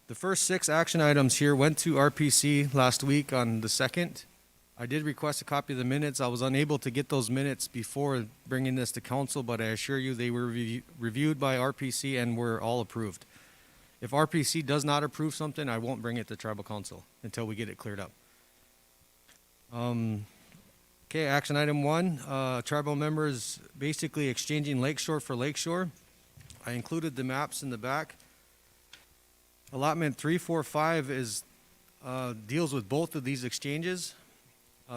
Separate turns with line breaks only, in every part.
The first 6 action items here went to RPC last week on the 2nd. I did request a copy of the minutes. I was unable to get those minutes before bringing this to council, but I assure you they were reviewed by RPC and were all approved. If RPC does not approve something, I won't bring it to tribal council until we get it cleared up. Okay, action item 1, tribal members basically exchanging lakeshore for lakeshore. I included the maps in the back. Allotment 345 is deals with both of these exchanges.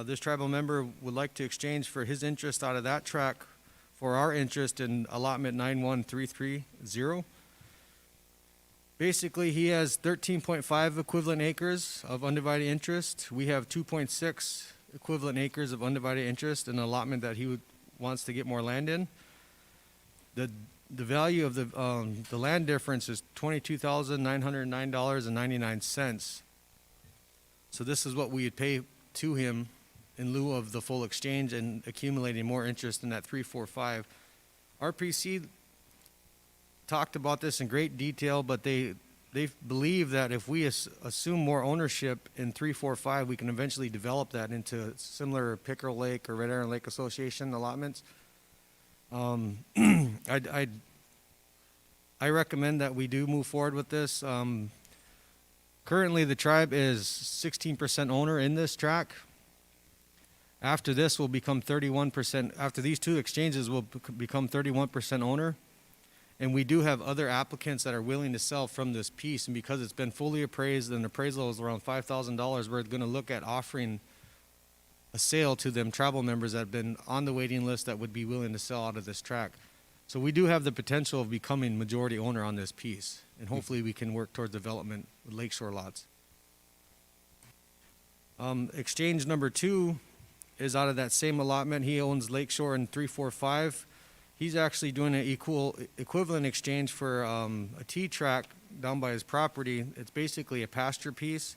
This tribal member would like to exchange for his interest out of that tract for our interest in allotment 91330. Basically, he has 13.5 equivalent acres of undivided interest. We have 2.6 equivalent acres of undivided interest in an allotment that he wants to get more land in. The value of the land difference is $22,909.99. So this is what we would pay to him in lieu of the full exchange and accumulating more interest in that 345. RPC talked about this in great detail, but they believe that if we assume more ownership in 345, we can eventually develop that into similar Pickerel Lake or Red Iron Lake Association allotments. I recommend that we do move forward with this. Currently, the tribe is 16% owner in this tract. After this, we'll become 31%. After these 2 exchanges, we'll become 31% owner. And we do have other applicants that are willing to sell from this piece. And because it's been fully appraised and the appraisal is around $5,000, we're going to look at offering a sale to them tribal members that have been on the waiting list that would be willing to sell out of this tract. So we do have the potential of becoming majority owner on this piece. And hopefully we can work towards development with lakeshore lots. Exchange number 2 is out of that same allotment. He owns lakeshore in 345. He's actually doing an equivalent exchange for a T tract down by his property. It's basically a pasture piece,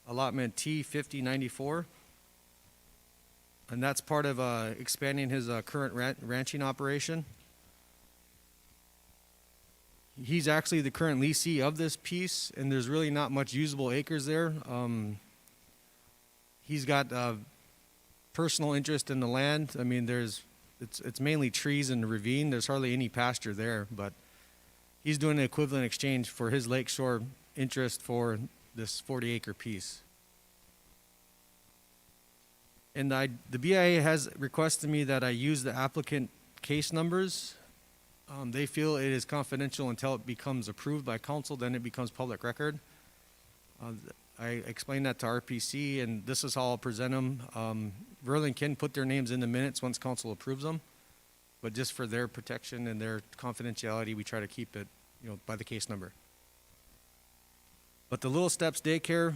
allotment T5094. And that's part of expanding his current ranching operation. He's actually the current leasee of this piece, and there's really not much usable acres there. He's got personal interest in the land. I mean, it's mainly trees and ravine. There's hardly any pasture there, but he's doing an equivalent exchange for his lakeshore interest for this 40-acre piece. And the BIA has requested me that I use the applicant case numbers. They feel it is confidential until it becomes approved by council, then it becomes public record. I explained that to RPC, and this is how I'll present them. Verlin can put their names in the minutes once council approves them, but just for their protection and their confidentiality, we try to keep it, by the case number. But the Little Steps Daycare,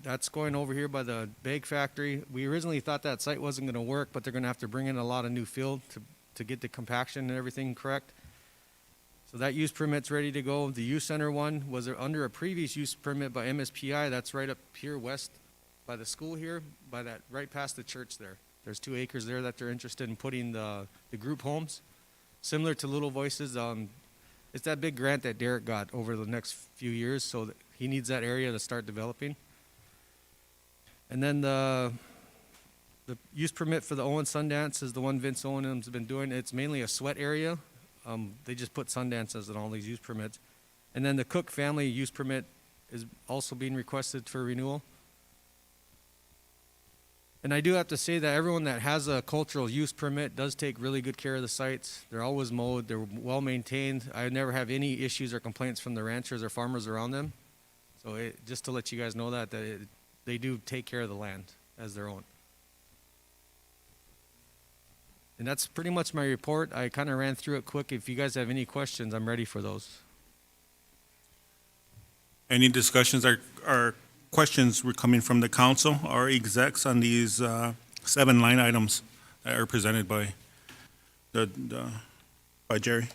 that's going over here by the bag factory. We originally thought that site wasn't going to work, but they're going to have to bring in a lot of new field to get the compaction and everything correct. So that use permit's ready to go. The youth center one was under a previous use permit by MSPI. That's right up here west by the school here, by that right past the church there. There's 2 acres there that they're interested in putting the group homes, similar to Little Voices. It's that big grant that Derek got over the next few years, so that he needs that area to start developing. And then the use permit for the Owen Sundance is the one Vince Owen's been doing. It's mainly a sweat area. They just put Sundances in all these use permits. And then the Cook family use permit is also being requested for renewal. And I do have to say that everyone that has a cultural use permit does take really good care of the sites. They're always mowed. They're well maintained. I never have any issues or complaints from the ranchers or farmers around them. So just to let you guys know that they do take care of the land as their own. And that's pretty much my report. I kind of ran through it quick. If you guys have any questions, I'm ready for those.
Any discussions or questions were coming from the council or execs on these 7 line items that are presented by by Jerry?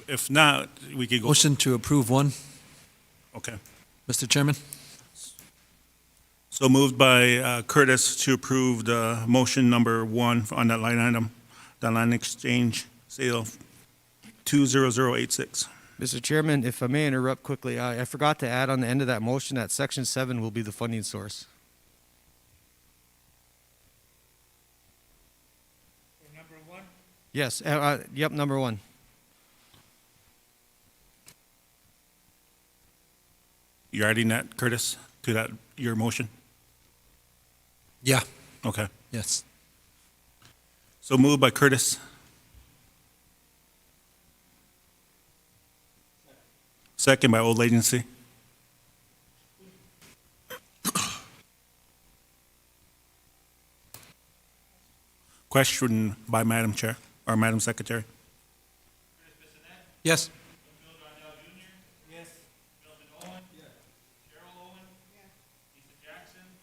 If not, we could go.
Motion to approve 1,
Okay.
Mr. Chairman.
So moved by Curtis to approve the motion number 1 on that line item, the line exchange sale 20086.
Mr. Chairman, if I may interrupt quickly, I forgot to add on the end of that motion that Section 7 will be the funding source.
Number 1?
Yes, yep, number 1.
You're adding that, Curtis, to that, your motion?
Yeah.
Okay.
Yes.
So moved by Curtis. Second by Old Agency. Question by Madam Chair, or Madam Secretary.
Yes.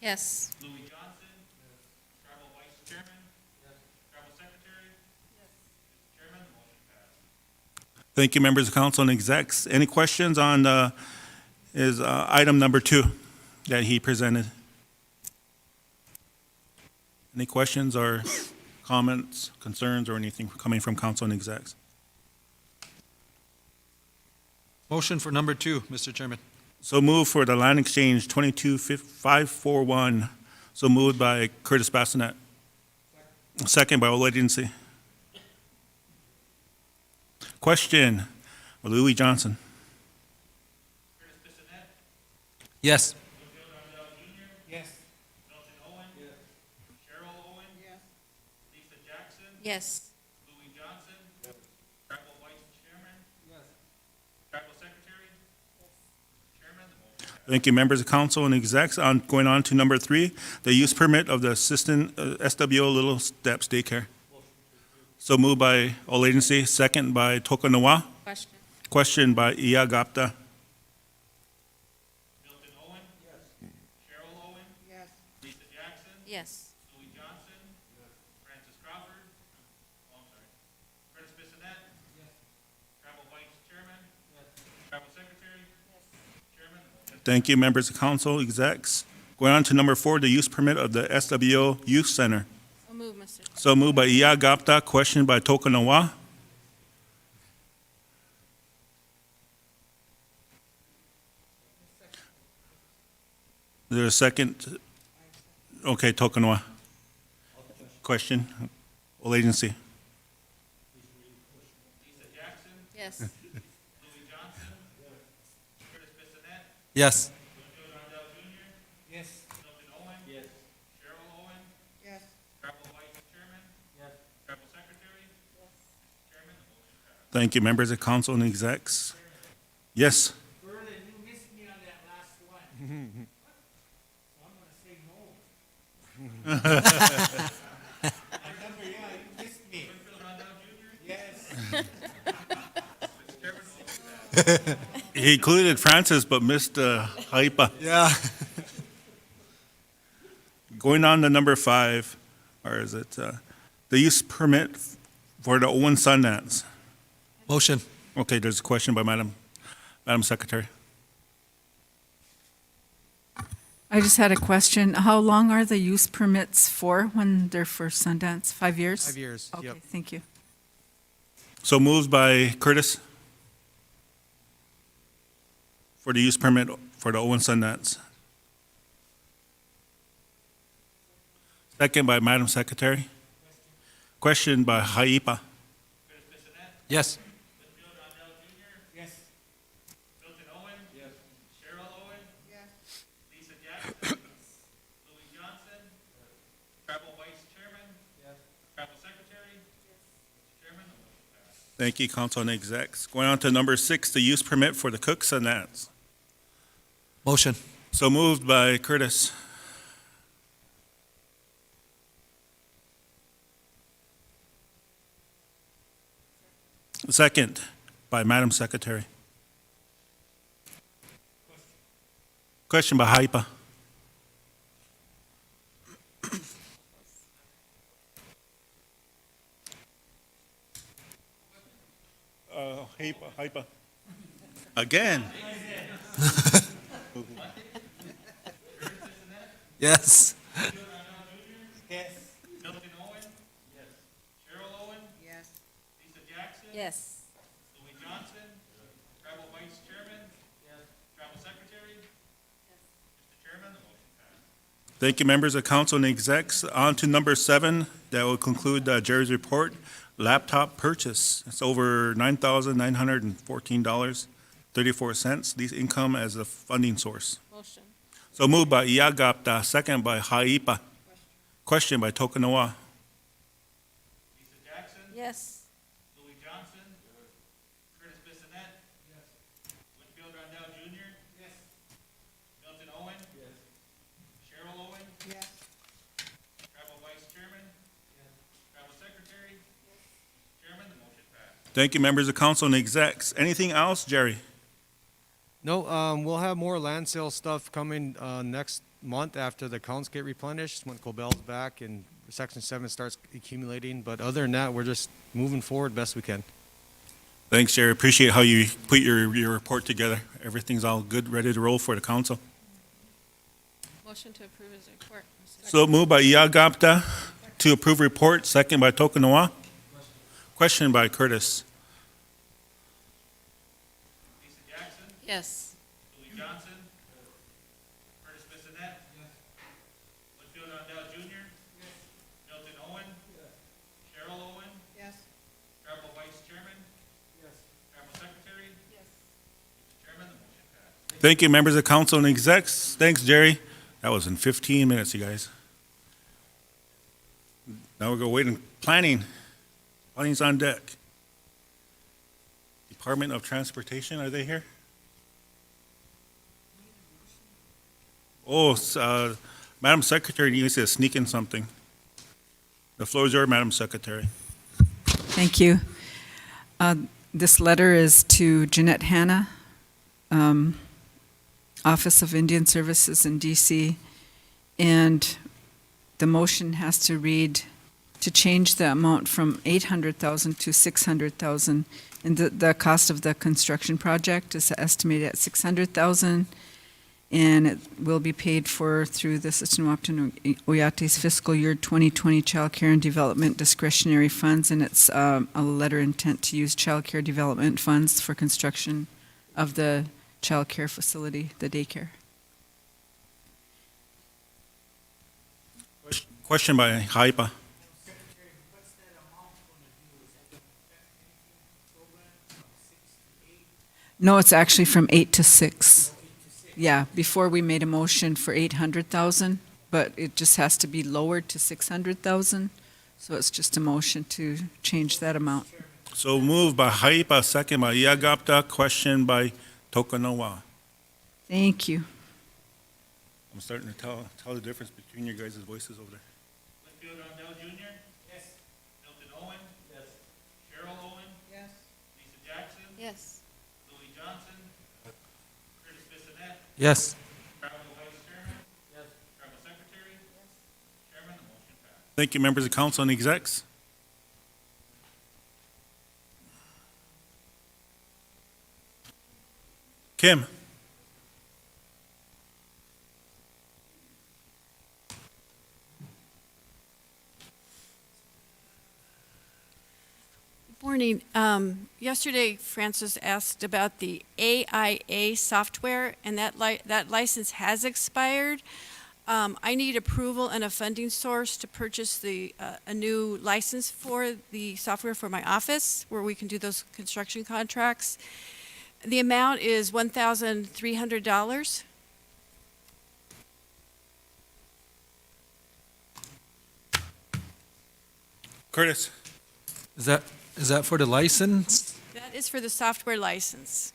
Yes.
Yes.
Louis Johnson. Tribal Vice Chairman. Tribal Secretary. Mr. Chairman, the motion passed.
Thank you, members of council and execs. Any questions on item number 2 that he presented? Any questions or comments, concerns, or anything coming from council and execs?
Motion for number 2, Mr. Chairman.
So moved for the land exchange 22541. So moved by Curtis Bassinet. Second by Old Agency. Question, Louis Johnson.
Curtis Bissonnette.
Yes.
Joe Rondell Jr.
Yes.
Milton Owen. Yes. Cheryl Owen. Yes. Lisa Jackson.
Yes.
Louis Johnson. Yes. Tribal Vice Chairman. Yes. Tribal Secretary. Yes. Chairman, the motion passed.
Thank you, members of council and execs. Going on to number 3, the use permit of the assistant SWO Little Steps Daycare. So moved by All Agency, second by Tokanawa.
Question.
Question by Iagapta.
Milton Owen. Yes. Cheryl Owen.
Yes.
Lisa Jackson.
Yes.
Louis Johnson. Yes. Francis Crawford. Oh, I'm sorry. Curtis Bissonnette. Yes. Tribal Vice Chairman. Yes. Tribal Secretary. Yes. Chairman, the motion.
Thank you, members of council, execs. Going on to number 4, the use permit of the SWO Youth Center.
So move, Mr.
So moved by Iagapta, question by Tokanawa. Is there a second? Okay, Tokanawa. Question, All Agency.
Lisa Jackson.
Yes.
Louis Johnson. Curtis Bissonnette.
Yes.
Joe Rondell Jr.
Yes.
Milton Owen. Yes. Cheryl Owen.
Yes.
Tribal Vice Chairman. Yes. Tribal Secretary. Yes. Chairman, the motion passed.
Thank you, members of council and execs. Yes,
Berlin, you missed me on that last one. So I'm gonna say no. Remember, yeah, you missed me. Yes.
he included Francis but missed Haipa.
Yeah.
Going on to number 5, or is it the use permit for the Owen Sundance?
Motion.
Okay, there's a question by Madam Secretary.
I just had a question. How long are the use permits for when they're for Sundance? 5 years?
5 years,
Okay,
yep.
thank you.
So moved by Curtis for the use permit for the Owen Sundance. Second by Madam Secretary. Question by Haipa.
Curtis Bissonnette.
Yes.
Joe Rondell Jr.
Yes.
Milton Owen. Yes. Cheryl Owen.
Yes.
Lisa Jackson. Louis Johnson. Tribal Vice Chairman. Yes. Tribal Secretary. Yes. Chairman, the motion passed.
Thank you, council and execs. Going on to number 6, the use permit for the Cook Sundance.
Motion.
So moved by Curtis. Second by Madam Secretary. Question by Haipa. Haipa. Again.
Yes.
Whitfield Rondell Jr.,
Yes.
Milton Owen. Yes. Cheryl Owen,
Yes.
Lisa Jackson.
Yes.
Louis Johnson. Travel Vice Chairman. Yes. Travel Secretary. Mr. Chairman, the motion passed.
Thank you, members of council and execs. On to number 7, that will conclude Jerry's report. Laptop purchase. It's over $9,914.34. These income as a funding source.
Motion.
So moved by Iagapta, second by Haipa. Question by Tokunoa.
Lisa Jackson.
Yes.
Louis Johnson. Curtis Bissonette. Whitfield Rondell Jr. Milton Owen. Cheryl Owen.
Yes.
Travel Vice Chairman. Travel Secretary. Chairman, the motion passed.
Thank you, members of council and execs. Anything else, Jerry?
No, we'll have more land sale stuff coming next month after the accounts get replenished, when Cobell's back and Section 7 starts accumulating. But other than that, we're just moving forward best we can.
Thanks, Jerry. Appreciate how you put your report together. Everything's all good, ready to roll for the council.
Motion to approve his report.
So moved by Iagapta to approve report, second by Tokunoa. Question by Curtis.
Lisa Jackson.
Yes.
Louis Johnson. Curtis Bissonette. Whitfield Rondell Jr. Milton Owen. Cheryl Owen.
Yes.
Travel Vice Chairman. Travel Secretary. Mr. Chairman, the motion passed.
Thank you, members of council and execs. Thanks, Jerry. That was in 15 minutes, you guys. Now we're going to wait and planning. Planning's on deck. Department of Transportation, are they here? Oh, Madam Secretary needs to sneak in something. The floor is yours, Madam Secretary.
Thank you. This letter is to Jeanette Hanna, Office of Indian Services in DC, and the motion has to read to change the amount from $800,000 to $600,000. And the cost of the construction project is estimated at $600,000, and it will be paid for through the Sitsinuaptan Oyate's fiscal year 2020 Child Care and Development discretionary funds, and it's a letter intent to use child care development funds for construction of the child care facility, the daycare.
Question by Haipa.
Secretary, what's that amount gonna do? Is that gonna affect anything program from 6 to 8?
No, it's actually from 8 to 6.
8 to 6?
Yeah, before we made a motion for 800,000, but it just has to be lowered to 600,000. So it's just a motion to change that amount.
So moved by Haipa, second by Iagapta. Question by Tokunoa.
Thank you.
I'm starting to tell the difference between your guys' voices over there.
Whitfield Rondell Jr.
Yes.
Milton Owen.
Yes.
Cheryl Owen.
Yes.
Lisa Jackson.
Yes.
Louis Johnson. Curtis Bissonette.
Yes.
Travel Vice Chairman. Travel Secretary. Chairman, the motion passed.
Thank you, members of council and execs. Kim.
Morning. Yesterday, Francis asked about the AIA software, and that license has expired. I need approval and a funding source to purchase a new license for the software for my office, where we can do those construction contracts. The amount is $1,300.
Curtis.
Is that for the license?
That is for the software license.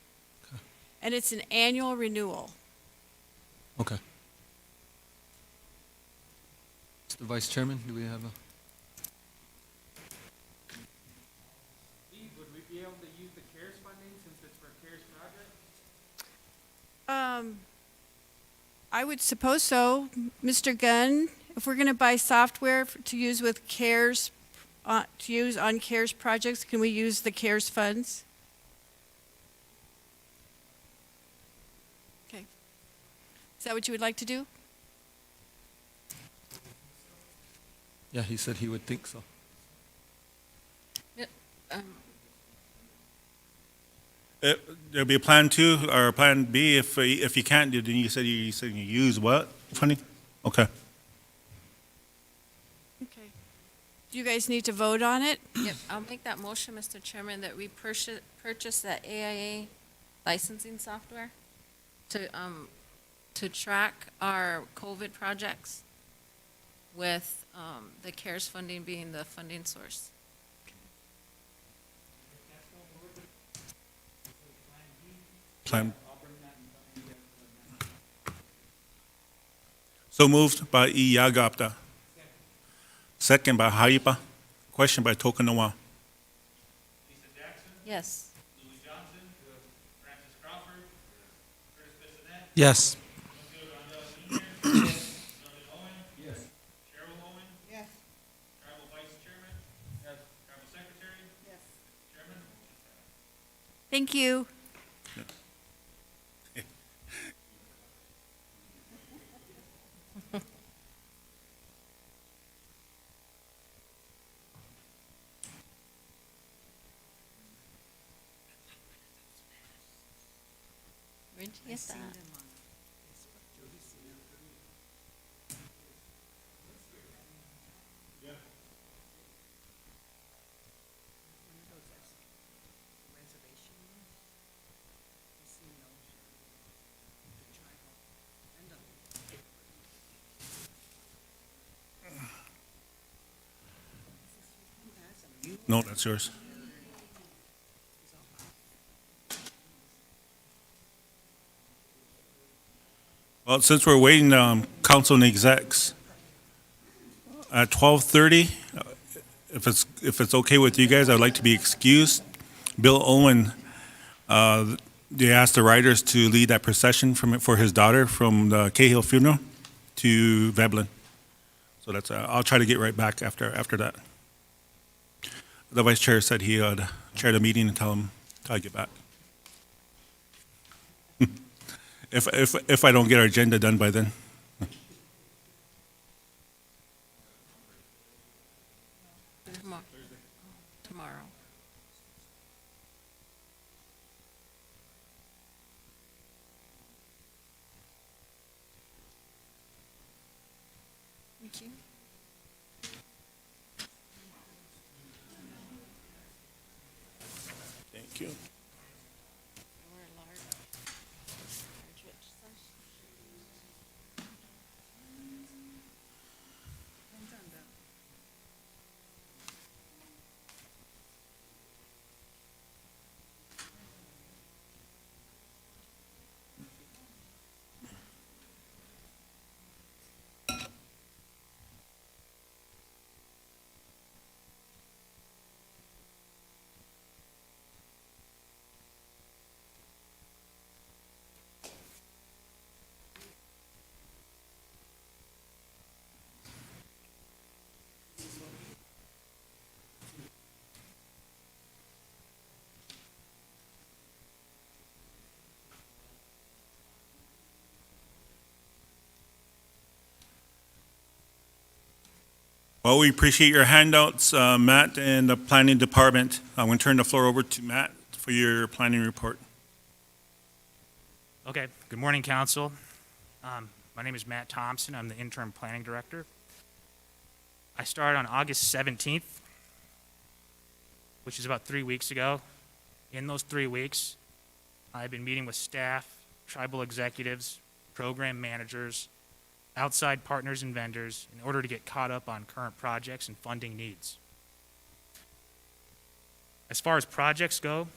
And it's an annual renewal.
Okay. Mr. Vice Chairman, do we have a?
Steve, would we be able to use the CARES funding since it's for CARES project?
I would suppose so. Mr. Gunn, if we're going to buy software to use with CARES, to use on CARES projects, can we use the CARES funds? Okay. Is that what you would like to do?
Yeah, he said he would think so.
There'll be a plan two or a plan B if you can't do, then you said you use what? Funny? Okay.
Okay. Do you guys need to vote on it?
Yep, I'll make that motion, Mr. Chairman, that we purchase that AIA licensing software to track our COVID projects with, the CARES funding being the funding source.
Plan. So moved by Iyagapta. Second by Haipa. Question by Tokunawa.
Lisa Jackson,
Yes.
Louis Johnson, Francis Crawford, Curtis Bissonnette,
Yes.
Joe Rondell Jr., Sheldon Owen, Cheryl Owen,
Yes.
Tribal Vice Chairman, Tribal Secretary, Chairman.
Thank you.
Where'd you get that?
No, that's yours. Well, since we're waiting, council and execs, at 12:30, if it's okay with you guys, I'd like to be excused. Bill Owen, they asked the riders to lead that procession for his daughter from the Cahill funeral to Veblen. So that's, I'll try to get right back after that. The vice chair said he would chair the meeting and tell him till I get back. If I don't get our agenda done by then.
Tomorrow. Thank you.
Thank you. Well, we appreciate your handouts, Matt and the planning department. I'm going to turn the floor over to Matt for your planning report.
Okay, good morning, council. My name is Matt Thompson. I'm the interim planning director. I started on August 17th, which is about 3 weeks ago. In those 3 weeks, I've been meeting with staff, tribal executives, program managers, outside partners and vendors in order to get caught up on current projects and funding needs. As far as projects go,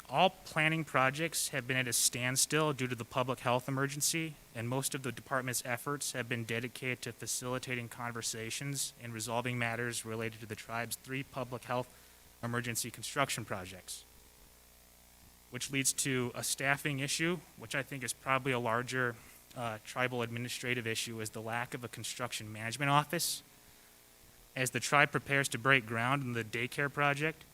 all planning projects have been at a standstill due to the public health emergency, and most of the department's efforts have been dedicated to facilitating conversations and resolving matters related to the tribe's 3 public health emergency construction projects, which leads to a staffing issue, which I think is probably a larger tribal administrative issue, is the lack of a construction management office. As the tribe prepares to break ground in the daycare project,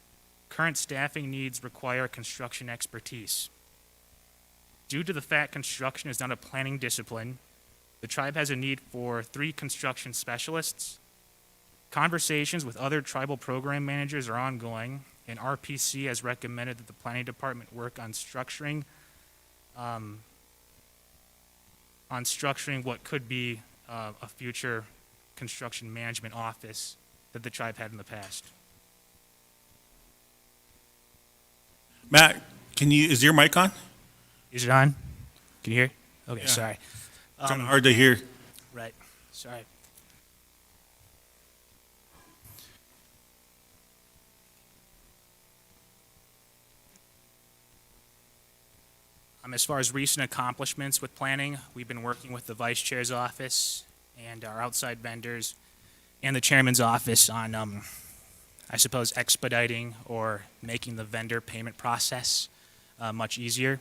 current staffing needs require construction expertise. Due to the fact construction is not a planning discipline, the tribe has a need for 3 construction specialists, Conversations with other tribal program managers are ongoing, and RPC has recommended that the planning department work on structuring what could be a future construction management office that the tribe had in the past.
Matt, is your mic on?
Is it on? Can you hear? Okay,
Yeah.
sorry.
Kind of hard to hear.
Right, sorry. As far as recent accomplishments with planning, we've been working with the vice chair's office and our outside vendors and the chairman's office on, I suppose, expediting or making the vendor payment process much easier.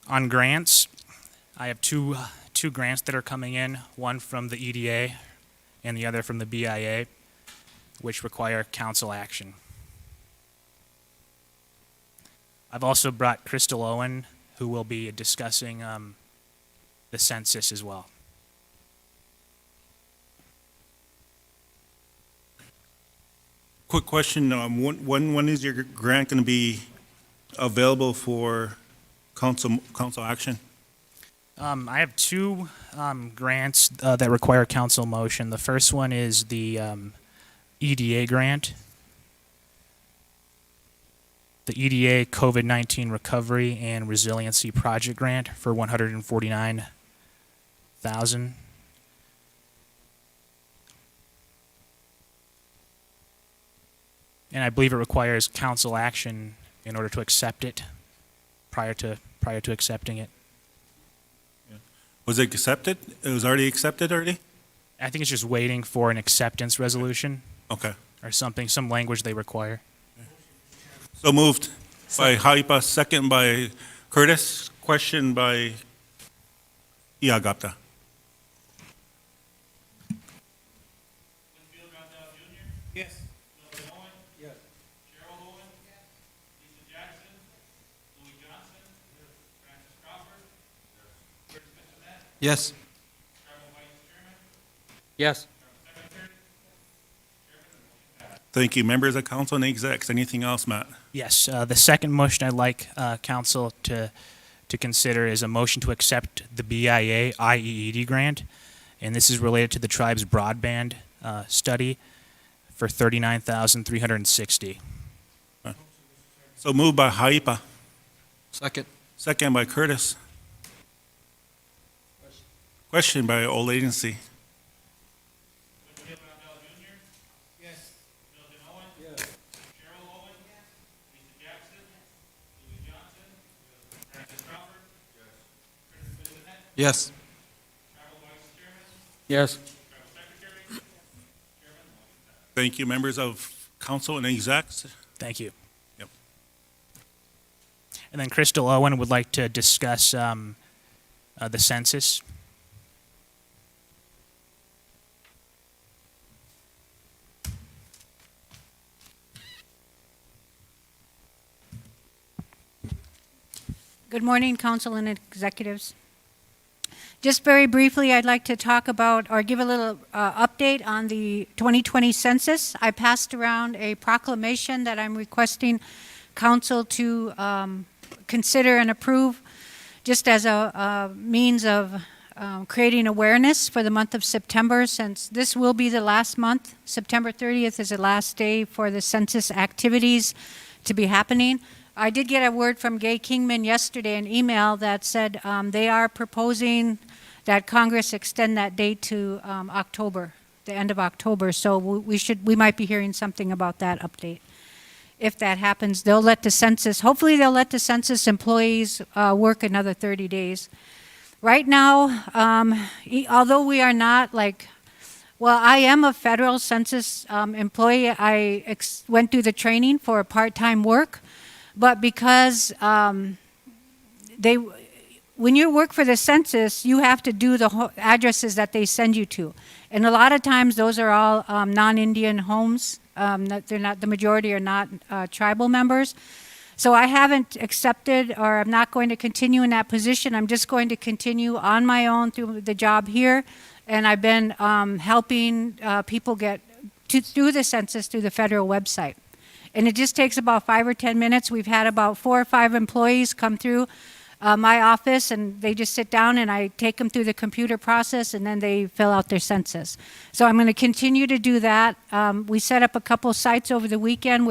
On grants, I have two grants that are coming in, one from the EDA and the other from the BIA, which require council action. I've also brought Crystal Owen, who will be discussing the census as well.
Quick question, when is your grant going to be available for council action?
I have two grants that require council motion. The first one is the EDA grant. The EDA COVID-19 Recovery and Resiliency Project Grant for $149,000. And I believe it requires council action in order to accept it prior to accepting it.
Was it accepted? It was already accepted already?
I think it's just waiting for an acceptance resolution
Okay.
or something, some language they require.
So moved by Haipa, second by Curtis, question by Iagapta.
Winfield Rondell Jr.
Yes.
Milton Owen.
Yes.
Cheryl Owen. Lisa Jackson. Louis Johnson. Francis Crawford. Curtis Bissonette.
Yes.
Tribal Vice Chairman.
Yes.
Tribal Secretary.
Thank you. Members of council and execs, anything else, Matt?
Yes, the second motion I'd like council to consider is a motion to accept the BIA IEED grant, and this is related to the tribe's broadband study for $39,360.
So moved by Haipa,
Second.
second by Curtis. Question by Old Agency.
Winfield Rondell Jr.
Yes.
Milton Owen. Yes. Cheryl Owen. Lisa Jackson. Louis Johnson. Francis Crawford. Curtis Bissonette.
Yes.
Tribal Vice Chairman.
Yes.
Tribal Secretary. Chairman.
Thank you, members of council and execs.
Thank you.
Yep.
And then Crystal Owen would like to discuss the census.
Good morning, council and executives. Just very briefly, I'd like to talk about or give a little update on the 2020 census. I passed around a proclamation that I'm requesting council to consider and approve just as a means of creating awareness for the month of September, since this will be the last month. September 30th is the last day for the census activities to be happening. I did get a word from Gay Kingman yesterday, an email that said they are proposing that Congress extend that date to October, the end of October. So we might be hearing something about that update. If that happens, they'll let the census, hopefully they'll let the census employees work another 30 days. Right now, although we are not like, well, I am a federal census employee. I went through the training for part-time work. But because when you work for the census, you have to do the addresses that they send you to. And a lot of times those are all non-Indian homes. They're not, the majority are not tribal members. So I haven't accepted, or I'm not going to continue in that position. I'm just going to continue on my own through the job here. And I've been helping people get through the census through the federal website. And it just takes about 5 or 10 minutes. We've had about 4 or 5 employees come through my office, and they just sit down and I take them through the computer process, and then they fill out their census. So I'm going to continue to do that. We set up a couple sites over the weekend.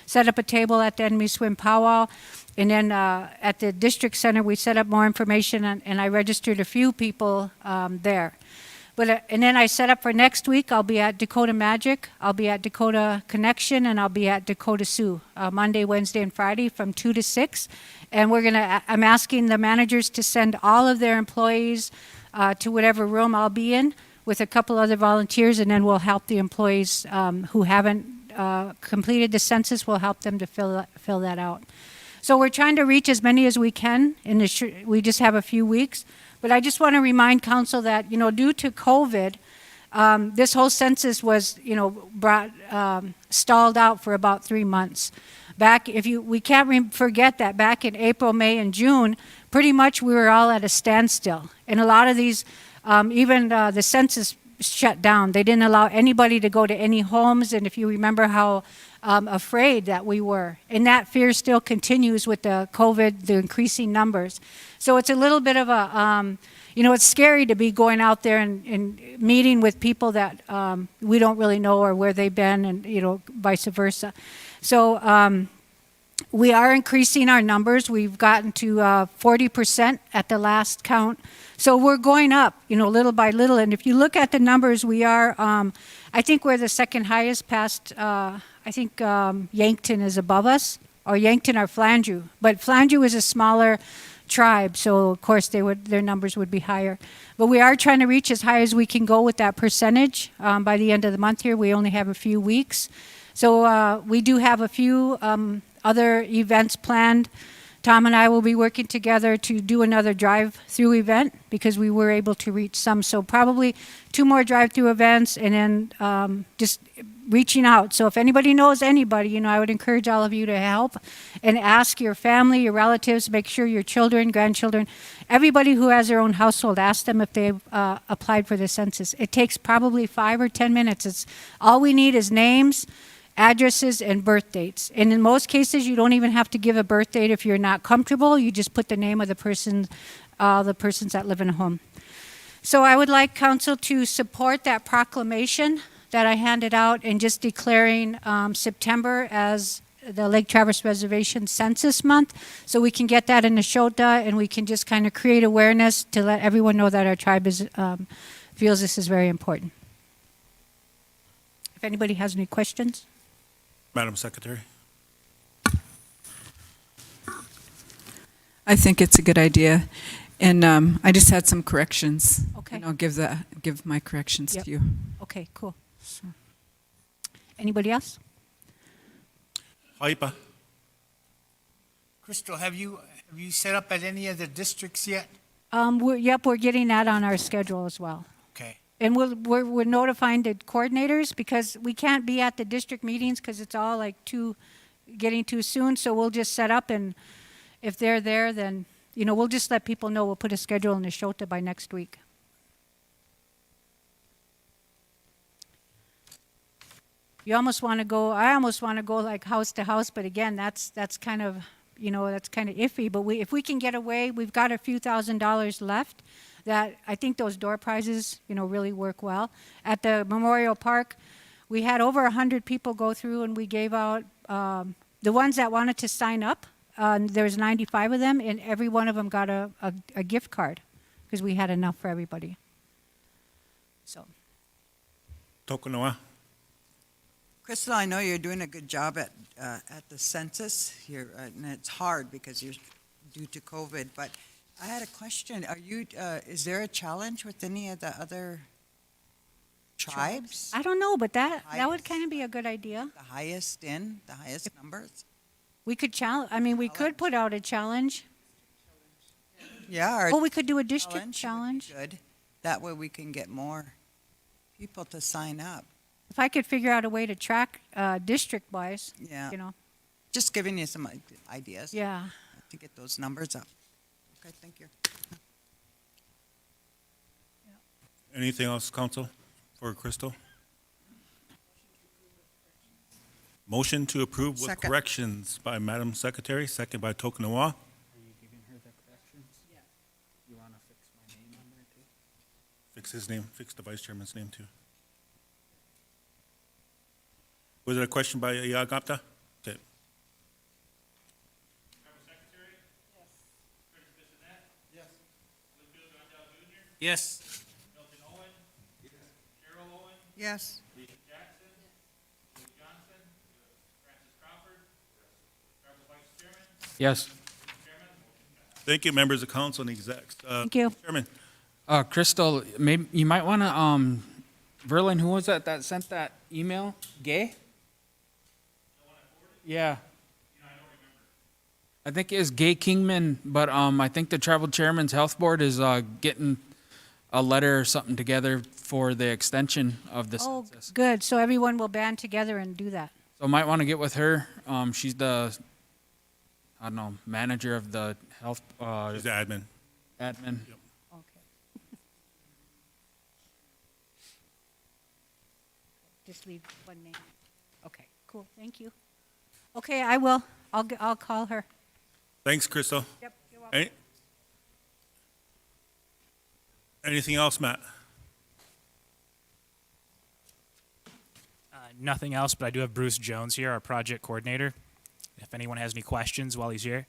Set up a table at the Enemy Swim Powwow, and then at the district center we set up more information, and I registered a few people there. And then I set up for next week. I'll be at Dakota Magic, I'll be at Dakota Connection, and I'll be at Dakota Sioux Monday, Wednesday, and Friday from 2 to 6. And I'm asking the managers to send all of their employees to whatever room I'll be in with a couple other volunteers, and then we'll help the employees who haven't completed the census. We'll help them to fill that out. So we're trying to reach as many as we can. We just have a few weeks. But I just want to remind council that, due to COVID, this whole census was, stalled out for about 3 months. We can't forget that back in April, May, and June, pretty much we were all at a standstill. And a lot of these, even the census shut down. They didn't allow anybody to go to any homes. And if you remember how afraid that we were, and that fear still continues with the COVID, the increasing numbers. So it's a little bit of a, it's scary to be going out there and meeting with people that we don't really know or where they've been, and vice versa. So we are increasing our numbers. We've gotten to 40% at the last count. So we're going up, little by little. And if you look at the numbers, we are, I think we're the second highest past, I think Yankton is above us, or Yankton or Flandreau. But Flandreau is a smaller tribe, so of course their numbers would be higher. But we are trying to reach as high as we can go with that percentage by the end of the month here. We only have a few weeks. So we do have a few other events planned. Tom and I will be working together to do another drive-through event because we were able to reach some. So probably 2 more drive-through events, and then just reaching out. So if anybody knows anybody, I would encourage all of you to help and ask your family, your relatives, make sure your children, grandchildren, everybody who has their own household, ask them if they've applied for the census. It takes probably 5 or 10 minutes. All we need is names, addresses, and birth dates. And in most cases, you don't even have to give a birth date if you're not comfortable. You just put the name of the persons that live in a home. So I would like council to support that proclamation that I handed out, and just declaring September as the Lake Traverse Reservation Census Month, so we can get that in the Shota, and we can just kind of create awareness to let everyone know that our tribe feels this is very important. If anybody has any questions.
Madam Secretary.
I think it's a good idea. And I just had some corrections.
Okay.
And I'll give my corrections
Yep.
to you.
Okay, cool. Anybody else?
Haipa.
Crystal, have you set up at any of the districts yet?
We're getting that on our schedule as well.
Okay.
And we're notifying the coordinators because we can't be at the district meetings because it's all like getting too soon. So we'll just set up, and if they're there, then we'll just let people know. We'll put a schedule in the Shota by next week. I almost want to go like house to house, but again, that's kind of iffy. But if we can get away, we've got a few $1,000s left. That I think those door prizes, really work well. At the Memorial Park, we had over 100 people go through, and we gave out the ones that wanted to sign up. There was 95 of them, and every one of them got a gift card because we had enough for everybody. So.
Tokunoa.
Crystal, I know you're doing a good job at the census here, and it's hard because you're due to COVID. But I had a question: is there a challenge with any of the other tribes?
I don't know, but that would kind of be a good idea.
The highest numbers.
We could we could put out a challenge.
Yeah.
Or we could do a district challenge.
Good. That way we can get more people to sign up.
If I could figure out a way to track district-wise,
Yeah. Just giving you some ideas
Yeah.
to get those numbers up. Okay, thank you.
Anything else, council, for Crystal? Motion to approve with
Second.
corrections by Madam Secretary, second by Tokenoa.
Are you giving her the corrections? Yeah. You want to fix my name on there too?
Fix his name, fix the vice chairman's name too. Was it a question by Iagapta? Okay.
Tribal Secretary? Yes. Curtis Bissonette?
Yes.
Bluefield Rondell Jr.?
Yes.
Milton Owen? Yes. Cheryl Owen?
Yes.
Lisa Jackson? Lou Johnson? Francis Crawford? Tribal Vice Chairman?
Yes.
Chairman, motion passed.
Thank you, members of council and execs.
Thank you.
Chairman,
Crystal, maybe you might want to, Verlin, who was that sent that email? Gay? Yeah. I think it was Gay Kingman, but I think the tribal chairman's health board is getting a letter or something together for the extension of the
Oh,
census.
good. So everyone will band together and do that.
So might want to get with her. She's the, I don't know, manager of the health
she's the admin.
admin.
Okay. Just leave one name. Okay, cool. Thank you. Okay, I will. I'll call her.
Thanks, Crystal.
Yep, you're welcome.
Any- Anything else, Matt?
Nothing else, but I do have Bruce Jones here, our project coordinator. If anyone has any questions while he's here.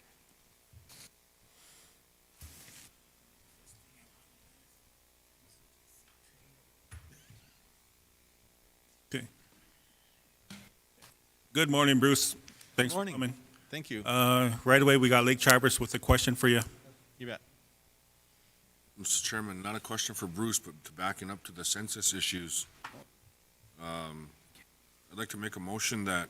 Okay. Good morning, Bruce. Thanks for
Morning.
coming.
Thank you.
Right away, we got Lake Traverse with a question for you.
You bet.
Mr. Chairman, not a question for Bruce, but to backing up to the census issues. I'd like to make a motion that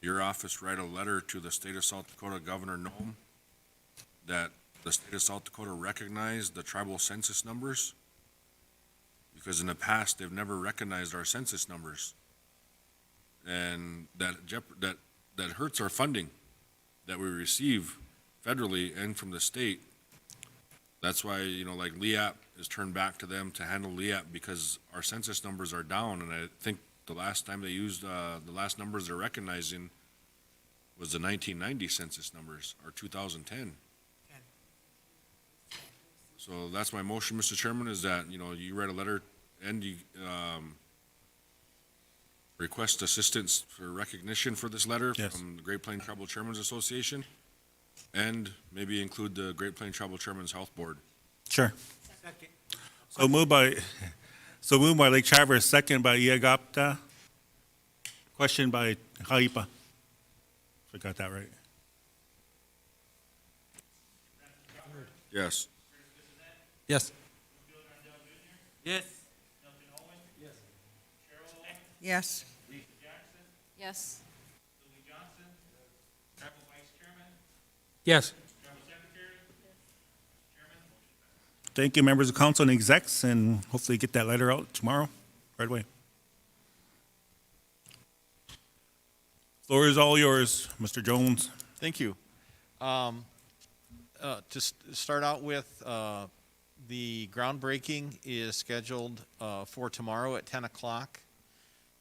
your office write a letter to the state of South Dakota Governor Nome that the state of South Dakota recognize the tribal census numbers, because in the past, they've never recognized our census numbers. And that hurts our funding that we receive federally and from the state. That's why, like LEAP is turned back to them to handle LEAP, because our census numbers are down. And I think the last time they used, the last numbers they're recognizing was the 1990 census numbers, or 2010. So that's my motion, Mr. Chairman, is that, you write a letter and you, request assistance for recognition for this letter
Yes.
from the Great Plains Tribal Chairmen's Association, and maybe include the Great Plains Tribal Chairmen's Health Board.
Sure. So moved by Lake Traverse, second by Iagapta. Question by Haipa. If I got that right.
Yes.
Yes.
Yes.
Yes.
Lisa Jackson?
Yes.
Louis Johnson? Tribal Vice Chairman?
Yes.
Tribal Secretary? Chairman, motion passed.
Thank you, members of council and execs, and hopefully get that letter out tomorrow, right away. Floor is all yours, Mr. Jones.
Thank you. Start out with, the groundbreaking is scheduled for tomorrow at 10 o'clock,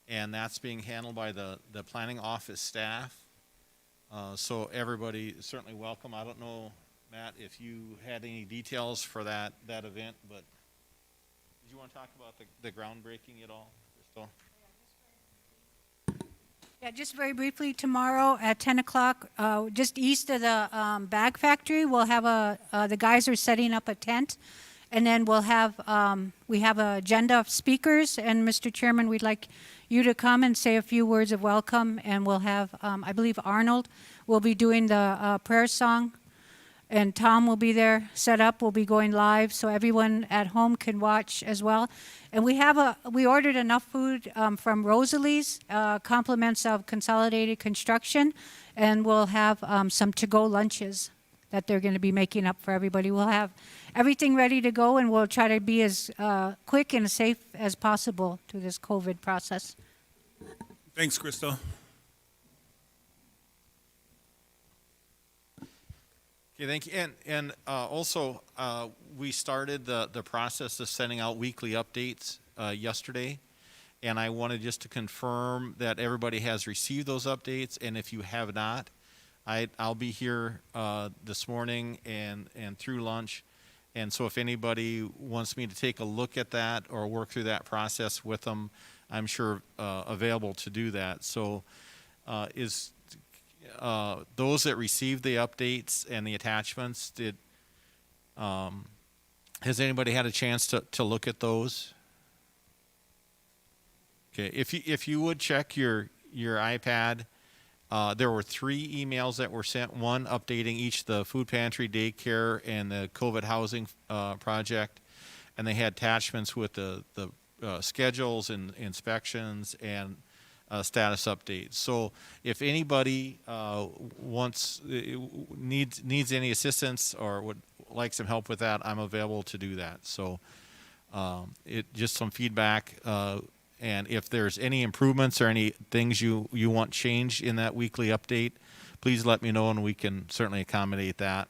and that's being handled by the planning office staff. So everybody is certainly welcome. I don't know, Matt, if you had any details for that event, but did you want to talk about the groundbreaking at all, Crystal?
Yeah, just very briefly, tomorrow at 10 o'clock, just east of the bag factory, we'll have the guys are setting up a tent. And then we'll have, we have an agenda of speakers. And Mr. Chairman, we'd like you to come and say a few words of welcome. And we'll have, I believe Arnold will be doing the prayer song. And Tom will be there set up. We'll be going live so everyone at home can watch as well. And we ordered enough food from Rosalie's, compliments of Consolidated Construction. And we'll have some to-go lunches that they're going to be making up for everybody. We'll have everything ready to go, and we'll try to be as quick and safe as possible through this COVID process.
Thanks, Crystal.
Okay, thank you. And also, we started the process of sending out weekly updates yesterday. And I wanted just to confirm that everybody has received those updates. And if you have not, I'll be here this morning and through lunch. And so if anybody wants me to take a look at that or work through that process with them, I'm sure available to do that. So those that received the updates and the attachments, has anybody had a chance to look at those? Okay, if you would check your iPad, there were 3 emails that were sent. One updating each the food pantry, daycare, and the COVID housing project, and they had attachments with the schedules and inspections and status updates. So if anybody needs any assistance or would like some help with that, I'm available to do that. So just some feedback. And if there's any improvements or any things you want changed in that weekly update, please let me know and we can certainly accommodate that.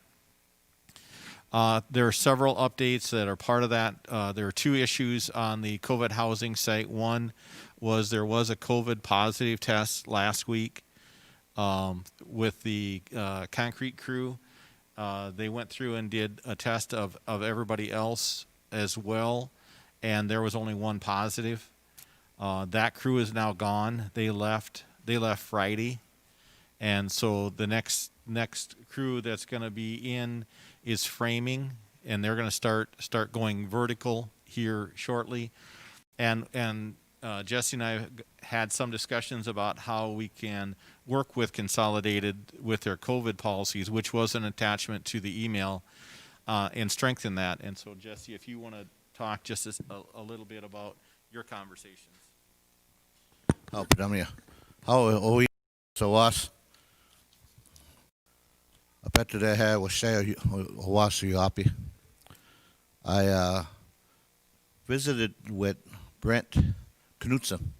There are several updates that are part of that. There are 2 issues on the COVID housing site. One was there was a COVID positive test last week with the concrete crew. They went through and did a test of everybody else as well, and there was only 1 positive. That crew is now gone. They left Friday, and so the next crew that's going to be in is framing, and they're going to start going vertical here shortly. And Jesse and I had some discussions about how we can work with Consolidated with their COVID policies, which was an attachment to the email, and strengthen that. And so, Jesse, if you want to talk just a little bit about your conversations.
Så was bättre det här och säga was you happy. I visited with Brent Knutson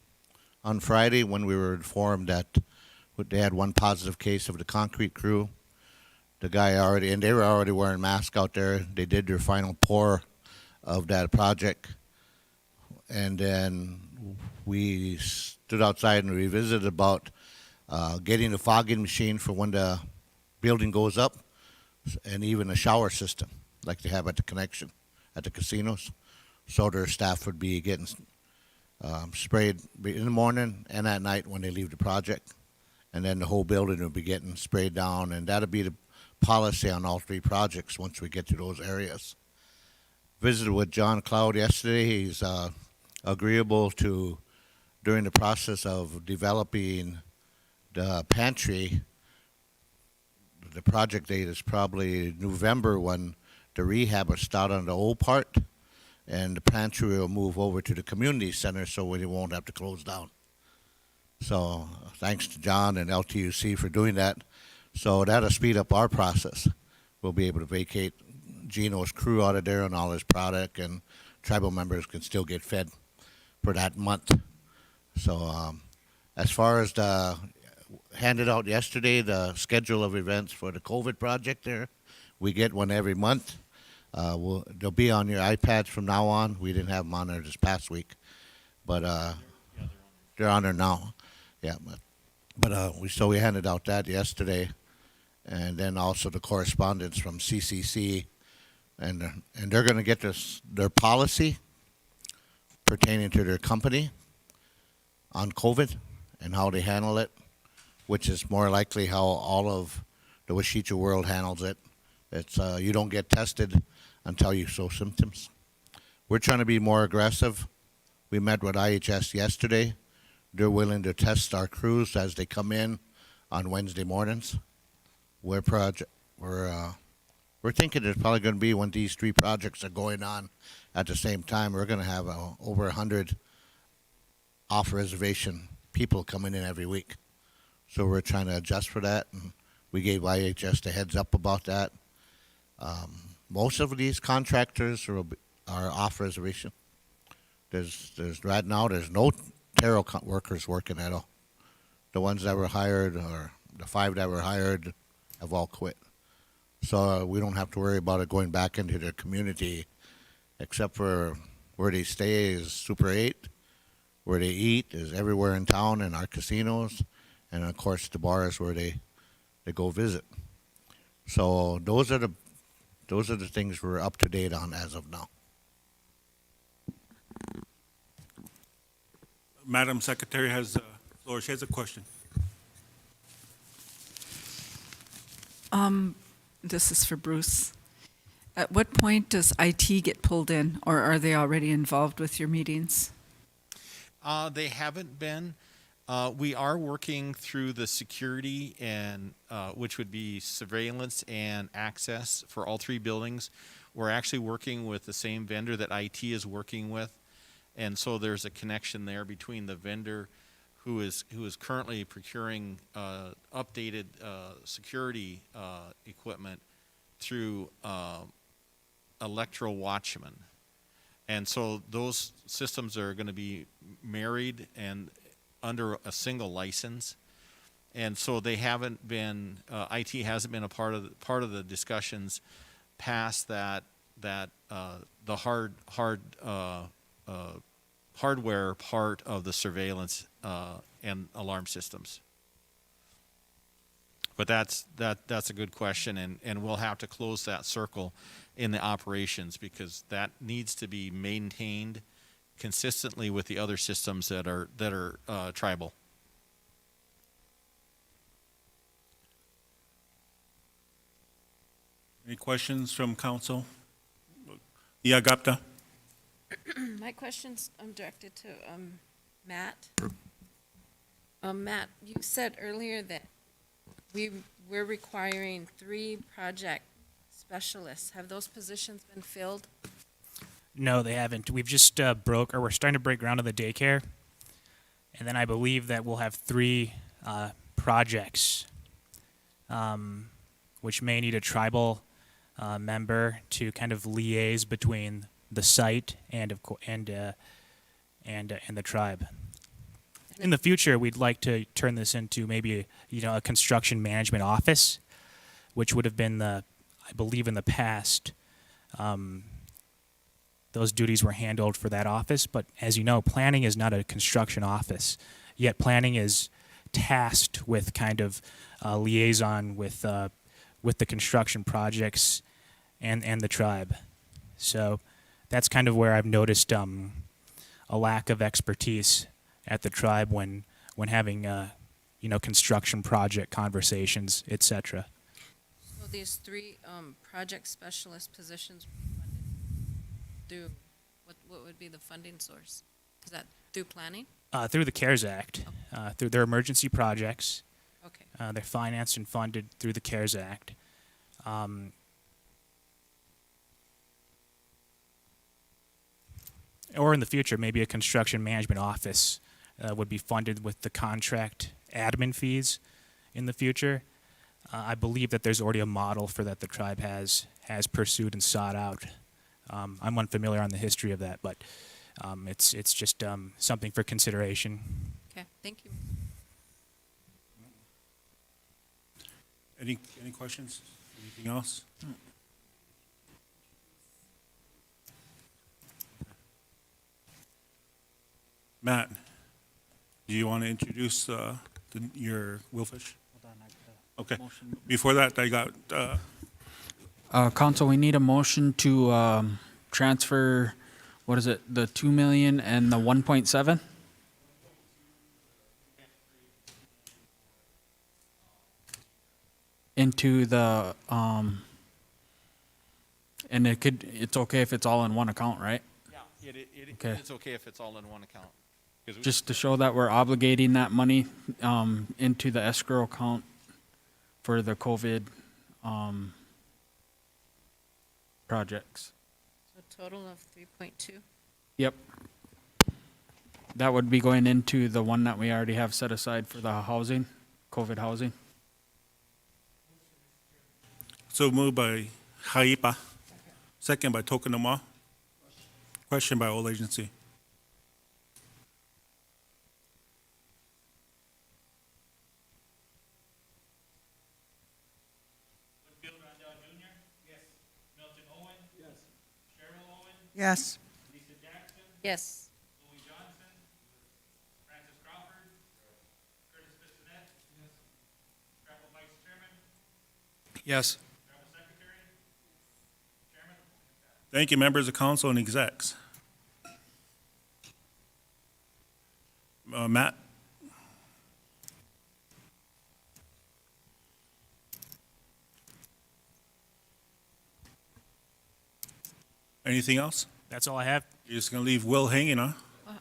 on Friday when we were informed that they had 1 positive case of the concrete crew. The guy they were already wearing masks out there. They did their final pour of that project. And then we stood outside and we visited about getting the fogging machine for when the building goes up, and even a shower system like they have at the connection at the casinos, so their staff would be getting sprayed in the morning and at night when they leave the project, and then the whole building would be getting sprayed down, and that'll be the policy on all 3 projects once we get to those areas. Visited with John Cloud yesterday. He's agreeable to, during the process of developing the pantry, the project date is probably November when the rehab will start on the old part, and the pantry will move over to the community center so we won't have to close down. So thanks to John and LTUC for doing that. So that'll speed up our process. We'll be able to vacate Gino's crew out of there and all his product, and tribal members can still get fed for that month. So as far as the handed out yesterday, the schedule of events for the COVID project there, we get one every month. They'll be on your iPads from now on. We didn't have them on there this past week, but they're on there now. Yeah, but we handed out that yesterday, and then also the correspondence from CCC, and they're going to get their policy pertaining to their company on COVID and how they handle it, which is more likely how all of the Washicha world handles it. It's you don't get tested until you show symptoms. We're trying to be more aggressive. We met with IHS yesterday. They're willing to test our crews as they come in on Wednesday mornings. We're thinking there's probably going to be, when these 3 projects are going on at the same time, we're going to have over 100 off reservation people coming in every week. So we're trying to adjust for that, and we gave IHS the heads up about that. Most of these contractors are off reservation. There's right now there's no Terrell workers working at all. The ones that were hired, or the 5 that were hired, have all quit. so we don't have to worry about it going back into the community, except for where they stay is Super 8, where they eat is everywhere in town in our casinos, and of course the bars where they go visit. So those are the things we're up to date on as of now.
Madam Secretary has the floor. She has a question.
This is for Bruce. At what point does IT get pulled in, or are they already involved with your meetings?
They haven't been. We are working through the security and which would be surveillance and access for all three buildings. We're actually working with the same vendor that IT is working with, and so there's a connection there between the vendor who is currently procuring updated security equipment through Electro Watchman. And so those systems are going to be married and under a single license. And so they haven't been, IT hasn't been a part of the discussions past that the hardware part of the surveillance and alarm systems. But that's a good question, and we'll have to close that circle in the operations, because that needs to be maintained consistently with the other systems that are tribal.
Any questions from council? Yeah, Gapta.
My question's directed to Matt. Matt, you said earlier that we're requiring 3 project specialists. Have those positions been filled?
No, they haven't. We've just we're starting to break ground on the daycare. And then I believe that we'll have 3 projects, which may need a tribal member to kind of liaise between the site and the tribe. In the future, we'd like to turn this into maybe a construction management office, which would have been I believe in the past, those duties were handled for that office. But as you know, planning is not a construction office. Yet planning is tasked with kind of liaison with the construction projects and the tribe. So that's kind of where I've noticed a lack of expertise at the tribe when having construction project conversations, etc.
So these 3 project specialist positions were funded through, what would be the funding source? Is that through planning?
Through the CARES Act, through their emergency projects.
Okay.
They're financed and funded through the CARES Act. Or in the future, maybe a construction management office would be funded with the contract admin fees in the future. I believe that there's already a model for that the tribe has pursued and sought out. I'm unfamiliar on the history of that, but it's just something for consideration.
Okay, thank you.
Any questions? Anything else? Matt, do you want to introduce your Willfish? Okay. Before that, I got
Council, we need a motion to transfer, what is it, the 2 million and the 1.7? Into the, and it's okay if it's all in one account, right?
Yeah,
Okay.
it's okay if it's all in one account.
Just to show that we're obligating that money into the escrow account for the COVID projects.
So total of 3.2?
Yep. That would be going into the one that we already have set aside for the housing, COVID housing.
so moved by Haipa, second by Tokonoma. Question by all agency.
Bill Randall Jr.
Yes.
Lisa Jackson,
Yes.
Louis Johnson, Francis Crawford, Curtis Bissonette, Travel Vice Chairman,
Yes.
Travel Secretary, Chairman.
Thank you, members of council and execs. Matt? Anything else?
That's all I have.
You're just gonna leave Will hanging, huh?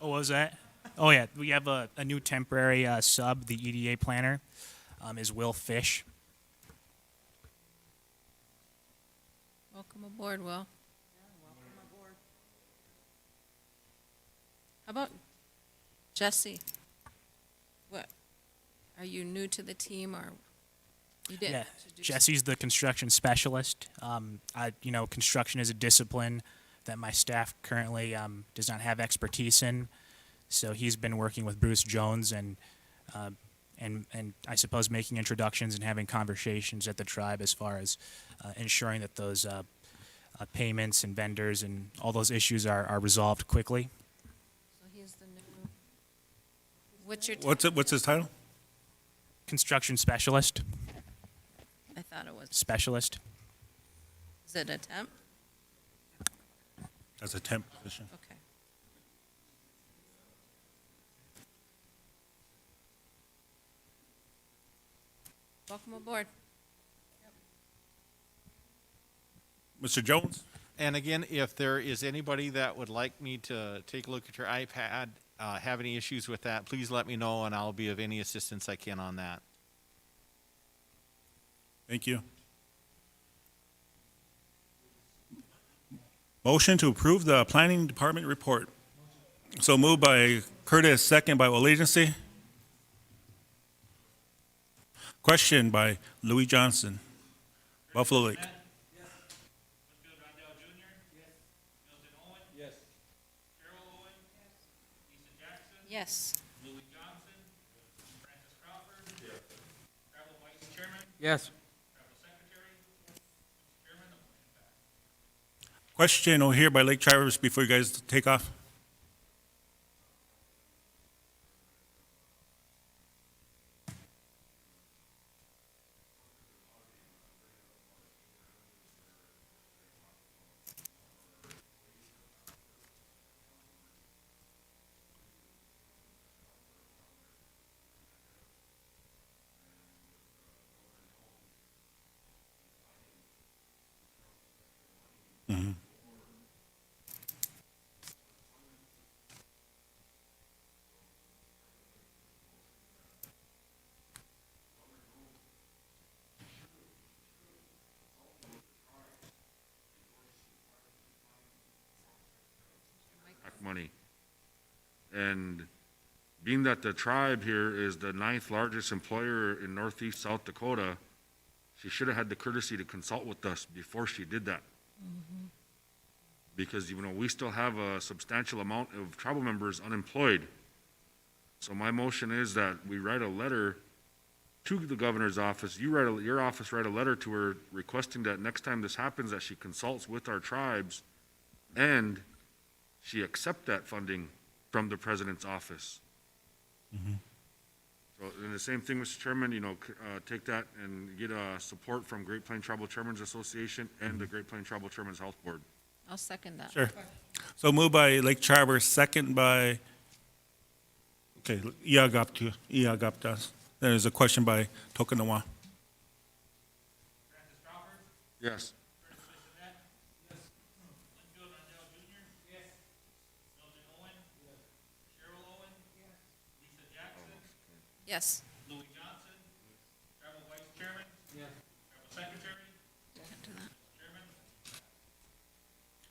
Oh, what was that? Oh, yeah, we have a new temporary sub, the EDA planner, is Will Fish.
Welcome aboard, Will. How about Jesse? What, are you new to the team or you didn't?
Yeah,
introduce-
Jesse's the construction specialist. Construction is a discipline that my staff currently does not have expertise in. So he's been working with Bruce Jones and I suppose making introductions and having conversations at the tribe as far as ensuring that those payments and vendors and all those issues are resolved quickly.
So he's the new, what's your,
What's his title?
Construction specialist,
I thought it was,
specialist.
is it a temp?
That's a temp position.
Okay. Welcome aboard.
Mr. Jones?
And again, if there is anybody that would like me to take a look at your iPad, have any issues with that, please let me know and I'll be of any assistance I can on that.
Thank you. Motion to approve the planning department report. So moved by Curtis, second by all agency. Question by Louis Johnson, Buffalo Lake.
Winfield Rondell Jr. Yes. Milton Owen. Yes. Carol Owen. Yes. Lisa Jackson.
Yes.
Louis Johnson. Francis Crawford. Yes. Travel Vice Chairman,
Yes.
Travel Secretary. Mr. Chairman, the motion passed.
Question over here by Lake Traverse before you guys take off.
Money. And being that the tribe here is the 9th largest employer in northeast South Dakota, she should have had the courtesy to consult with us before she did that. Because, we still have a substantial amount of tribal members unemployed. So my motion is that we write a letter to the governor's office, your office write a letter to her requesting that next time this happens, that she consults with our tribes and she accept that funding from the president's office. So, and the same thing, Mr. Chairman, take that and get support from Great Plains Tribal Chairmen's Association and the Great Plains Tribal Chairmen's Health Board.
I'll second that.
Sure. So moved by Lake Traverse, second by, Iagaptas. There's a question by Tokanawa.
Francis Crawford.
Yes.
Curtis Bissonette. Yes. Winfield Rondell Jr. Yes. Milton Owen. Yes. Cheryl Owen. Yes. Lisa Jackson.
Yes.
Louis Johnson. Travel Vice Chairman. Yes. Travel Secretary.
Can't do that.
Chairman.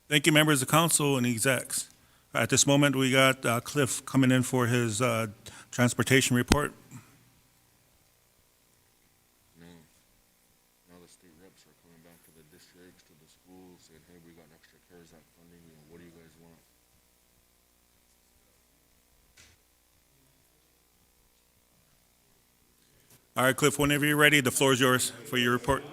Thank you, members of council and execs. At this moment, we got Cliff coming in for his transportation report.
Now the state reps are coming back to the districts, to the schools, saying, hey, we got extra CARES Act funding, what do you guys want?
All right, Cliff, whenever you're ready, the floor is yours for your report.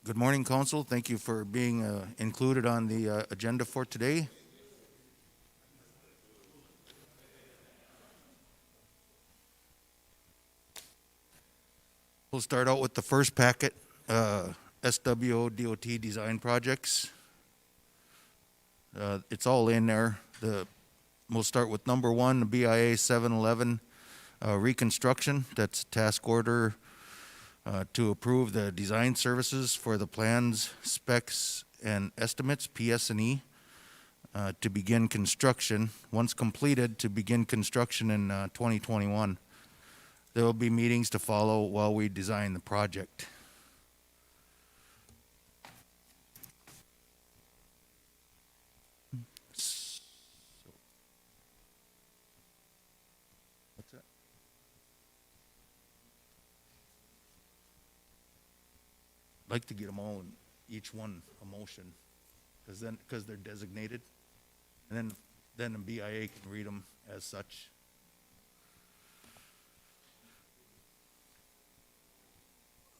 Good morning, Council. Thank you for being included on the agenda for today. We'll start out with the first packet, SWO DOT design projects. It's all in there. We'll start with number one, the BIA 711 reconstruction. That's task order to approve the design services for the plans, specs, and estimates, PS&E, to begin construction. Once completed, to begin construction in 2021. There will be meetings to follow while we design the project. What's that? I'd like to get them all in each one a motion, because they're designated, and then the BIA can read them as such.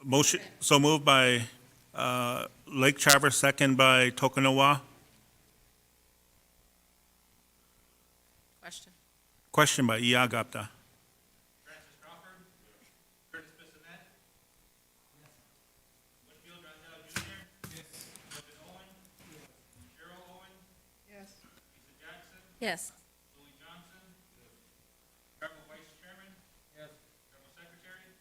Motion, so moved by Lake Traverse, second by Tokunawa.
Question.
Question by Iagapta.
Francis Crawford. Curtis Bissonette. Whitfield Rondell Jr. Milton Owen. Cheryl Owen. Lisa Jackson.
Yes.
Louis Johnson. Tribal Vice Chairman. Tribal Secretary.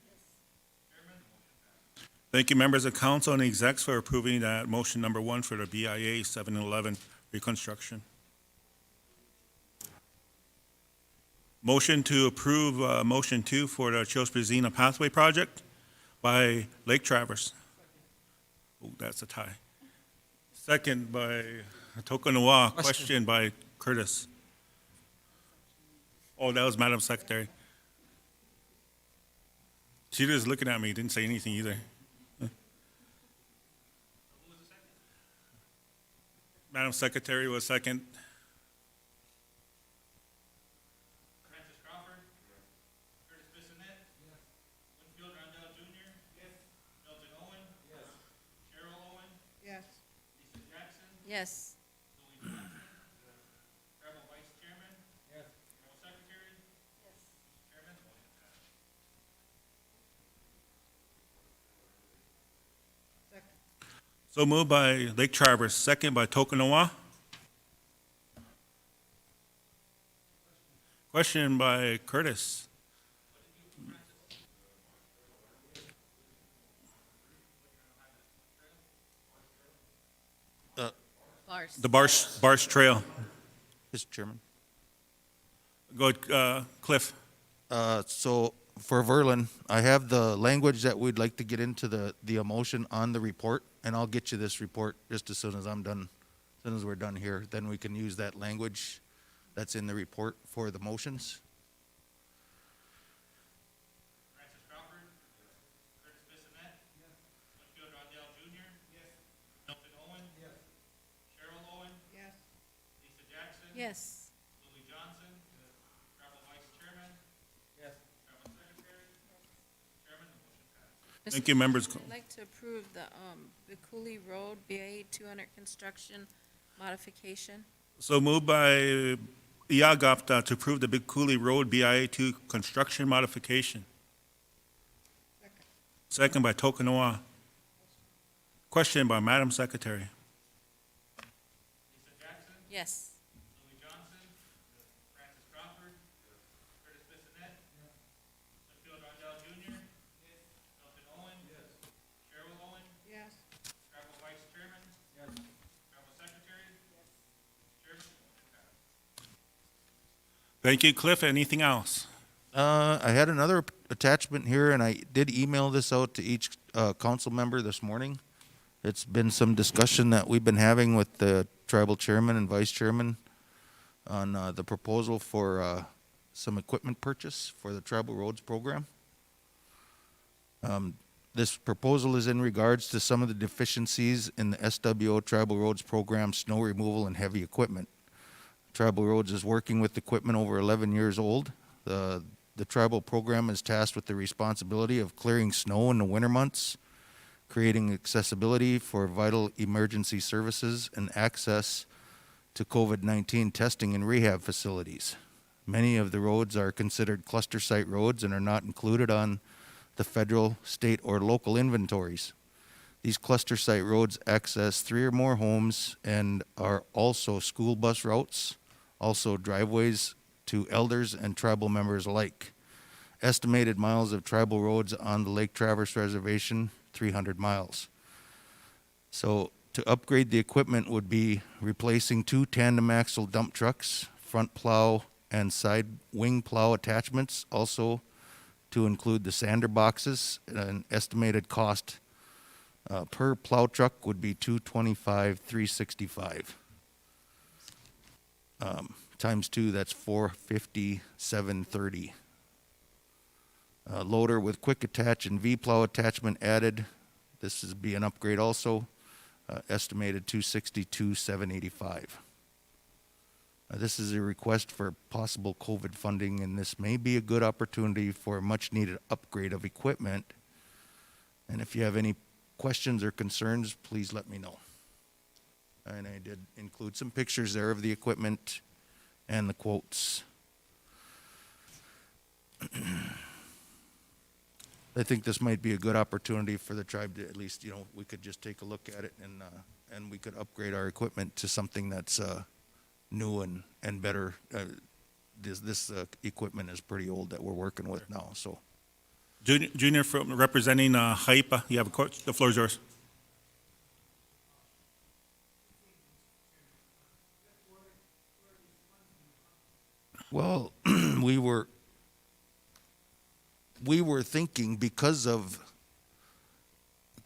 Chairman, the motion passes.
Thank you, members of council and execs, for approving that motion number one for the BIA 711 reconstruction. Motion to approve motion two for the Chios-Brizina Pathway Project by Lake Traverse. Oh, that's a tie. Second by Tokunawa. Question by Curtis. Oh, that was Madam Secretary. She just looking at me, didn't say anything either. Madam Secretary was second.
Francis Crawford. Curtis Bissonette. Whitfield Rondell Jr. Milton Owen. Cheryl Owen. Lisa Jackson.
Yes.
Louis Johnson. Tribal Vice Chairman. Tribal Secretary. Chairman, the motion passes.
So moved by Lake Traverse, second by Tokunawa. Question by Curtis.
Bars.
The Barsh Trail.
Mr. Chairman.
Go ahead, Cliff.
So for Verlin, I have the language that we'd like to get into the emotion on the report, and I'll get you this report just as soon as I'm done, as soon as we're done here. Then we can use that language that's in the report for the motions.
Francis Crawford. Curtis Bissonette. Whitfield Rondell Jr. Milton Owen. Cheryl Owen. Lisa Jackson.
Yes.
Louis Johnson. Tribal Vice Chairman. Tribal Secretary. Chairman, the motion passes.
Thank you, members.
I'd like to approve the Biculi Road BIA 200 construction modification.
So moved by Iagapta to approve the Big Coulee Road BIA2 construction modification. Second by Tokunawa. Question by Madam Secretary.
Lisa Jackson.
Yes.
Louis Johnson. Francis Crawford. Curtis Bissonette. Whitfield Rondell Jr. Milton Owen. Cheryl Owen. Tribal Vice Chairman. Tribal Secretary. Chairman, the motion passes.
Thank you, Cliff. Anything else?
I had another attachment here, and I did email this out to each council member this morning. It's been some discussion that we've been having with the tribal chairman and vice chairman on the proposal for some equipment purchase for the tribal roads program. This proposal is in regards to some of the deficiencies in the SWO tribal roads program, snow removal and heavy equipment. Tribal Roads is working with equipment over 11 years old. The tribal program is tasked with the responsibility of clearing snow in the winter months, creating accessibility for vital emergency services and access to COVID-19 testing and rehab facilities. Many of the roads are considered cluster site roads and are not included on the federal, state, or local inventories. These cluster site roads access 3 or more homes and are also school bus routes, also driveways to elders and tribal members alike. Estimated miles of tribal roads on the Lake Traverse Reservation, 300 miles. So to upgrade the equipment would be replacing 2 tandem axle dump trucks, front plow and side wing plow attachments, also to include the sander boxes. An estimated cost per plow truck would be $225,000, $365. Times 2, that's $450,000, $730,000. Loader with quick attach and V-plow attachment added. This is be an upgrade also. Estimated $262,000, $785,000. This is a request for possible COVID funding, and this may be a good opportunity for a much-needed upgrade of equipment. And if you have any questions or concerns, please let me know. And I did include some pictures there of the equipment and the quotes. I think this might be a good opportunity for the tribe to at least, we could just take a look at it and we could upgrade our equipment to something that's new and better. This equipment is pretty old that we're working with now, so.
Junior from representing HIPA, you have a quote, the floor is yours.
Well, we were thinking because of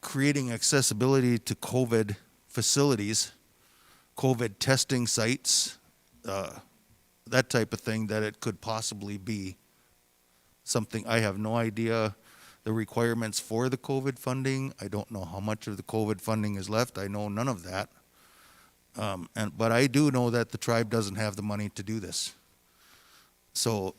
creating accessibility to COVID facilities, COVID testing sites, that type of thing, that it could possibly be something. I have no idea the requirements for the COVID funding. I don't know how much of the COVID funding is left. I know none of that. But I do know that the tribe doesn't have the money to do this. So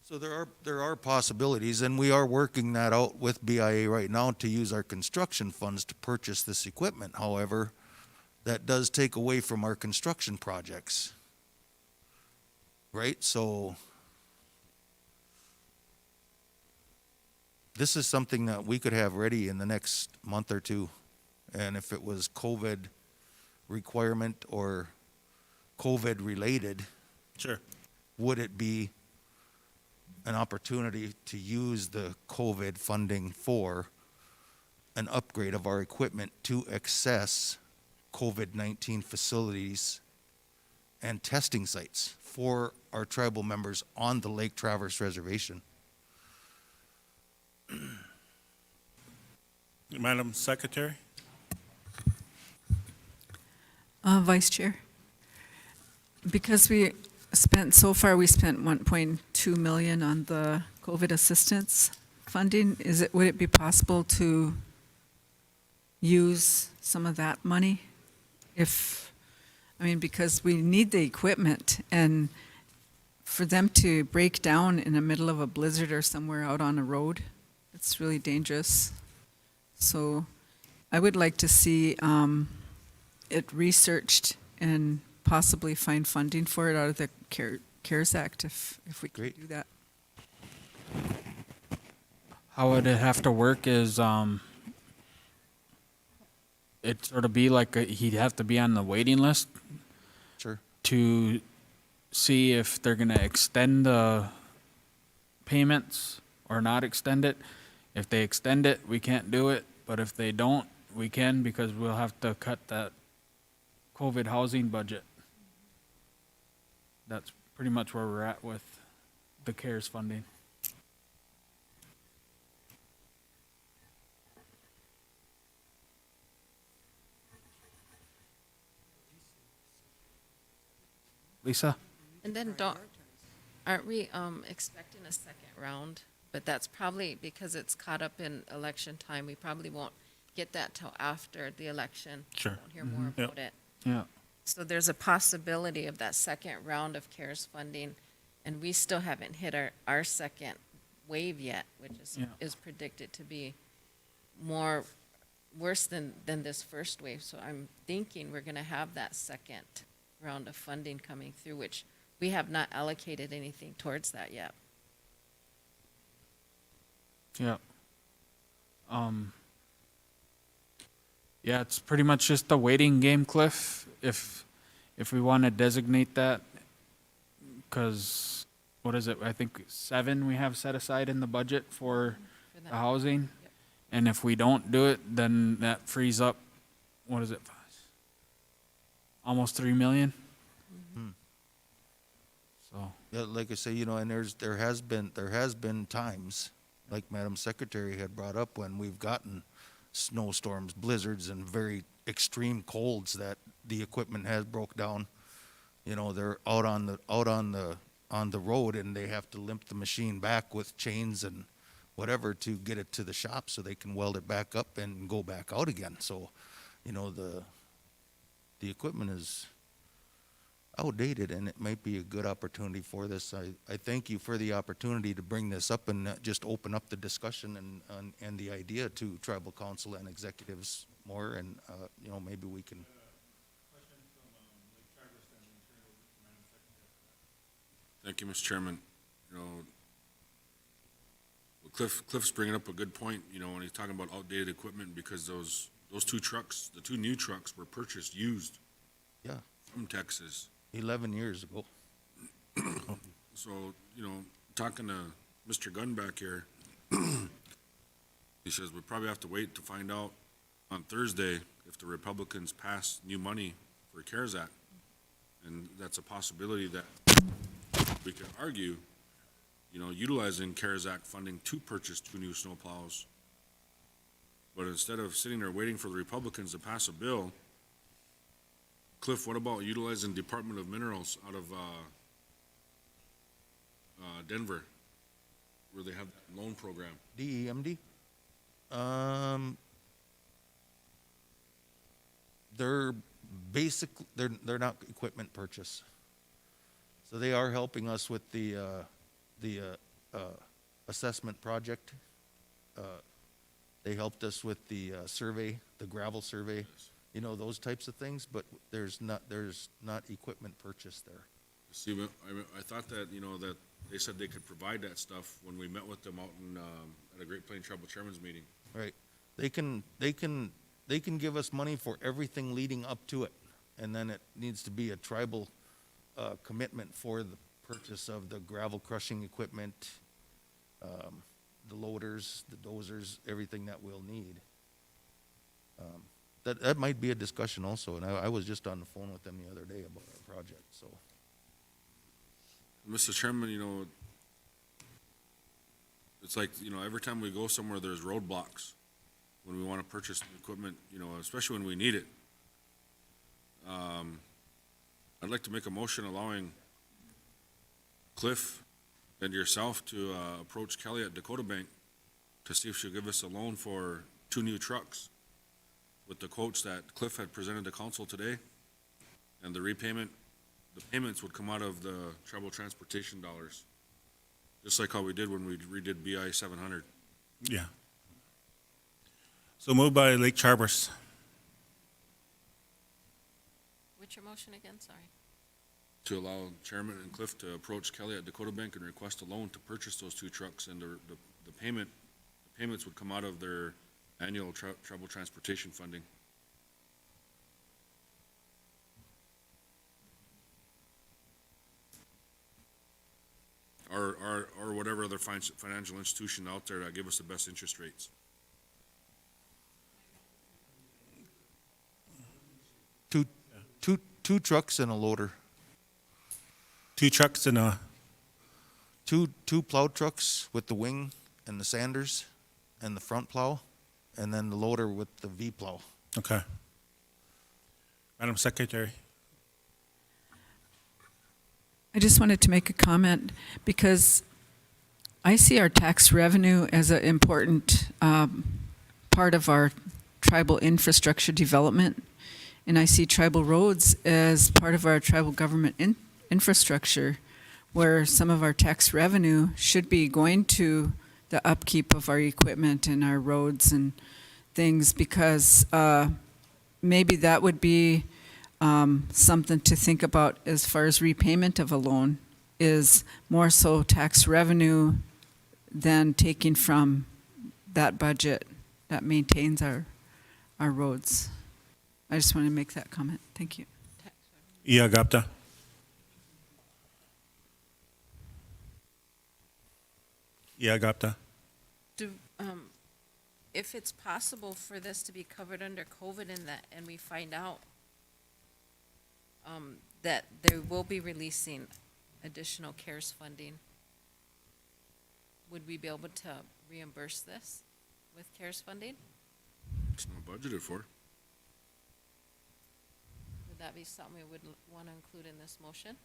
So there are possibilities, and we are working that out with BIA right now to use our construction funds to purchase this equipment. However, that does take away from our construction projects, right? So this is something that we could have ready in the next month or two. And if it was COVID requirement or COVID related,
sure,
would it be an opportunity to use the COVID funding for an upgrade of our equipment to access COVID-19 facilities and testing sites for our tribal members on the Lake Traverse Reservation?
Madam Secretary?
Vice Chair, because we spent 1.2 million on the COVID assistance funding. Would it be possible to use some of that money? Because we need the equipment, and for them to break down in the middle of a blizzard or somewhere out on a road, it's really dangerous. So I would like to see it researched and possibly find funding for it out of the CARES Act if we could do that.
How would it have to work is it'd sort of be like he'd have to be on the waiting list.
Sure.
To see if they're going to extend the payments or not extend it. If they extend it, we can't do it. But if they don't, we can, because we'll have to cut that COVID housing budget. that's pretty much where we're at with the CARES funding. Lisa?
And then aren't we expecting a second round? But that's probably because it's caught up in election time. We probably won't get that till after the election.
Sure.
Won't hear more
Yep.
about it.
Yeah.
So there's a possibility of that second round of CARES funding, and we still haven't hit our second wave yet, which
Yeah.
is predicted to be more worse than this first wave. So I'm thinking we're gonna have that second round of funding coming through, which we have not allocated anything towards that yet.
Yeah. Yeah, it's pretty much just a waiting game, Cliff, if we want to designate that. Because, what is it, I think 7 we have set aside in the budget for
For
the
that.
housing.
Yep.
And if we don't do it, then that frees up, what is it? Almost 3 million. So,
Yeah, like I say, you know, and there has been times, like Madam Secretary had brought up, when we've gotten snowstorms, blizzards, and very extreme colds that the equipment has broke down. You know, they're out on the road, and they have to limp the machine back with chains and whatever to get it to the shop so they can weld it back up and go back out again. So, you know, the equipment is outdated, and it might be a good opportunity for this. I thank you for the opportunity to bring this up and just open up the discussion and the idea to tribal council and executives more, and, you know, maybe we can.
Thank you, Mr. Chairman. You know, well, Cliff's bringing up a good point, you know, when he's talking about outdated equipment, because those two trucks, the 2 new trucks were purchased used.
Yeah.
From Texas.
11 years ago.
So, you know, talking to Mr. Gunn back here, he says we probably have to wait to find out on Thursday if the Republicans pass new money for CARES Act. And that's a possibility that we can argue, you know, utilizing CARES Act funding to purchase 2 new snowplows. But instead of sitting there waiting for the Republicans to pass a bill, Cliff, what about utilizing Department of Minerals out of Denver, where they have that loan program?
DEMD? They're they're not equipment purchase. So they are helping us with the assessment project. They helped us with the survey, the gravel survey, you know, those types of things, but there's not equipment purchase there.
See, I thought that, you know, that they said they could provide that stuff when we met with them out in, at a Great Plains Tribal Chairman's meeting.
Right. They can give us money for everything leading up to it, and then it needs to be a tribal commitment for the purchase of the gravel crushing equipment, the loaders, the dozers, everything that we'll need. That might be a discussion also, and I was just on the phone with them the other day about our project, so.
Mr. Chairman, you know, it's like, you know, every time we go somewhere, there's roadblocks when we want to purchase equipment, you know, especially when we need it. I'd like to make a motion allowing Cliff and yourself to approach Kelly at Dakota Bank to see if she'll give us a loan for 2 new trucks with the quotes that Cliff had presented to council today. And the payments would come out of the tribal transportation dollars, just like how we did when we redid BI 700.
Yeah. So moved by Lake Charbers.
What's your motion again? Sorry.
To allow Chairman and Cliff to approach Kelly at Dakota Bank and request a loan to purchase those 2 trucks, and the payments would come out of their annual tribal transportation funding. Or whatever other financial institution out there that give us the best interest rates.
Two trucks and a loader.
2 trucks and a,
Two plow trucks with the wing and the sanders and the front plow, and then the loader with the V plow.
okay. Madam Secretary.
I just wanted to make a comment because I see our tax revenue as an important part of our tribal infrastructure development, and I see tribal roads as part of our tribal government infrastructure, where some of our tax revenue should be going to the upkeep of our equipment and our roads and things, because maybe that would be something to think about as far as repayment of a loan, is more so tax revenue than taking from that budget that maintains our roads. I just want to make that comment. Thank you.
Ia Gapta. Ia Gapta.
Do, if it's possible for this to be covered under COVID and we find out that they will be releasing additional CARES funding, would we be able to reimburse this with CARES funding?
It's not budgeted for.
Would that be something we would want to include in this motion?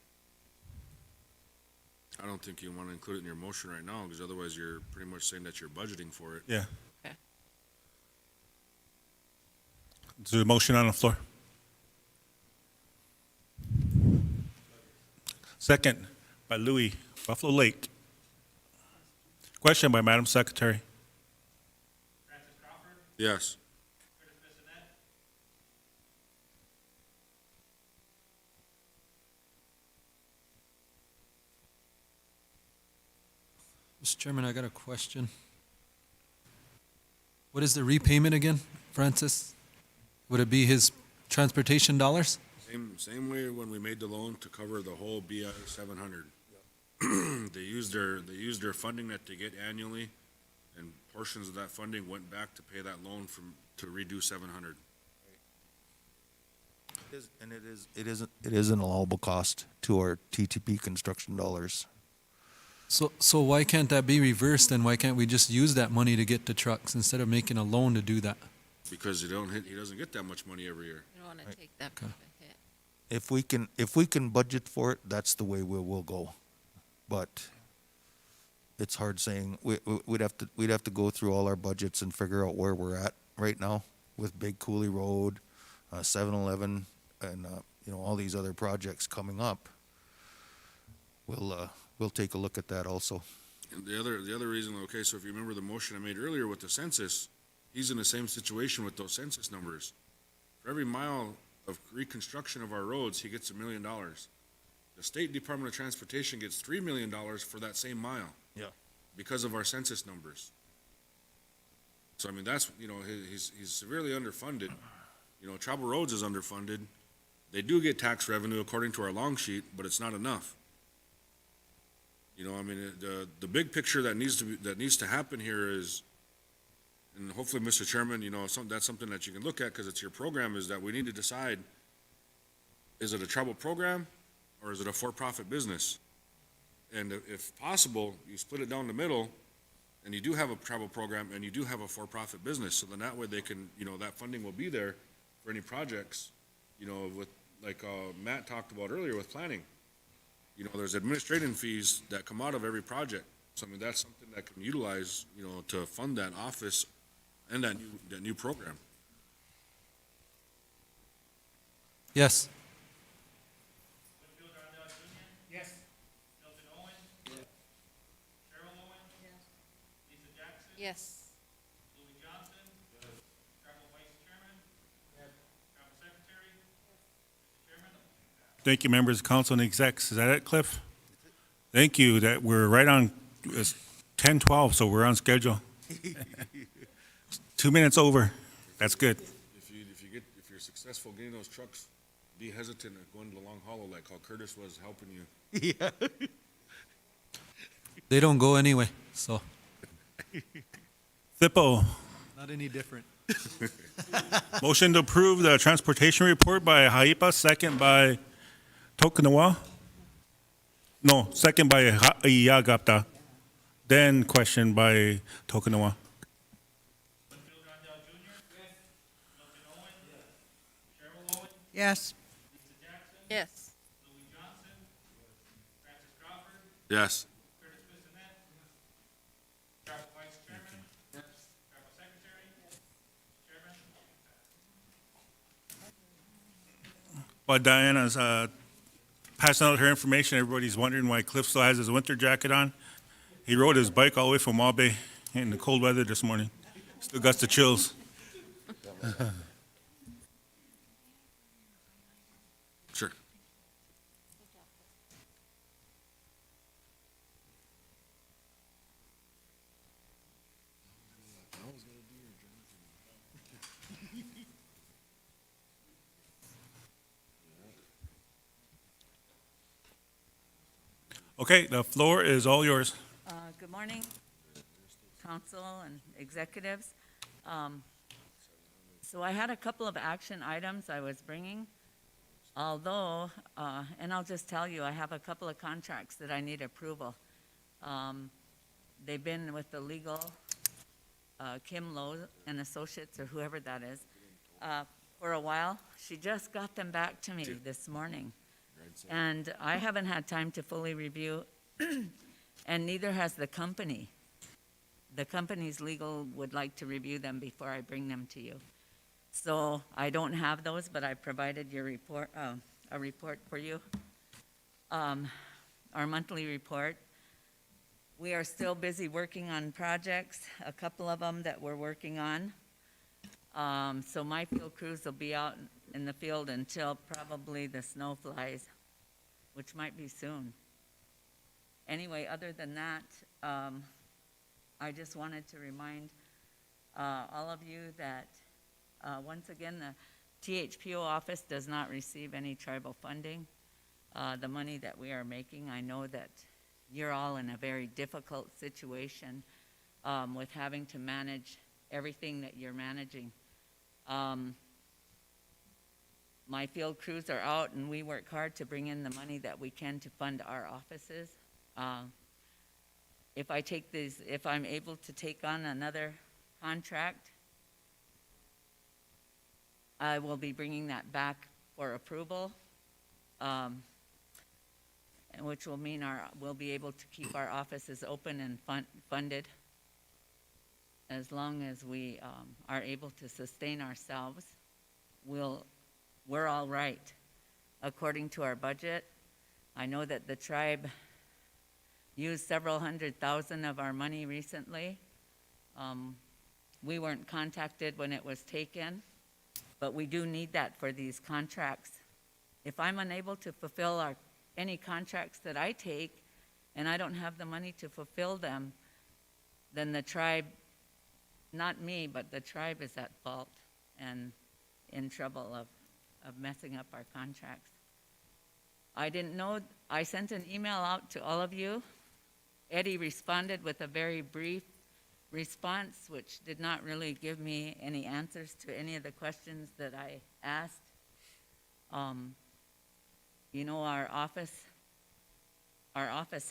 I don't think you want to include it in your motion right now, because otherwise you're pretty much saying that you're budgeting for it.
Yeah.
Okay.
Is there a motion on the floor? Second by Louis, Buffalo Lake. Question by Madam Secretary.
Francis Crawford,
Yes.
Curtis Bissonette,
Mr. Chairman, I got a question. What is the repayment again, Francis? Would it be his transportation dollars?
Same way when we made the loan to cover the whole BI 700. They used their funding that they get annually, and portions of that funding went back to pay that loan to redo 700.
And it is an allowable cost to our TTP construction dollars.
So why can't that be reversed, and why can't we just use that money to get the trucks instead of making a loan to do that?
Because he doesn't get that much money every year.
You don't want to take that
Okay.
big of a hit.
If we can budget for it, that's the way we'll go. But it's hard saying, we'd have to go through all our budgets and figure out where we're at right now with Big Coulee Road, 7-Eleven, and, all these other projects coming up. We'll take a look at that also.
And the other reason, okay, so if you remember the motion I made earlier with the census, he's in the same situation with those census numbers. For every mile of reconstruction of our roads, he gets $1 million. The State Department of Transportation gets $3 million for that same mile.
Yeah.
Because of our census numbers. So, I mean, that's, he's severely underfunded. Tribal Roads is underfunded. They do get tax revenue according to our long sheet, but it's not enough. The big picture that needs to happen here is, and hopefully, Mr. Chairman, that's something that you can look at because it's your program, is that we need to decide, is it a tribal program or is it a for-profit business? And if possible, you split it down the middle, and you do have a tribal program and you do have a for-profit business, so then that way they can, that funding will be there for any projects, with, like Matt talked about earlier with planning. There's administrative fees that come out of every project. So, I mean, that's something that can utilize, to fund that office and that new program.
Yes.
Winfield Rondell Jr.,
Yes.
Milton Owen, Cheryl Owen, Lisa Jackson,
Yes.
Louis Johnson, Tribal Vice Chairman, Tribal Secretary, Mr. Chairman.
Thank you, members of council and execs. Is that it, Cliff? Thank you. That we're right on 10:12, so we're on schedule. 2 minutes over. That's good.
If you're successful getting those trucks, be hesitant at going to the long hollow like how Curtis was helping you.
Yeah.
They don't go anyway, so
Thippo,
not any different.
motion to approve the transportation report by Haipa, second by Tokanawa. No, second by Iagapta, then question by Tokunawa.
Winfield Rondell Jr.? Yes. Milton Owen? Yes. Cheryl Owen?
Yes.
Lisa Jackson?
Yes.
Louis Johnson? Francis Crawford?
Yes.
Curtis Bissonnette? Travel Vice Chairman? Travel Secretary? Chairman?
While Diana's passing out her information, everybody's wondering why Cliff still has his winter jacket on. He rode his bike all the way from Wabe in the cold weather this morning. Still got the chills.
Sure.
Okay, the floor is all yours.
Good morning, council and executives. So I had a couple of action items I was bringing, although, and I'll just tell you, I have a couple of contracts that I need approval. They've been with the legal, Kim Lowe and Associates, or whoever that is, for a while. She just got them back to me this morning. And I haven't had time to fully review, and neither has the company. The company's legal would like to review them before I bring them to you. So I don't have those, but I provided your report, a report for you. Our monthly report. We are still busy working on projects, a couple of them that we're working on. So my field crews will be out in the field until probably the snow flies, which might be soon. Anyway, other than that, I just wanted to remind all of you that, once again, the THPO office does not receive any tribal funding. The money that we are making, I know that you're all in a very difficult situation with having to manage everything that you're managing. My field crews are out, and we work hard to bring in the money that we can to fund our offices. If I'm able to take on another contract, I will be bringing that back for approval, which will mean we'll be able to keep our offices open and funded as long as we are able to sustain ourselves. We're all right. According to our budget, I know that the tribe used several $100,000 of our money recently. We weren't contacted when it was taken, but we do need that for these contracts. If I'm unable to fulfill any contracts that I take, and I don't have the money to fulfill them, then the tribe, not me, but the tribe is at fault and in trouble of messing up our contracts. I didn't know, I sent an email out to all of you. Eddie responded with a very brief response, which did not really give me any answers to any of the questions that I asked. You know, our office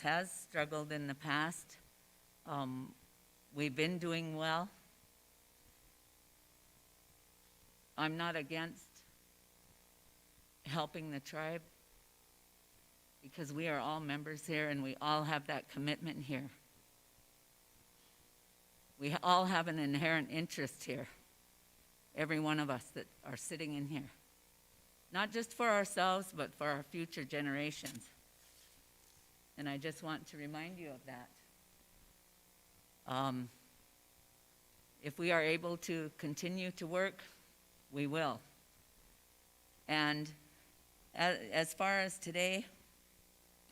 has struggled in the past. We've been doing well. I'm not against helping the tribe, because we are all members here and we all have that commitment here. We all have an inherent interest here, every one of us that are sitting in here. Not just for ourselves, but for our future generations. And I just want to remind you of that. If we are able to continue to work, we will. And as far as today,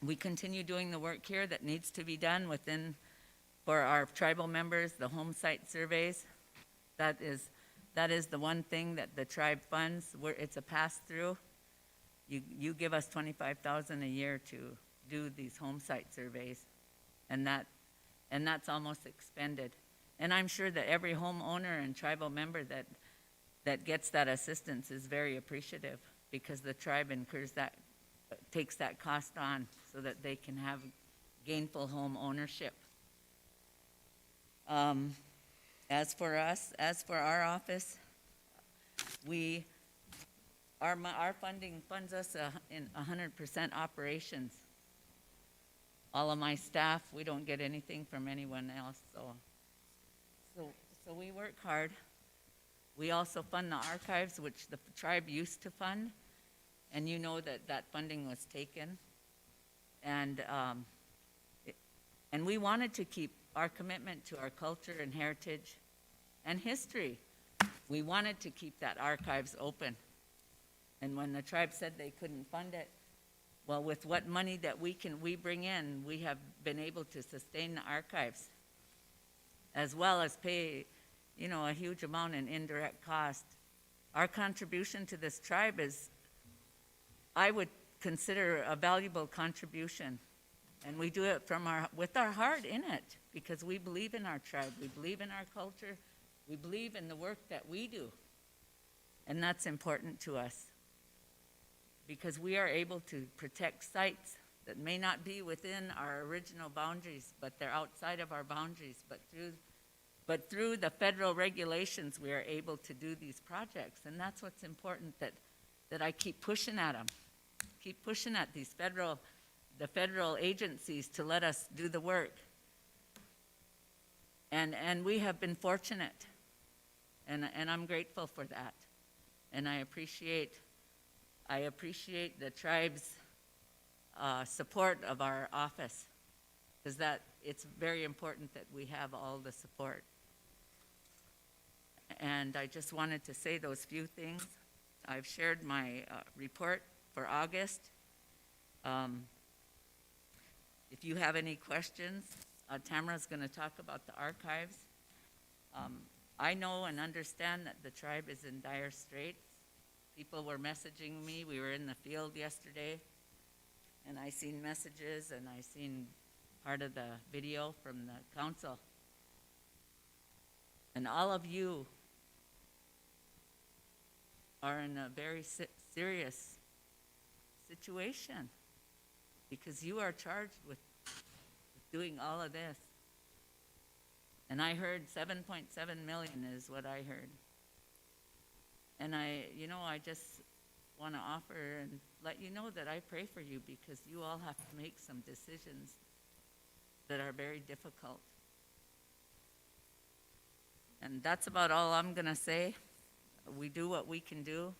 we continue doing the work here that needs to be done for our tribal members, the home site surveys. That is the one thing that the tribe funds. It's a pass-through. You give us $25,000 a year to do these home site surveys, and that's almost expended. And I'm sure that every homeowner and tribal member that gets that assistance is very appreciative, because the tribe incurs that takes that cost on so that they can have gainful home ownership. As for us, as for our office, our funding funds us in 100% operations. All of my staff, we don't get anything from anyone else, so we work hard. We also fund the archives, which the tribe used to fund, and you know that funding was taken. And we wanted to keep our commitment to our culture and heritage and history. We wanted to keep that archives open. And when the tribe said they couldn't fund it, well, with what money that we bring in, we have been able to sustain the archives, as well as pay, a huge amount in indirect cost. Our contribution to this tribe is, I would consider, a valuable contribution. And we do it with our heart in it, because we believe in our tribe, we believe in our culture, we believe in the work that we do. And that's important to us, because we are able to protect sites that may not be within our original boundaries, but they're outside of our boundaries. But through the federal regulations, we are able to do these projects. And that's what's important, that I keep pushing at them, keep pushing at the federal agencies to let us do the work. And we have been fortunate, and I'm grateful for that. And I appreciate the tribe's support of our office, because it's very important that we have all the support. And I just wanted to say those few things. I've shared my report for August. If you have any questions, Tamara's going to talk about the archives. I know and understand that the tribe is in dire straits. People were messaging me. We were in the field yesterday, and I seen messages, and I seen part of the video from the council. And all of you are in a very serious situation, because you are charged with doing all of this. And I heard 7.7 million is what I heard. And I just want to offer and let you know that I pray for you, because you all have to make some decisions that are very difficult. And that's about all I'm going to say. We do what we can do.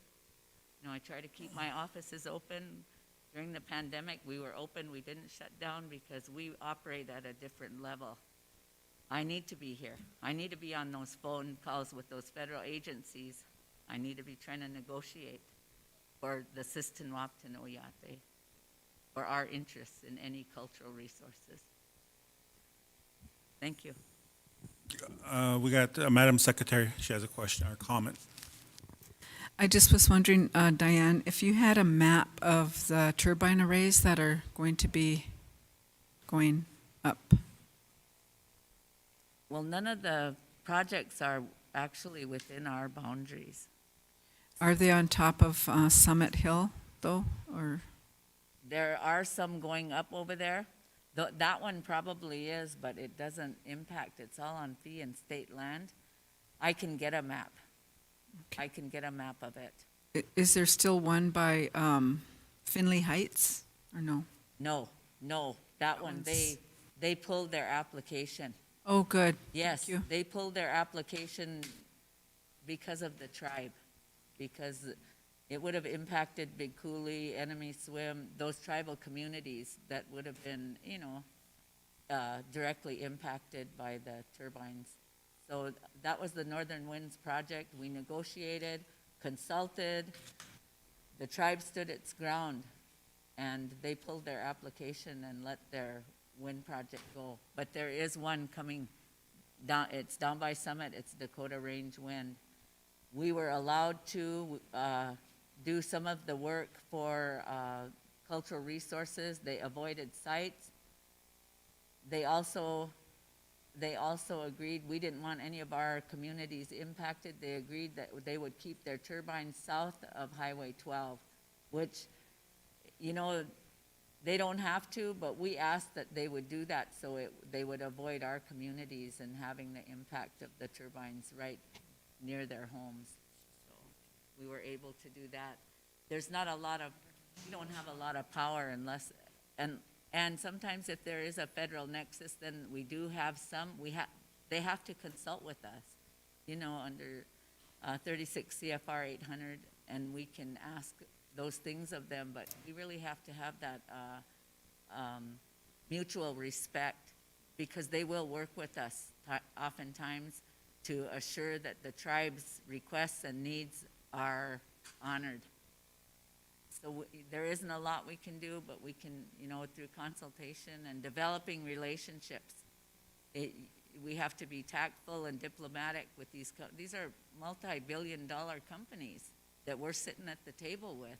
I try to keep my offices open. During the pandemic, we were open. We didn't shut down, because we operate at a different level. I need to be here. I need to be on those phone calls with those federal agencies. I need to be trying to negotiate for the Sistenwaptenoyate, for our interests in any cultural resources. Thank you.
We got Madam Secretary. She has a question or comment.
I just was wondering, Diane, if you had a map of the turbine arrays that are going to be going up.
Well, none of the projects are actually within our boundaries.
Are they on top of Summit Hill, though, or?
There are some going up over there. That one probably is, but it doesn't impact. It's all on fee and state land. I can get a map.
Okay.
I can get a map of it.
Is there still one by Finley Heights, or no?
No. That one, they pulled their application.
Oh, good.
Yes,
Thank you.
they pulled their application because of the tribe, because it would have impacted Big Coulee, Enemy Swim, those tribal communities that would have been, directly impacted by the turbines. So that was the Northern Winds project. We negotiated, consulted. The tribe stood its ground, and they pulled their application and let their wind project go. But there is one coming down. It's down by Summit. It's Dakota Range Wind. We were allowed to do some of the work for cultural resources. They avoided sites. They also agreed, we didn't want any of our communities impacted. They agreed that they would keep their turbines south of Highway 12, which you know, they don't have to, but we asked that they would do that so they would avoid our communities and having the impact of the turbines right near their homes. So we were able to do that. There's not a lot of, we don't have a lot of power unless, and sometimes if there is a federal nexus, then we do have some, they have to consult with us, you know, under 36 CFR 800, and we can ask those things of them, but we really have to have that mutual respect, because they will work with us oftentimes to assure that the tribe's requests and needs are honored. So there isn't a lot we can do, but we can, you know, through consultation and developing relationships, we have to be tactful and diplomatic with these are multi-billion-dollar companies that we're sitting at the table with.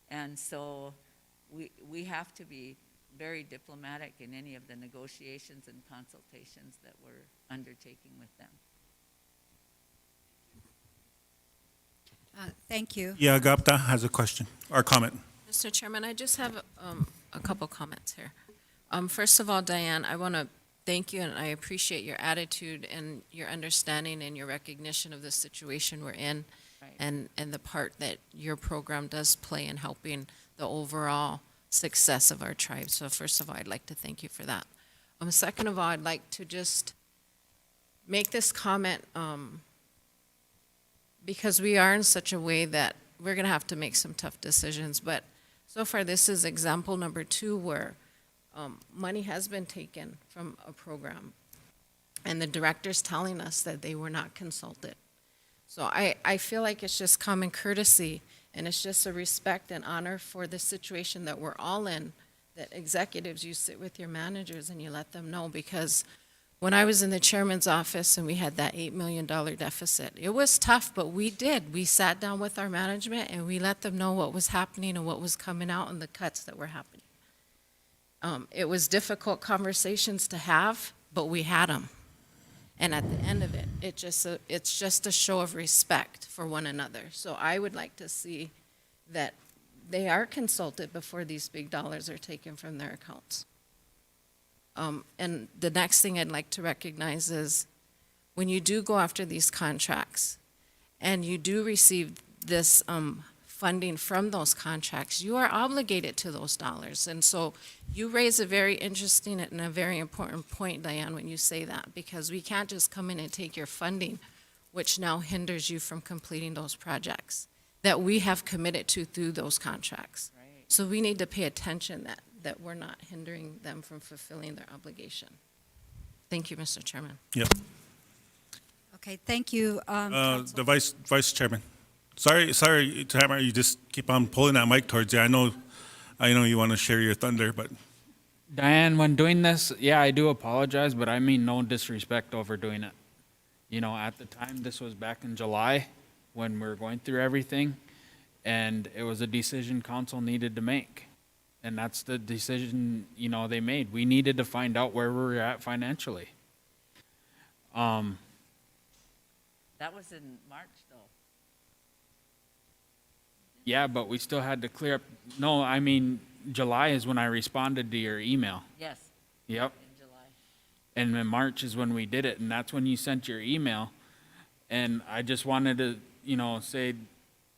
And so we have to be very diplomatic in any of the negotiations and consultations that we're undertaking with them.
Thank you.
Yeah, Gapta has a question or comment.
Mr. Chairman, I just have a couple comments here. First of all, Diane, I want to thank you, and I appreciate your attitude and your understanding and your recognition of the situation we're in,
Right.
and the part that your program does play in helping the overall success of our tribe. So first of all, I'd like to thank you for that. Second of all, I'd like to just make this comment because we are in such a way that we're going to have to make some tough decisions. But so far, this is example number 2 where money has been taken from a program, and the director's telling us that they were not consulted. So I feel like it's just common courtesy, and it's just a respect and honor for the situation that we're all in, that executives, you sit with your managers and you let them know. Because when I was in the chairman's office and we had that $8 million deficit, it was tough, but we did. We sat down with our management and we let them know what was happening and what was coming out and the cuts that were happening. It was difficult conversations to have, but we had them. And at the end of it, it's just a show of respect for one another. So I would like to see that they are consulted before these big dollars are taken from their accounts. And the next thing I'd like to recognize is when you do go after these contracts and you do receive this funding from those contracts, you are obligated to those dollars. And so you raise a very interesting and a very important point, Diane, when you say that, because we can't just come in and take your funding, which now hinders you from completing those projects that we have committed to through those contracts.
Right.
So we need to pay attention that we're not hindering them from fulfilling their obligation. Thank you, Mr. Chairman.
Yep.
Okay, thank you.
The vice chairman. Sorry, Tamara, you just keep on pulling that mic towards you. I know you want to share your thunder, but
Diane, when doing this, yeah, I do apologize, but I mean no disrespect over doing it. You know, at the time, this was back in July when we were going through everything, and it was a decision council needed to make. And that's the decision, you know, they made. We needed to find out where we were at financially.
That was in March, though.
Yeah, but we still had to clear up. No, I mean, July is when I responded to your email.
Yes.
Yep.
In July.
And then March is when we did it, and that's when you sent your email. And I just wanted to, you know, say,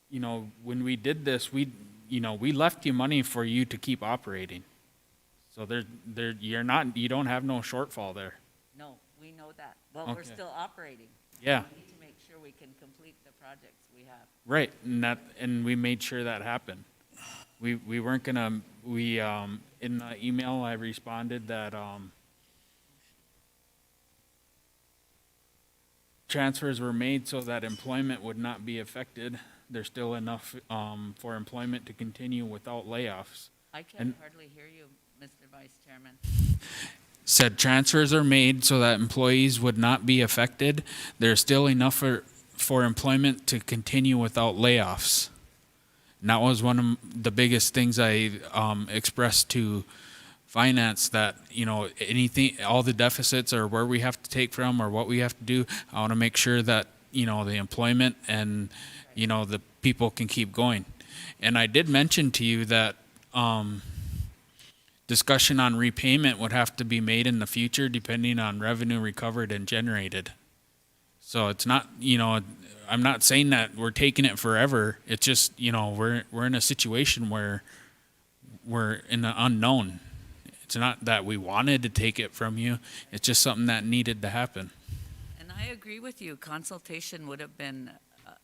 you know, when we did this, we left you money for you to keep operating. So you don't have no shortfall there.
No, we know that. But we're
Okay.
still operating.
Yeah.
We need to make sure we can complete the projects we have.
Right, and we made sure that happened. We weren't gonna, in the email, I responded that, transfers were made so that employment would not be affected. There's still enough, for employment to continue without layoffs.
I can hardly hear you, Mr. Vice Chairman.
Said transfers are made so that employees would not be affected. There's still enough for employment to continue without layoffs. And that was one of the biggest things I expressed to finance, that, you know, all the deficits or where we have to take from or what we have to do. I want to make sure that, you know, the employment and, you know, the people can keep going. And I did mention to you that discussion on repayment would have to be made in the future depending on revenue recovered and generated. So it's not, I'm not saying that we're taking it forever. It's just, we're in a situation where we're in the unknown. It's not that we wanted to take it from you. It's just something that needed to happen.
And I agree with you. Consultation would have been,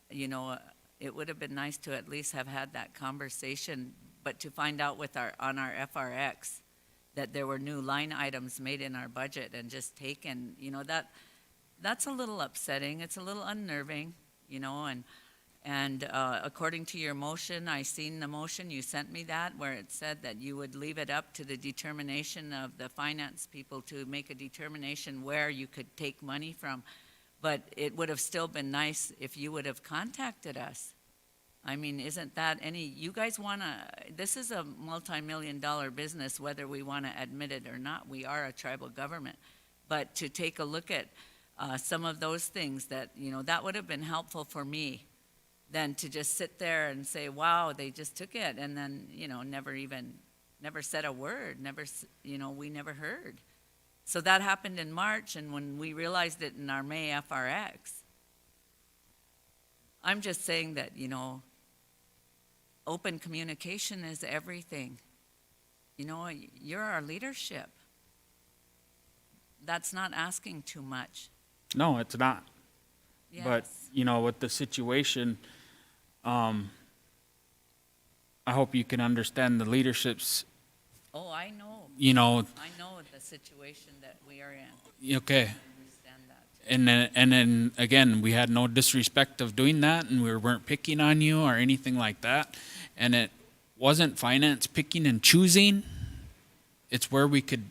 it would have been nice to at least have had that conversation, but to find out on our FRX that there were new line items made in our budget and just taken, that's a little upsetting. It's a little unnerving, and according to your motion, I seen the motion, you sent me that, where it said that you would leave it up to the determination of the finance people to make a determination where you could take money from. But it would have still been nice if you would have contacted us. I mean, isn't that you guys this is a multi-million-dollar business, whether we want to admit it or not. We are a tribal government. But to take a look at some of those things that, that would have been helpful for me than to just sit there and say, wow, they just took it, and then, never said a word, we never heard. So that happened in March, and when we realized it in our May FRX, I'm just saying that, open communication is everything. You're our leadership. That's not asking too much.
No, it's not.
Yes.
But, with the situation, I hope you can understand the leadership's,
Oh, I know.
you know,
I know the situation that we are in.
okay.
I understand that.
And then again, we had no disrespect of doing that, and we weren't picking on you or anything like that. And it wasn't finance picking and choosing. It's where we could,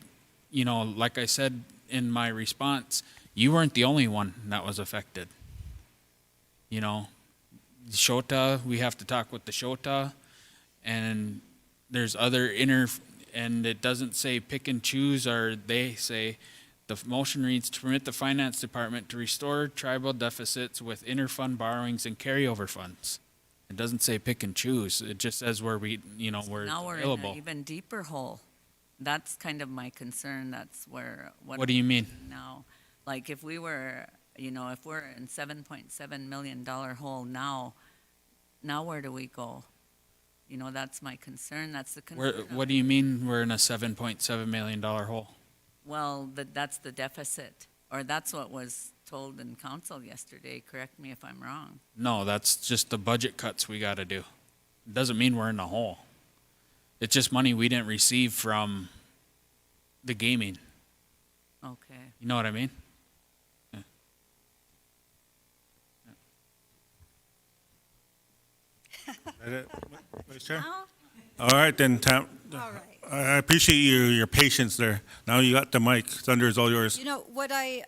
like I said in my response, you weren't the only one that was affected. Shota, we have to talk with the Shota, and there's other and it doesn't say pick and choose, or they say, the motion reads to permit the finance department to restore tribal deficits with interfund borrowings and carryover funds. It doesn't say pick and choose. It just says where we're
Now we're
available.
in an even deeper hole. That's kind of my concern. That's where.
What do you mean?
Now, like if we were, if we're in $7.7 million hole now where do we go? That's my concern. That's the concern.
What do you mean we're in a $7.7 million hole?
Well, that's the deficit, or that's what was told in council yesterday. Correct me if I'm wrong.
No, that's just the budget cuts we got to do. It doesn't mean we're in a hole. It's just money we didn't receive from the gaming.
Okay.
You know what I mean? Yeah.
Vice Chair? All right, then, Tam.
All right.
I appreciate your patience there. Now you got the mic. Thunder is all yours.
What I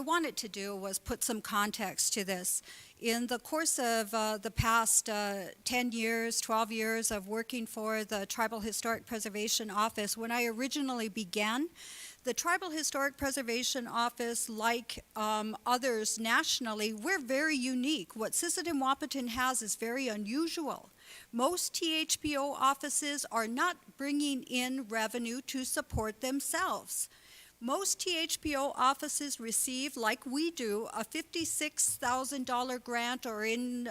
wanted to do was put some context to this. In the course of the past 10 years, 12 years of working for the Tribal Historic Preservation Office, when I originally began, the Tribal Historic Preservation Office, like others nationally, we're very unique. What Sisseton Wahpeton has is very unusual. Most THPO offices are not bringing in revenue to support themselves. Most THPO offices receive, like we do, a $56,000 grant, or in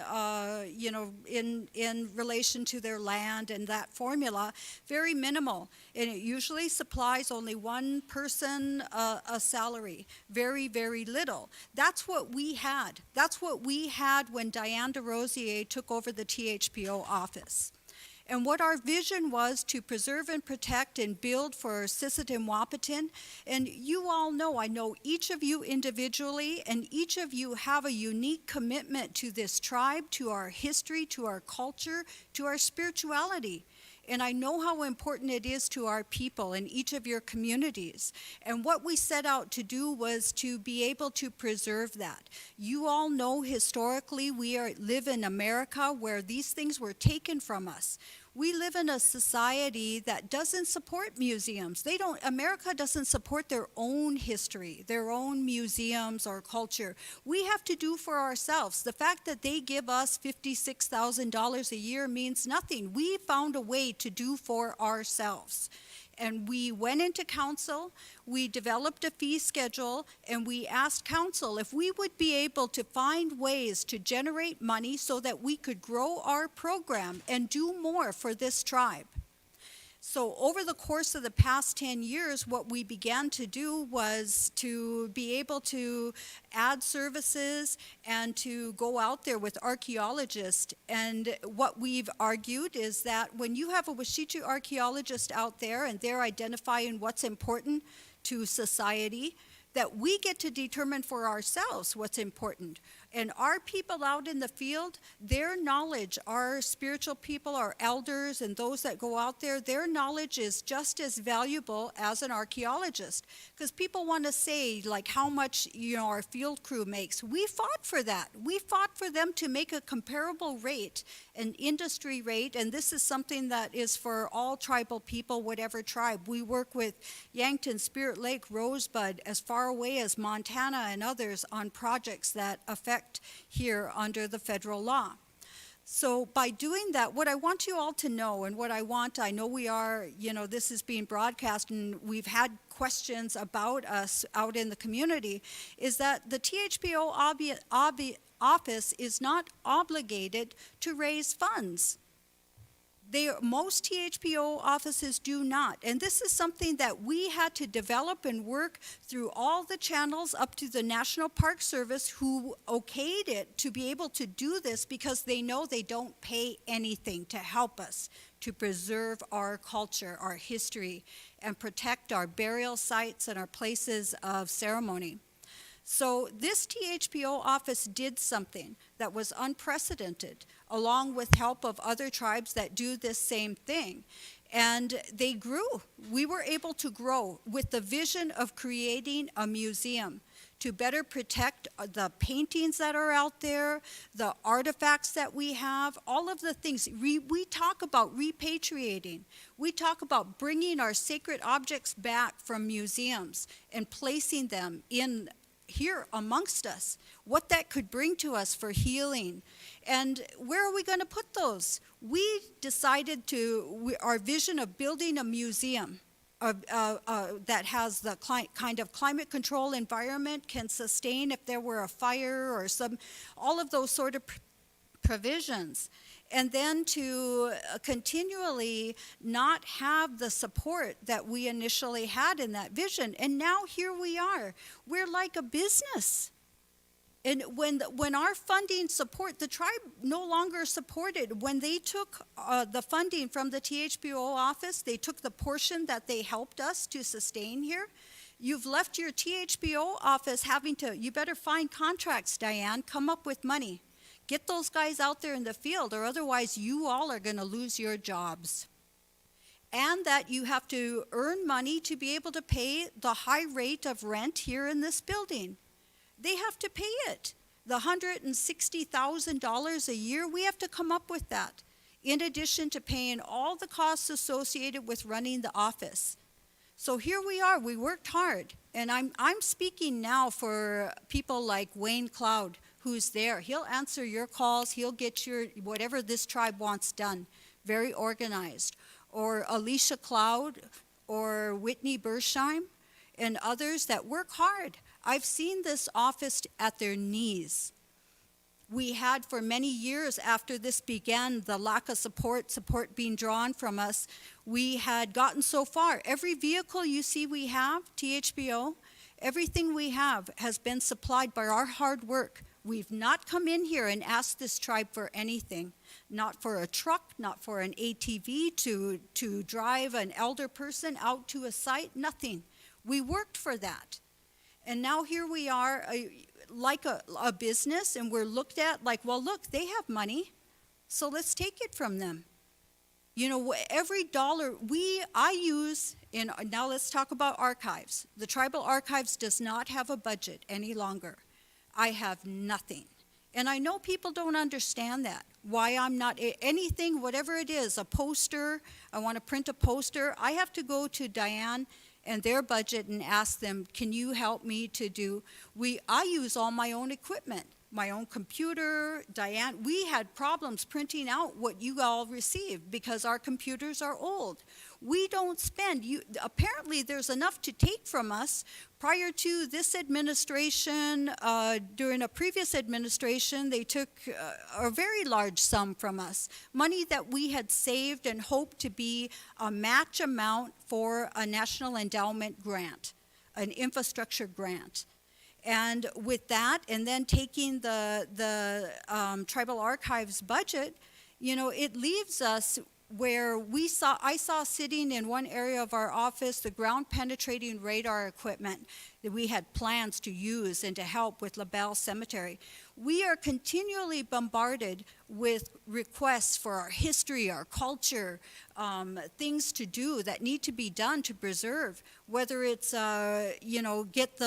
relation to their land and that formula, very minimal. And it usually supplies only one person a salary, very, very little. That's what we had. That's what we had when Diane DeRosier took over the THPO office. And what our vision was to preserve and protect and build for Sisseton Wahpeton. And you all know, I know each of you individually, and each of you have a unique commitment to this tribe, to our history, to our culture, to our spirituality. And I know how important it is to our people in each of your communities. And what we set out to do was to be able to preserve that. You all know historically we live in America where these things were taken from us. We live in a society that doesn't support museums. America doesn't support their own history, their own museums or culture. We have to do for ourselves. The fact that they give us $56,000 a year means nothing. We found a way to do for ourselves. And we went into council, we developed a fee schedule, and we asked council if we would be able to find ways to generate money so that we could grow our program and do more for this tribe. So over the course of the past 10 years, what we began to do was to be able to add services and to go out there with archaeologists. And what we've argued is that when you have a Washichu archaeologist out there and they're identifying what's important to society, that we get to determine for ourselves what's important. And our people out in the field, their knowledge, our spiritual people, our elders, and those that go out there, their knowledge is just as valuable as an archaeologist. Because people want to say, like, how much, our field crew makes. We fought for that. We fought for them to make a comparable rate, an industry rate, and this is something that is for all tribal people, whatever tribe. We work with Yankton, Spirit Lake, Rosebud, as far away as Montana and others on projects that affect here under the federal law. So by doing that, what I want you all to know, and I know we are, this is being broadcast and we've had questions about us out in the community, is that the THPO office is not obligated to raise funds. Most THPO offices do not. And this is something that we had to develop and work through all the channels up to the National Park Service, who okayed it to be able to do this because they know they don't pay anything to help us to preserve our culture, our history, and protect our burial sites and our places of ceremony. So this THPO office did something that was unprecedented, along with help of other tribes that do this same thing. And they grew. We were able to grow with the vision of creating a museum to better protect the paintings that are out there, the artifacts that we have, all of the things. We talk about repatriating. We talk about bringing our sacred objects back from museums and placing them in here amongst us, what that could bring to us for healing. And where are we going to put those? We decided our vision of building a museum that has the kind of climate control environment, can sustain if there were a fire or all of those sort of provisions. And then to continually not have the support that we initially had in that vision. And now here we are. We're like a business. And when our funding support, the tribe no longer supported. When they took the funding from the THPO office, they took the portion that they helped us to sustain here. You've left your THPO office you better find contracts, Diane, come up with money. Get those guys out there in the field, or otherwise you all are going to lose your jobs. And that you have to earn money to be able to pay the high rate of rent here in this building. They have to pay it. The $160,000 a year, we have to come up with that, in addition to paying all the costs associated with running the office. So here we are. We worked hard. And I'm speaking now for people like Wayne Cloud, who's there. He'll answer your calls. He'll get whatever this tribe wants done. Very organized. Or Alicia Cloud or Whitney Bersheim and others that work hard. I've seen this office at their knees. We had for many years after this began, the lack of support being drawn from us, we had gotten so far. Every vehicle you see we have, THPO, everything we have has been supplied by our hard work. We've not come in here and asked this tribe for anything. Not for a truck, not for an ATV to drive an elder person out to a site, nothing. We worked for that. And now here we are, like a business, and we're looked at like, well, look, they have money, so let's take it from them. Every dollar I use now let's talk about archives. The tribal archives does not have a budget any longer. I have nothing. And I know people don't understand that, why I'm not, anything, whatever it is, a poster, I want to print a poster, I have to go to Diane and their budget and ask them, can you help me to do, I use all my own equipment, my own computer, Diane, we had problems printing out what you all received because our computers are old. We don't spend, apparently there's enough to take from us. Prior to this administration, during a previous administration, they took a very large sum from us, money that we had saved and hoped to be a match amount for a National Endowment grant, an infrastructure grant. And with that, and then taking the Tribal Archives budget, you know, it leaves us where I saw sitting in one area of our office the ground penetrating radar equipment that we had plans to use and to help with LaBelle Cemetery. We are continually bombarded with requests for our history, our culture, things to do that need to be done to preserve, whether it's, you know, get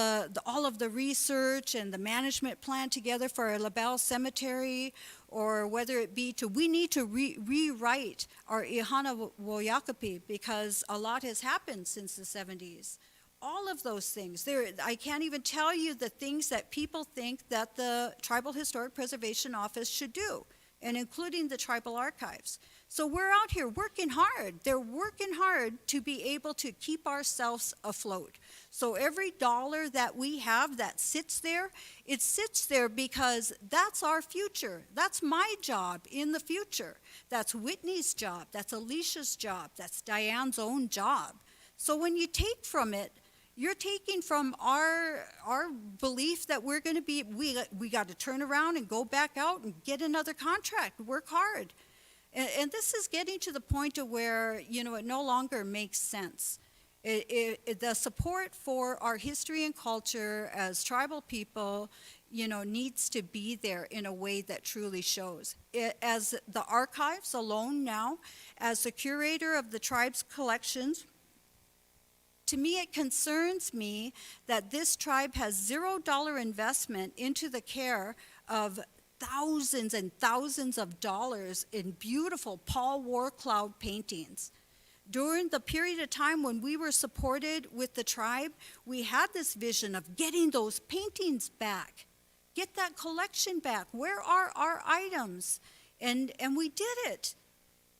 all of the research and the management plan together for our LaBelle Cemetery, or whether it be we need to rewrite our Ihana Woyakapi because a lot has happened since the 70s. All of those things. I can't even tell you the things that people think that the Tribal Historic Preservation Office should do, and including the Tribal Archives. So we're out here working hard. They're working hard to be able to keep ourselves afloat. So every dollar that we have that sits there, it sits there because that's our future. That's my job in the future. That's Whitney's job. That's Alicia's job. That's Diane's own job. So when you take from it, you're taking from our belief that we're going to be, we got to turn around and go back out and get another contract, work hard. And this is getting to the point of where, you know, it no longer makes sense. The support for our history and culture as tribal people, you know, needs to be there in a way that truly shows. As the archives alone now, as the curator of the tribe's collections, to me, it concerns me that this tribe has $0 investment into the care of thousands and thousands of dollars in beautiful Paul Warcloud paintings. During the period of time when we were supported with the tribe, we had this vision of getting those paintings back, get that collection back. Where are our items? And we did it.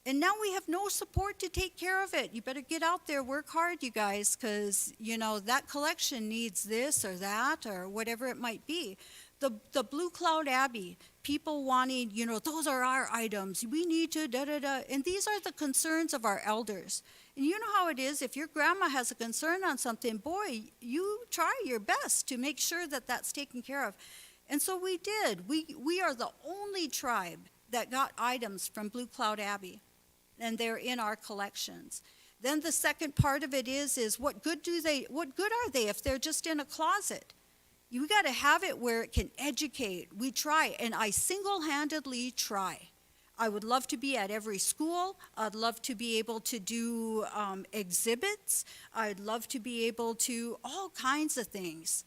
And now we have no support to take care of it. You better get out there, work hard, you guys, because, you know, that collection needs this or that or whatever it might be. The Blue Cloud Abbey, people wanting, you know, those are our items. We need to da-da-da. And these are the concerns of our elders. And you know how it is. If your grandma has a concern on something, boy, you try your best to make sure that that's taken care of. And so we did. We are the only tribe that got items from Blue Cloud Abbey, and they're in our collections. Then the second part of it is what good are they if they're just in a closet? You got to have it where it can educate. We try, and I single-handedly try. I would love to be at every school. I'd love to be able to do exhibits. I'd love to be able to all kinds of things.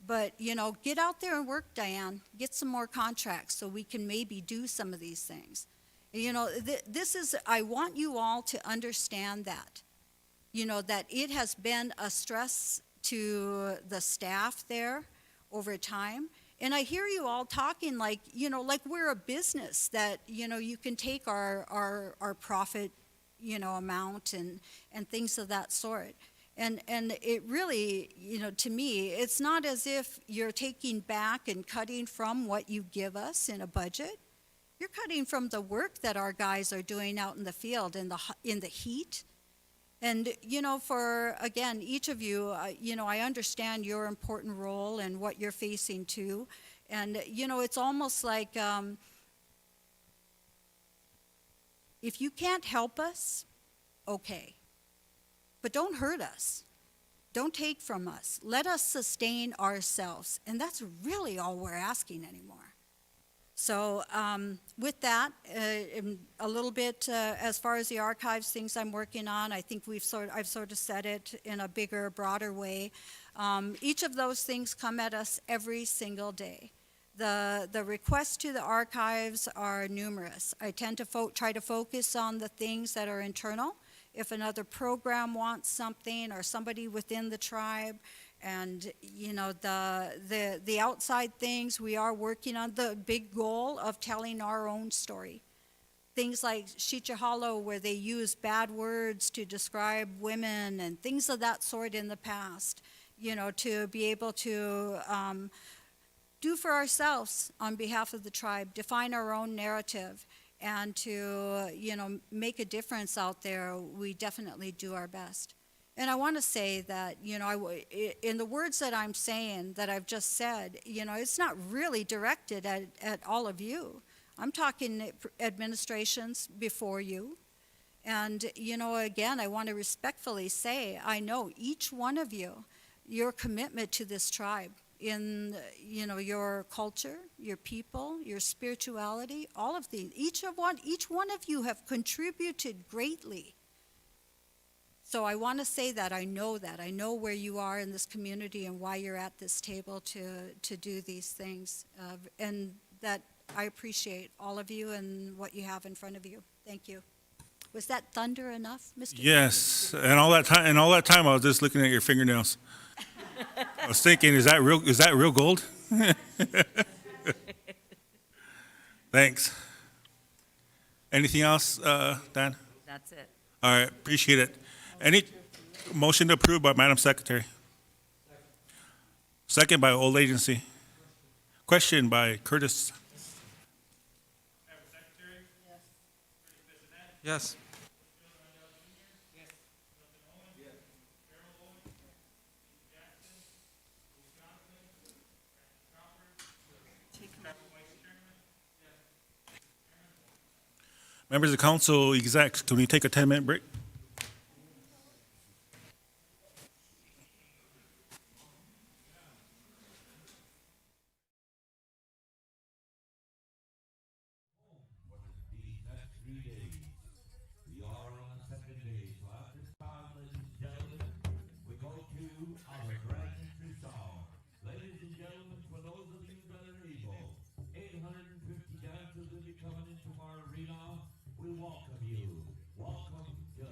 But, you know, get out there and work, Diane. Get some more contracts so we can maybe do some of these things. You know, I want you all to understand that, you know, that it has been a stress to the staff there over time. And I hear you all talking like, you know, like we're a business that, you know, you can take our profit, you know, amount and things of that sort. And it really, you know, to me, it's not as if you're taking back and cutting from what you give us in a budget. You're cutting from the work that our guys are doing out in the field in the heat. And, you know, for, again, each of you, you know, I understand your important role and what you're facing too. And, you know, it's almost like if you can't help us, okay. But don't hurt us. Don't take from us. Let us sustain ourselves. And that's really all we're asking anymore. So with that, a little bit as far as the archives, things I'm working on, I think I've sort of said it in a bigger, broader way. Each of those things come at us every single day. The requests to the archives are numerous. I tend to try to focus on the things that are internal. If another program wants something or somebody within the tribe, and you know the outside things, we are working on the big goal of telling our own story. Things like Shichahalo, where they use bad words to describe women and things of that sort in the past, you know, to be able to do for ourselves on behalf of the tribe, define our own narrative, and to, you know, make a difference out there. We definitely do our best. And I want to say that, you know, in the words that I'm saying, that I've just said, you know, it's not really directed at all of you. I'm talking administrations before you. And, you know, again, I want to respectfully say, I know each one of you, your commitment to this tribe, in, you know, your culture, your people, your spirituality, all of these, each one of you have contributed greatly. So I want to say that I know where you are in this community and why you're at this table to do these things, and that I appreciate all of you and what you have in front of you. Thank you. Was that thunder enough, Mr.
Yes, and all that time I was just looking at your fingernails. I was thinking, is that real gold? Thanks. Anything else, Dan?
That's it.
All right, appreciate it. Any motion to approve by Madam Secretary? Second by Old Agency. Question by Curtis.
Yes.
Members of council, execs, can we take a 10-minute break?
We welcome you. Welcome to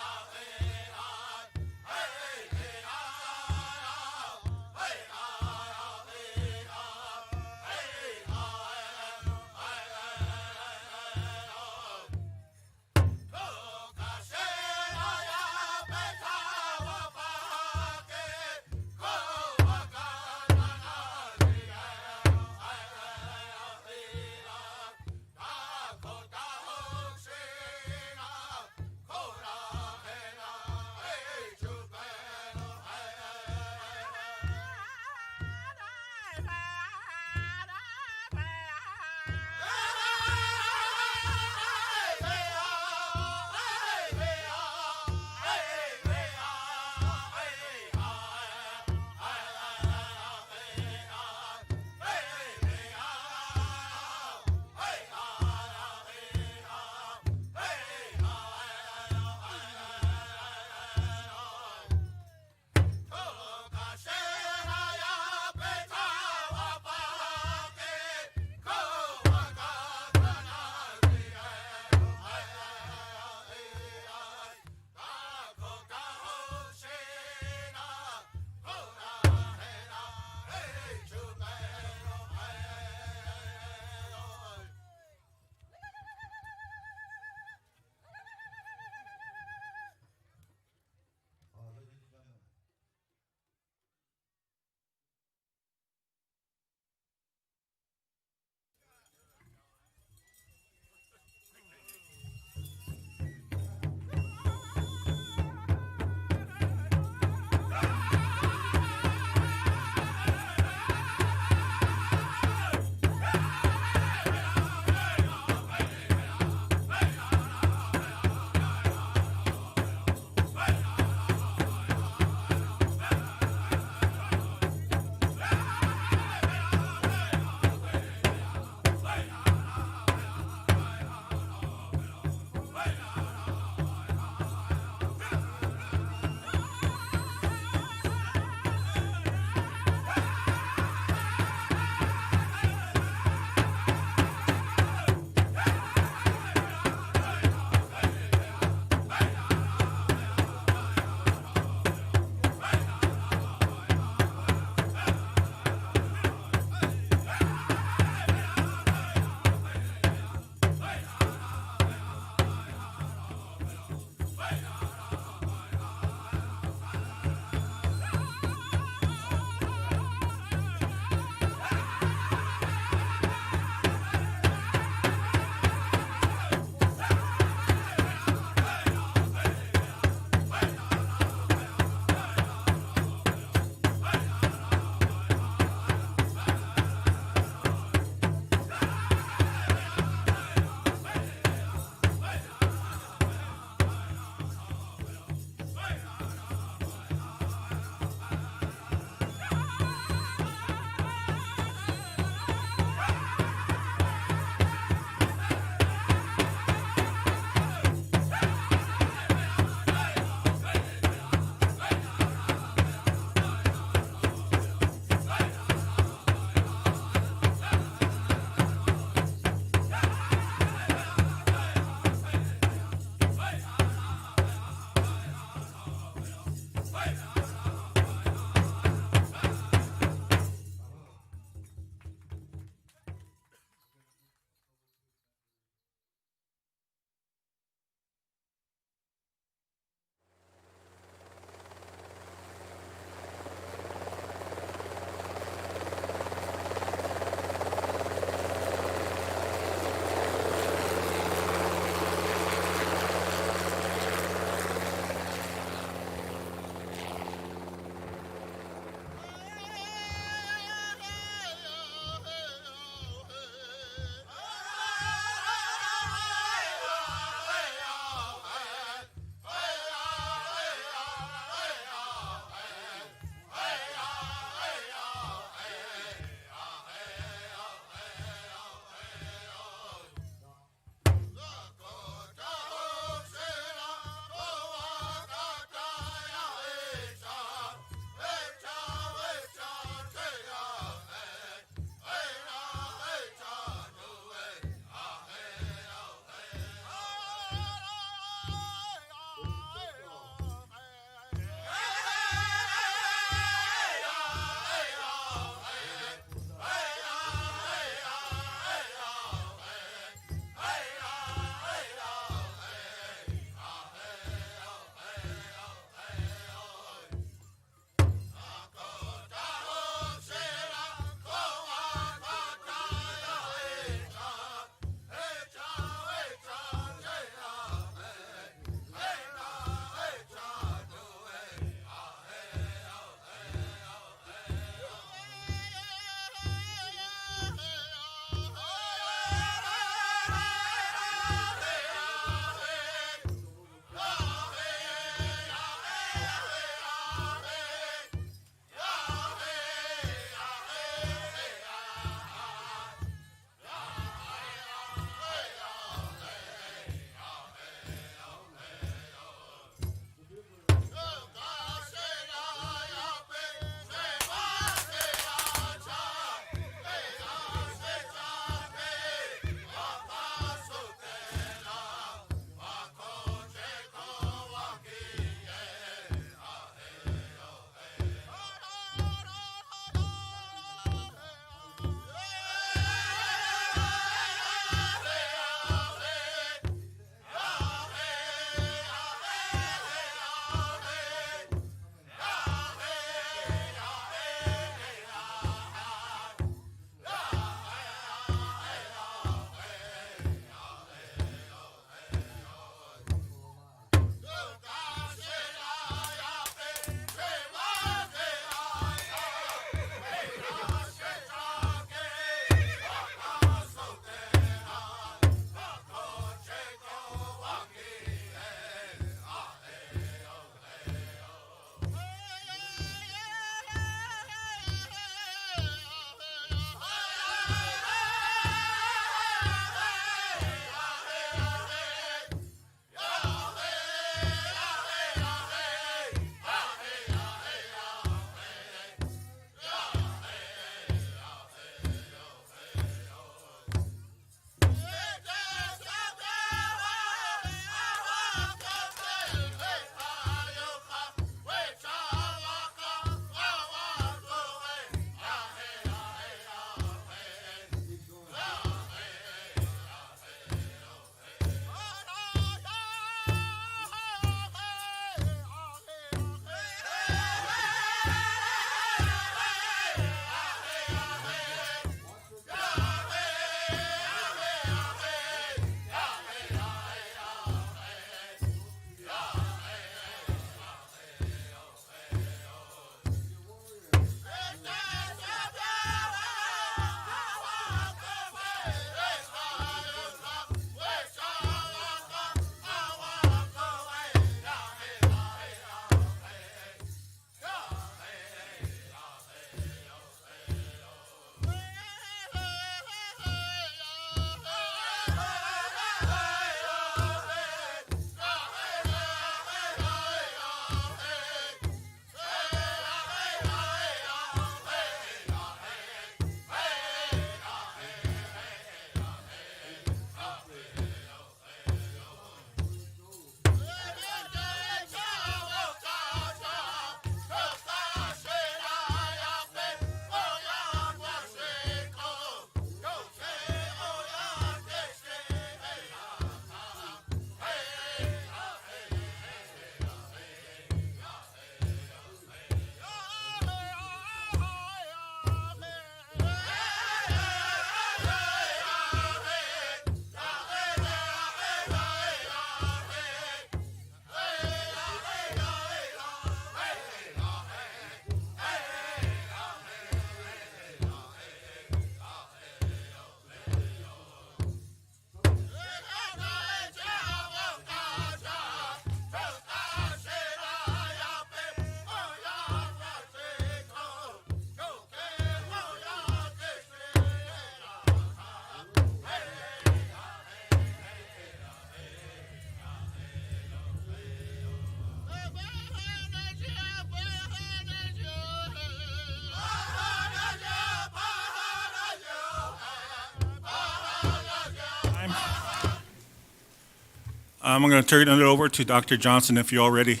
I'm going to turn it over to Dr. Johnson if you're all ready.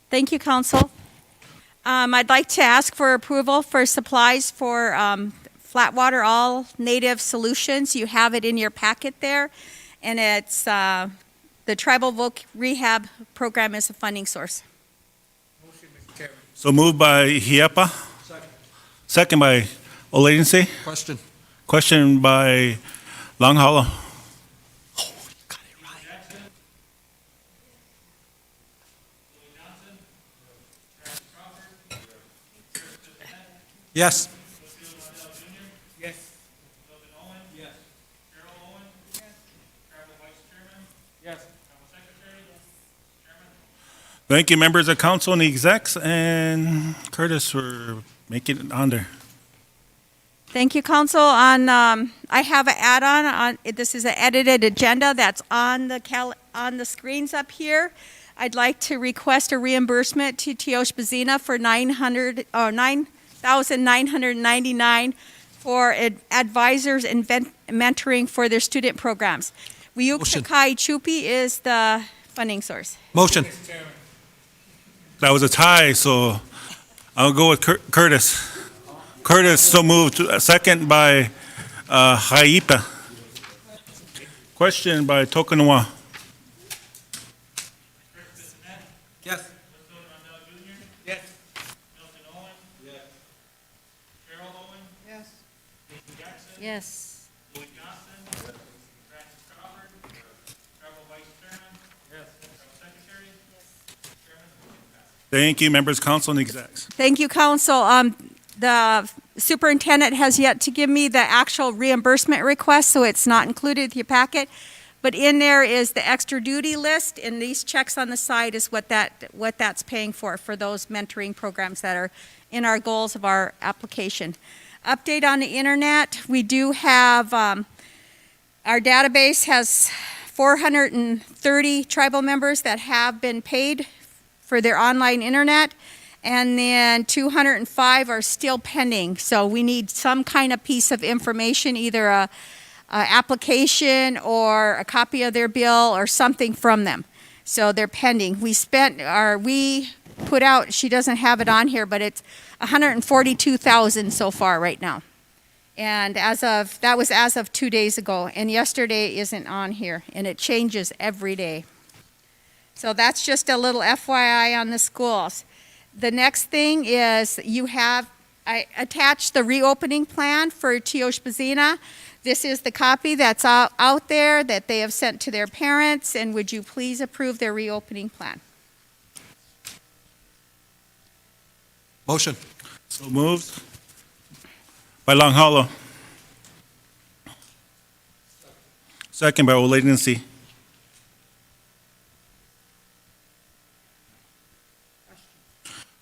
Thank you, Council. I'd like to ask for approval for supplies for Flatwater All Native Solutions. You have it in your packet there, and it's the Tribal Voc Rehab Program is a funding source.
So moved by Hiepa. Second by Oladense.
Question.
Question by Long Hollow.
Yes.
Yes. Milton Owen? Yes. Carol Owen? Yes. Travel Vice Chairman? Yes. Travel Secretary? Yes. Chairman?
Thank you, members of council and the execs, and Curtis for making it on there.
Thank you, Council. On I have an add-on on. This is an edited agenda that's on the screens up here. I'd like to request a reimbursement to Tiosh Bazina for $9,999 for advisors and mentoring for their student programs. Wiyuk Sakai Chupi is the funding source.
Motion.
That was a tie, so I'll go with Curtis. Curtis, so moved. Second by Haipa. Question by Tokanawa.
Yes.
Yes. Milton Owen? Yes. Carol Owen? Yes. Lisa Jackson?
Yes.
Louis Johnson? Yes. Francis Crawford? Travel Vice Chairman? Yes. Travel Secretary? Yes. Chairman?
Thank you, members, council, and execs.
Thank you, Council. The superintendent has yet to give me the actual reimbursement request, so it's not included with your packet. But in there is the extra duty list, and these checks on the side is what that's paying for those mentoring programs that are in our goals of our application. Update on the internet, we do have, our database has 430 tribal members that have been paid for their online internet, and then 205 are still pending. So we need some kind of piece of information, either a application or a copy of their bill or something from them. So they're pending. We put out, she doesn't have it on here, but it's 142,000 so far right now. And that was as of 2 days ago, and yesterday isn't on here, and it changes every day. So that's just a little FYI on the schools. The next thing is I attached the reopening plan for Tiosh Bazina. This is the copy that's out there that they have sent to their parents, and would you please approve their reopening plan?
Motion.
So moved by Long Hollow. Second by Oladense.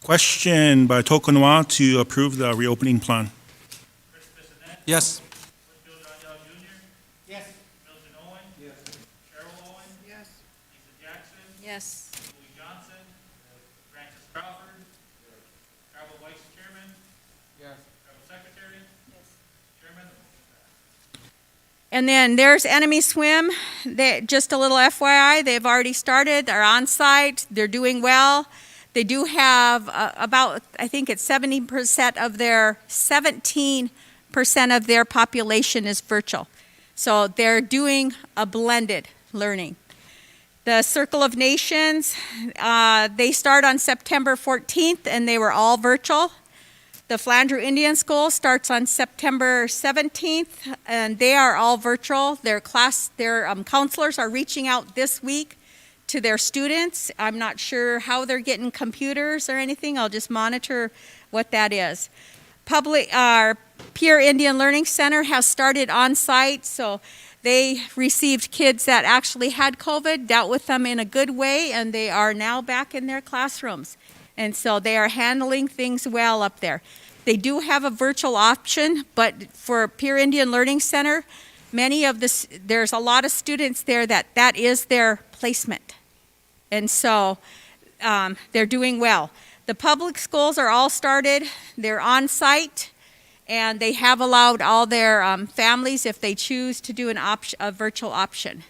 Question by Tokanawa to approve the reopening plan.
Yes.
Yes. Milton Owen? Yes. Carol Owen? Yes. Lisa Jackson?
Yes.
Louis Johnson? Francis Crawford? Travel Vice Chairman? Yes. Travel Secretary? Yes. Chairman?
And then there's Enemy Swim. Just a little FYI, they've already started. They're on site. They're doing well. They do have about, I think it's 17% of their population is virtual. So they're doing a blended learning. The Circle of Nations, they start on September 14th, and they were all virtual. The Flandreau Indian School starts on September 17th, and they are all virtual. Their counselors are reaching out this week to their students. I'm not sure how they're getting computers or anything. I'll just monitor what that is. Our Peer Indian Learning Center has started on site, so they received kids that actually had COVID, dealt with them in a good way, and they are now back in their classrooms. And so they are handling things well up there. They do have a virtual option, but for Peer Indian Learning Center, there's a lot of students there that is their placement. And so they're doing well. The public schools are all started. They're on site, and they have allowed all their families, if they choose, to do a virtual option.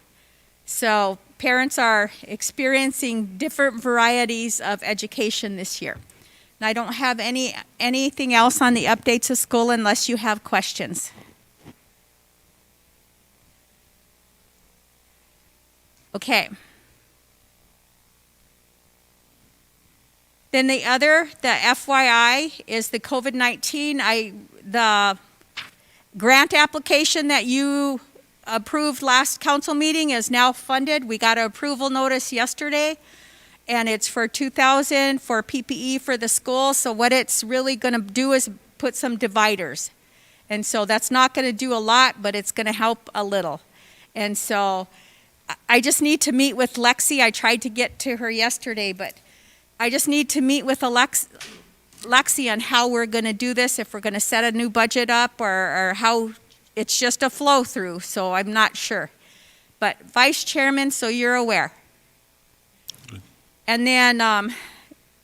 So parents are experiencing different varieties of education this year. And I don't have anything else on the updates of school unless you have questions. Okay. Then the FYI is the COVID-19. The grant application that you approved last council meeting is now funded. We got an approval notice yesterday, and it's for $2,000 for PPE for the school. So what it's really going to do is put some dividers. And so that's not going to do a lot, but it's going to help a little. And so I just need to meet with Lexi. I tried to get to her yesterday, but I just need to meet with Lexi on how we're going to do this, if we're going to set a new budget up or how it's just a flow through, so I'm not sure. But Vice Chairman, so you're aware. And then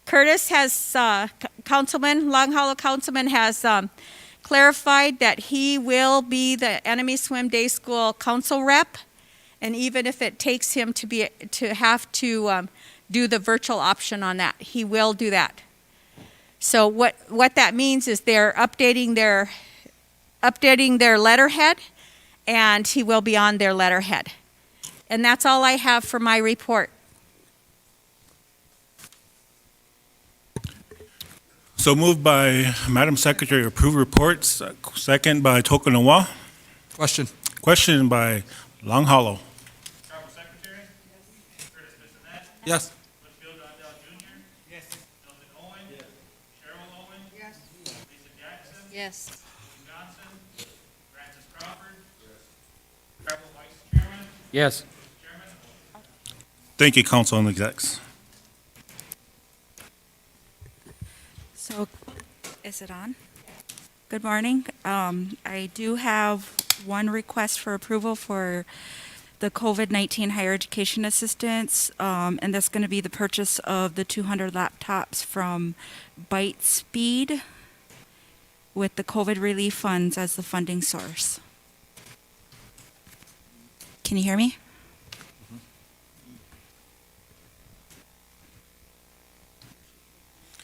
Curtis has, Long Hollow Councilman has clarified that he will be the Enemy Swim Day School council rep. And even if it takes him to have to do the virtual option on that, he will do that. So what that means is they're updating their letterhead, and he will be on their letterhead. And that's all I have for my report.
So moved by Madam Secretary, approve reports. Second by Tokunawa.
Question.
Question by Long Hollow.
Travel Secretary? Yes. Curtis Bissonette?
Yes.
Whitfield Rondell Jr.? Yes. Milton Owen? Yes. Cheryl Owen? Yes. Lisa Jackson?
Yes.
Lee Johnson? Francis Crawford? Yes. Travel Vice Chairman?
Yes.
Chairman?
Thank you, Council and Execs.
So, is it on? Good morning. I do have one request for approval for the COVID-19 higher education assistance, and that's going to be the purchase of the 200 laptops from Byte Speed with the COVID relief funds as the funding source. Can you hear me?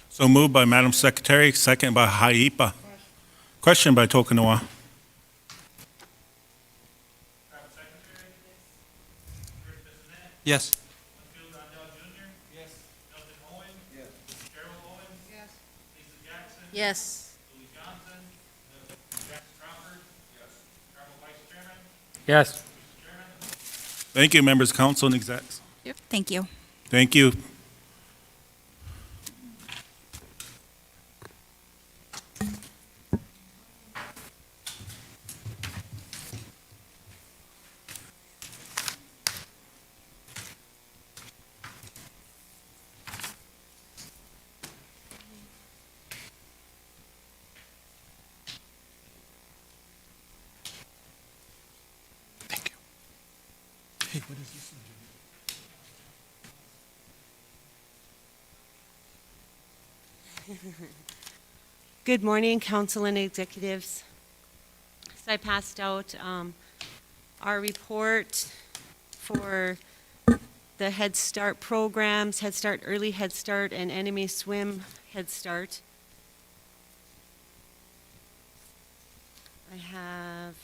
So moved by Madam Secretary, second by Haipa. Question by Tokunawa.
Travel Secretary? Curtis Bissonette?
Yes.
Whitfield Rondell Jr.? Yes. Milton Owen? Yes. Cheryl Owen? Yes. Lisa Jackson?
Yes.
Lee Johnson? Francis Crawford? Yes. Travel Vice Chairman?
Yes.
Chairman?
Thank you, members, Council and Execs.
Thank you.
Thank you.
Hey, what is this?
Good morning, council and executives. So I passed out our report for the Head Start programs, Head Start Early Head Start, and Enemy Swim Head Start. I have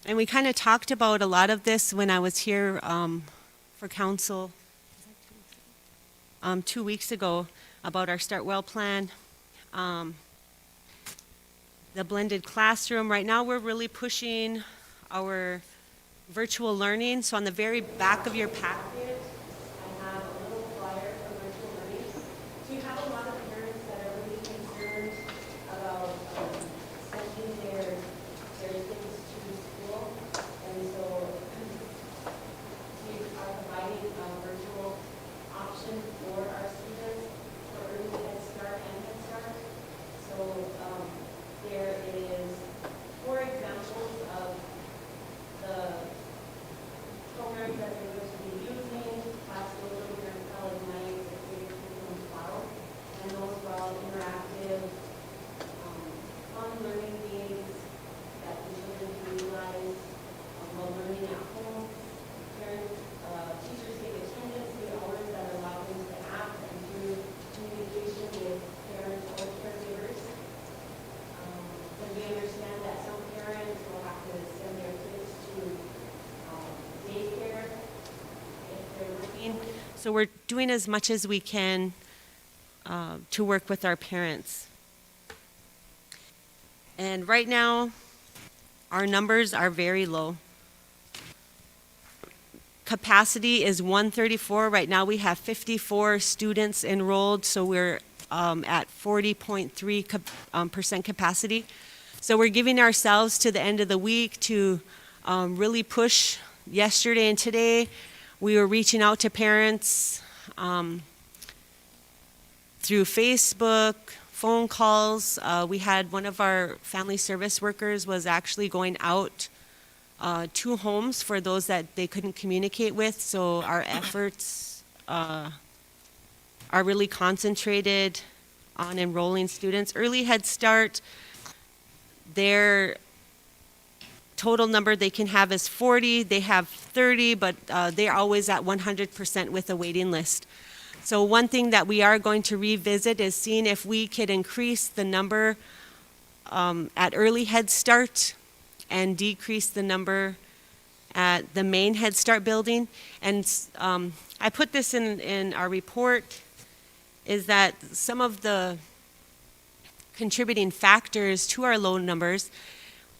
and we kind of talked about a lot of this when I was here for council 2 weeks ago about our Start Well plan. The blended classroom. Right now we're really pushing our virtual learning. So on the very back of your packet, I have a little flyer for virtual learning. So you have a lot of parents that are really concerned about sending their kids to school. And so we are providing a virtual option for our students for early Head Start and Head Start. So there is 4 examples of the programs that they're going to be using. So we're doing as much as we can to work with our parents. And right now, our numbers are very low. Capacity is 134. Right now we have 54 students enrolled, so we're at 40.3% capacity. So we're giving ourselves to the end of the week to really push. Yesterday and today, we were reaching out to parents through Facebook, phone calls. We had one of our family service workers was actually going out to homes for those that they couldn't communicate with. So our efforts are really concentrated on enrolling students. Early Head Start, their total number they can have is 40. They have 30, but they're always at 100% with a waiting list. So one thing that we are going to revisit is seeing if we could increase the number at Early Head Start and decrease the number at the main Head Start building. And I put this in our report, is that some of the contributing factors to our low numbers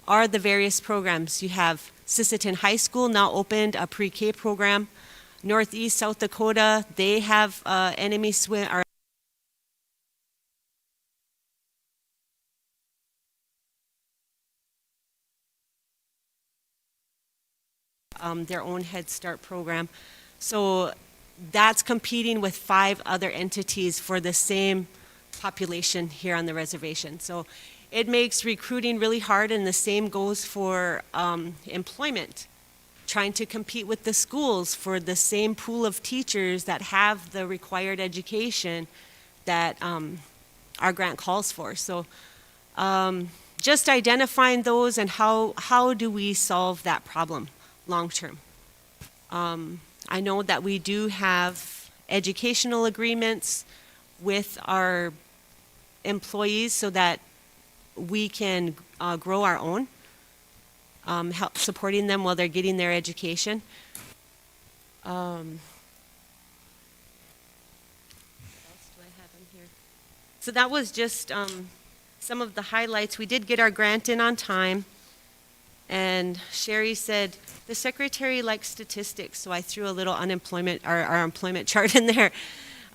are the various programs. You have Sisseton High School now opened a pre-K program. Northeast South Dakota, they have enemy swim, or their own Head Start program. So that's competing with 5 other entities for the same population here on the reservation. So it makes recruiting really hard, and the same goes for employment. Trying to compete with the schools for the same pool of teachers that have the required education that our grant calls for. So just identifying those and how do we solve that problem long term. I know that we do have educational agreements with our employees so that we can grow our own, help supporting them while they're getting their education. What else do I have in here? So that was just some of the highlights. We did get our grant in on time. And Sherry said, the secretary likes statistics, so I threw a little unemployment, our employment chart in there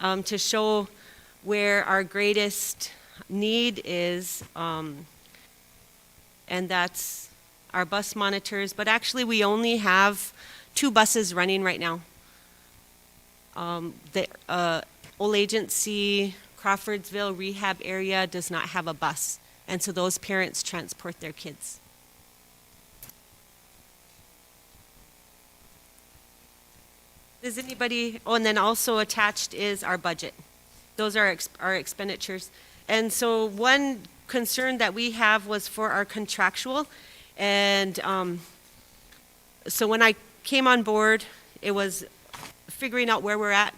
to show where our greatest need is, and that's our bus monitors. But actually, we only have 2 buses running right now. The Old Agency, Crawfordsville rehab area does not have a bus, and so those parents transport their kids. Does anybody, oh, and then also attached is our budget. Those are our expenditures. And so one concern that we have was for our contractual. And so when I came on board, it was figuring out where we're at,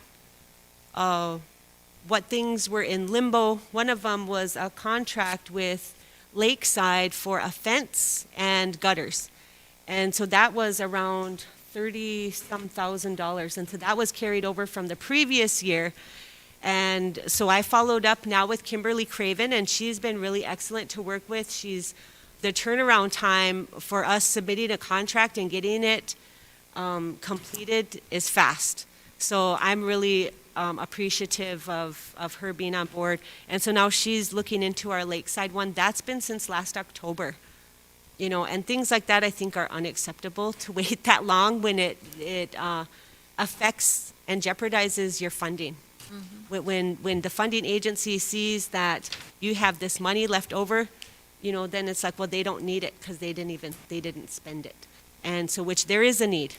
what things were in limbo. One of them was a contract with Lakeside for a fence and gutters. And so that was around $30-some thousand, and so that was carried over from the previous year. And so I followed up now with Kimberly Craven, and she's been really excellent to work with. The turnaround time for us submitting a contract and getting it completed is fast. So I'm really appreciative of her being on board. And so now she's looking into our Lakeside one. That's been since last October. You know, and things like that I think are unacceptable to wait that long when it affects and jeopardizes your funding. Mm-hmm. When the funding agency sees that you have this money left over, you know, then it's like, well, they don't need it because they didn't spend it. And so, which there is a need.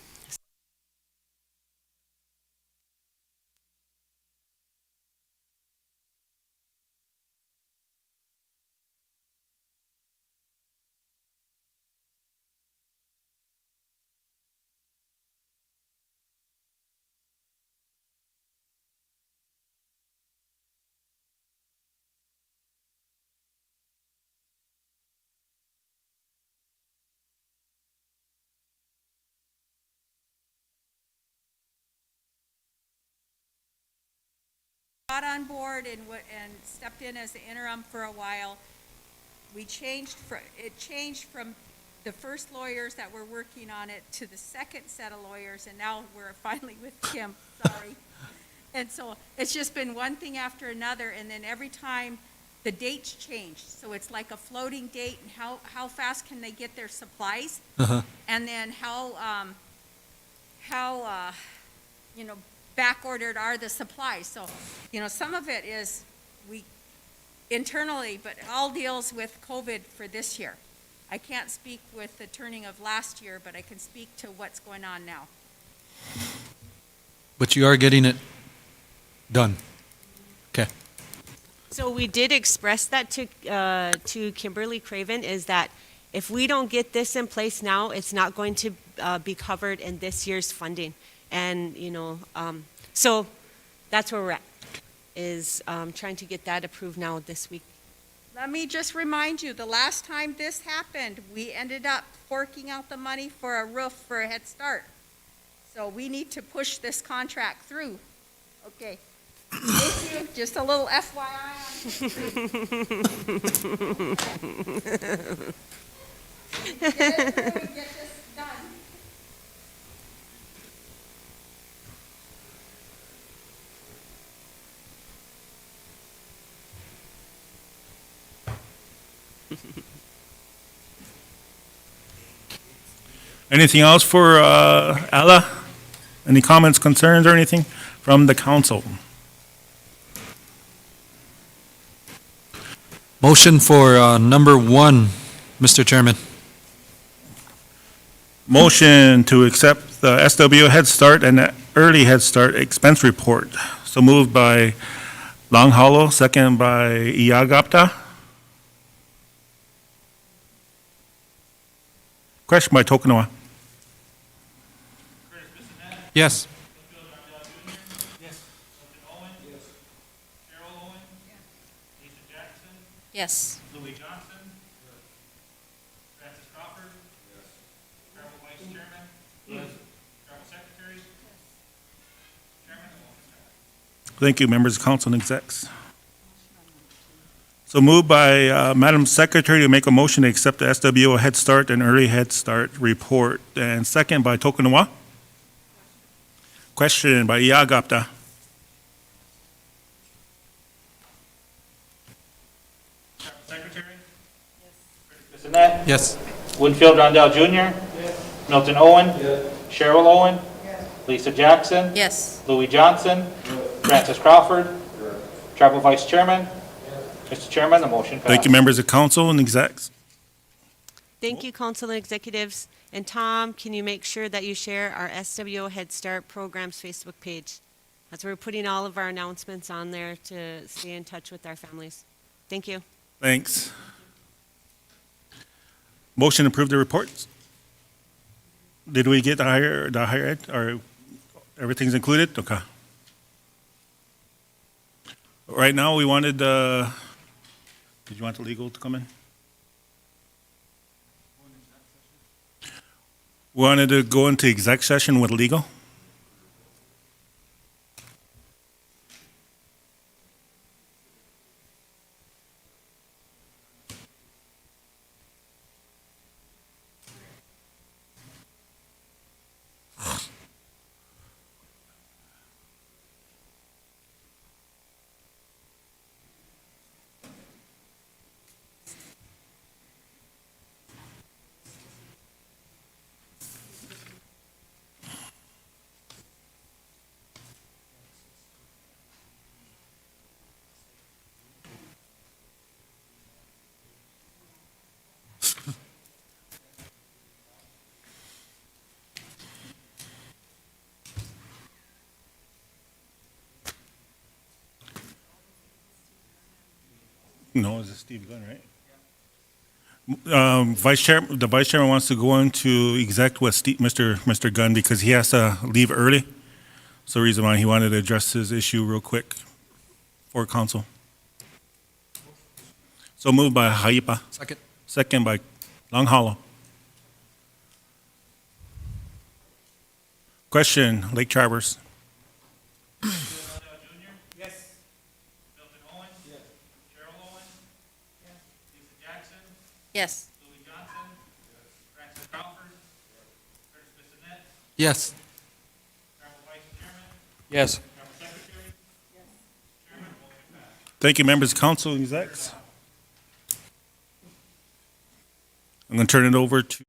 got on board and stepped in as the interim for a while. It changed from the first lawyers that were working on it to the second set of lawyers, and now we're finally with Kim, sorry. And so it's just been one thing after another, and then every time the dates changed. So it's like a floating date, and how fast can they get their supplies? And then how back ordered are the supplies. So, some of it is internally, but it all deals with COVID for this year. I can't speak with the turning of last year, but I can speak to what's going on now.
But you are getting it done. Okay.
So we did express that to Kimberly Craven, is that if we don't get this in place now, it's not going to be covered in this year's funding. And, so that's where we're at, is trying to get that approved now this week.
Let me just remind you, the last time this happened, we ended up forking out the money for a roof for a Head Start. So we need to push this contract through. Okay. Thank you. Just a little FYI on get it through and get this done.
Anything else for Alla? Any comments, concerns, or anything from the council?
Motion for number 1, Mr. Chairman.
Motion to accept the SW Head Start and the Early Head Start expense report. So moved by Long Hollow, second by Iagapta. Question by Tokunoa.
Yes.
Yes.
Louis Johnson. Francis Crawford. Tribal Vice Chairman. Tribal Secretary. Chairman, the motion passed.
Thank you, members of council and execs. So moved by Madam Secretary to make a motion to accept the SWO Head Start and Early Head Start report, and second by Tokunoa. Question by Iagapta.
Secretary? Yes. Bissonnette?
Yes.
Winfield Rondell Jr.? Yes. Milton Owen? Yes. Cheryl Owen? Yes. Lisa Jackson?
Yes.
Louis Johnson? Francis Crawford? Tribal Vice Chairman? Mr. Chairman, the motion passed.
Thank you, members of council and execs.
Thank you, council and executives. And Tom, can you make sure that you share our SWO Head Start Programs Facebook page? That's where we're putting all of our announcements on there to stay in touch with our families. Thank you.
Thanks. Motion to approve the reports. Did we get the higher ed, or everything's included? Okay. Right now, we wanted did you want the legal to come in? We wanted to go into exec session with legal. No, it's Steve Gunn, right? The vice chairman wants to go into exec with Mr. Gunn because he has to leave early. So the reason why he wanted to address his issue real quick for council. So moved by Haipa.
Second.
Second by Long Hollow. Question, Lake Traverse.
Yes.
Yes.
Louis Johnson. Francis Crawford. Curtis Bissonette.
Yes.
Travel Vice Chairman.
Yes.
Travel Secretary. Chairman, motion passed.
Thank you, members of council and execs. I'm going to turn it over to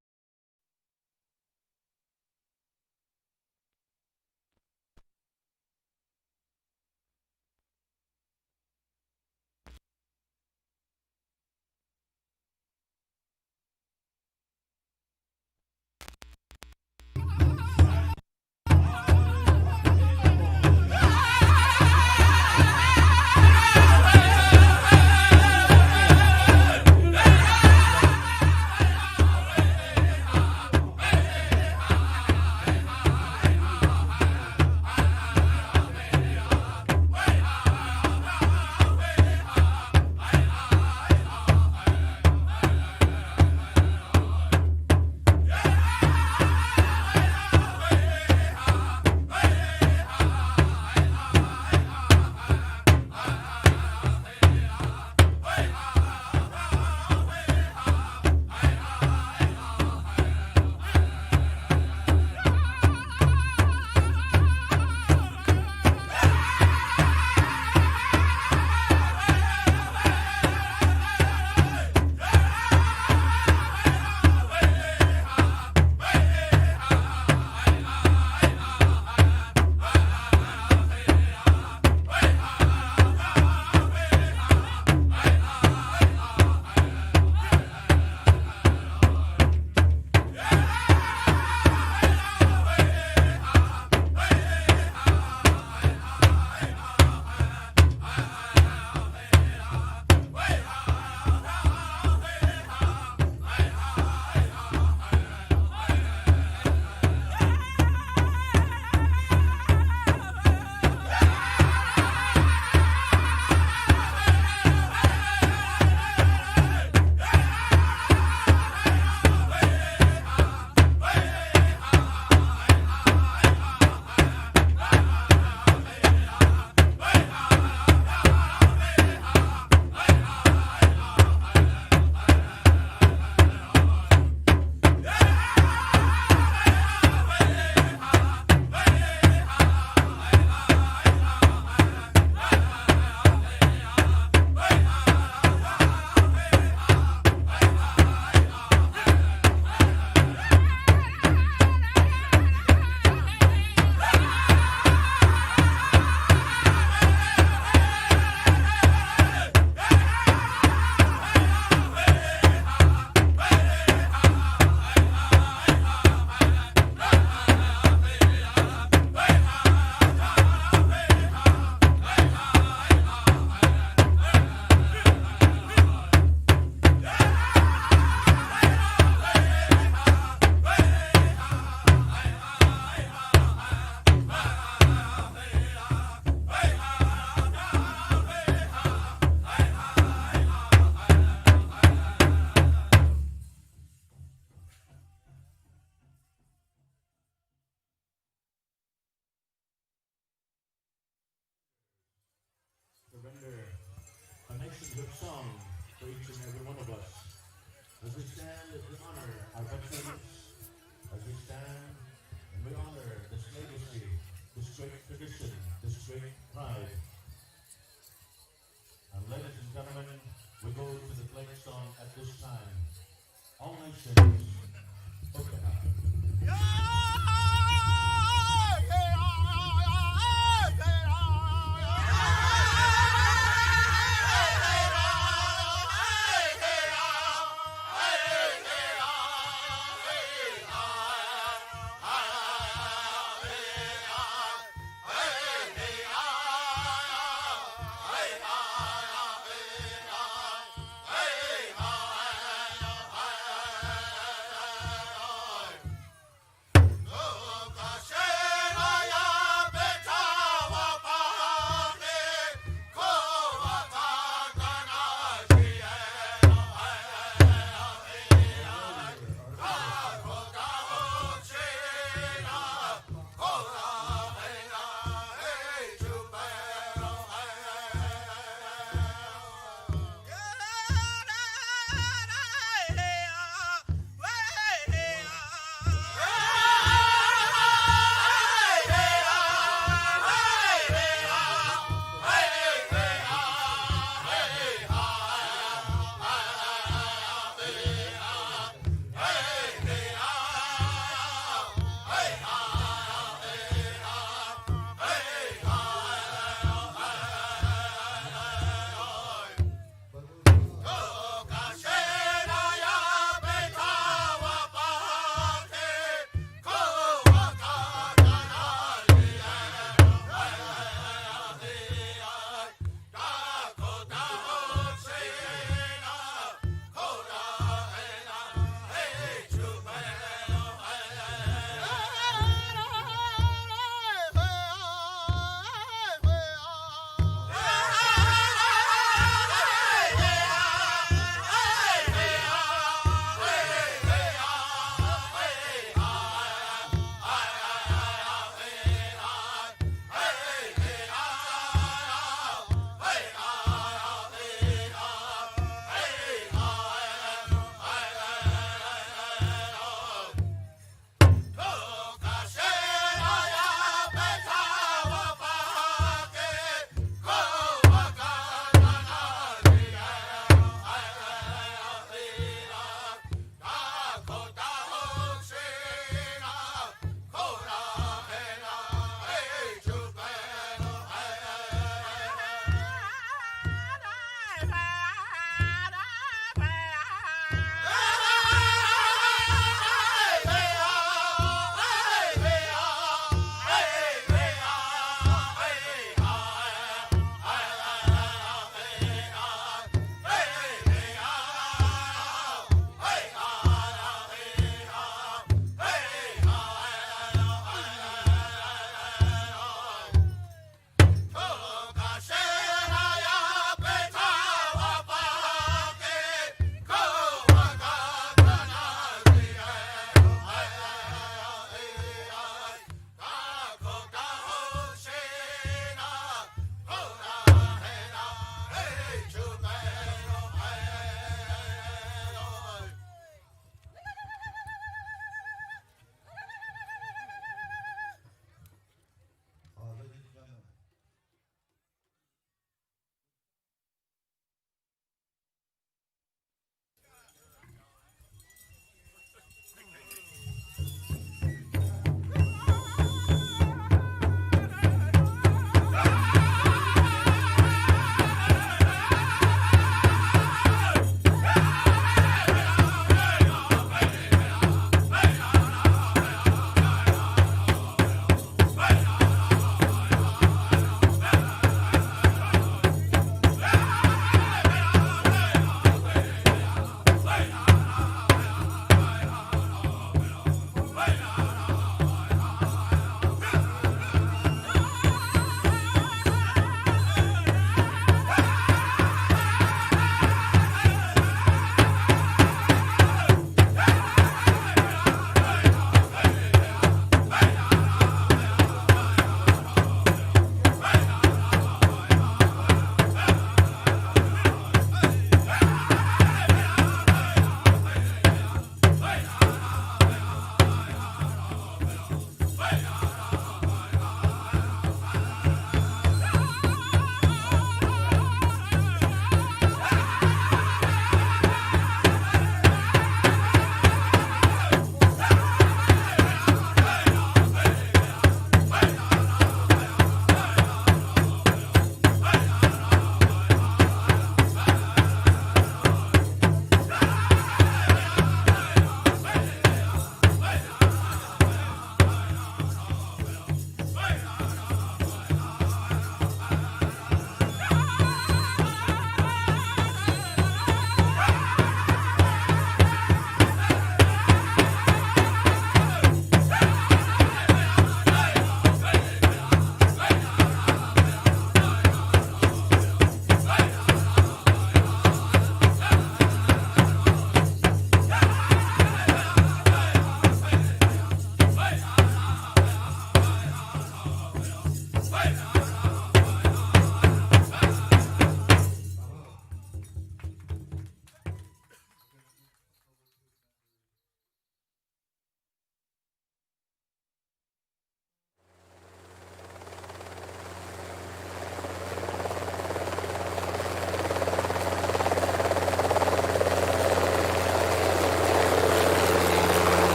a nation-good song for each and every one of us. As we stand and we honor our veterans, as we stand and we honor this legacy, this great tradition, this great pride. And ladies and gentlemen, we go to the flag song at this time. All nations, open up.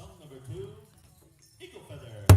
Song number 2, Eagle Feather.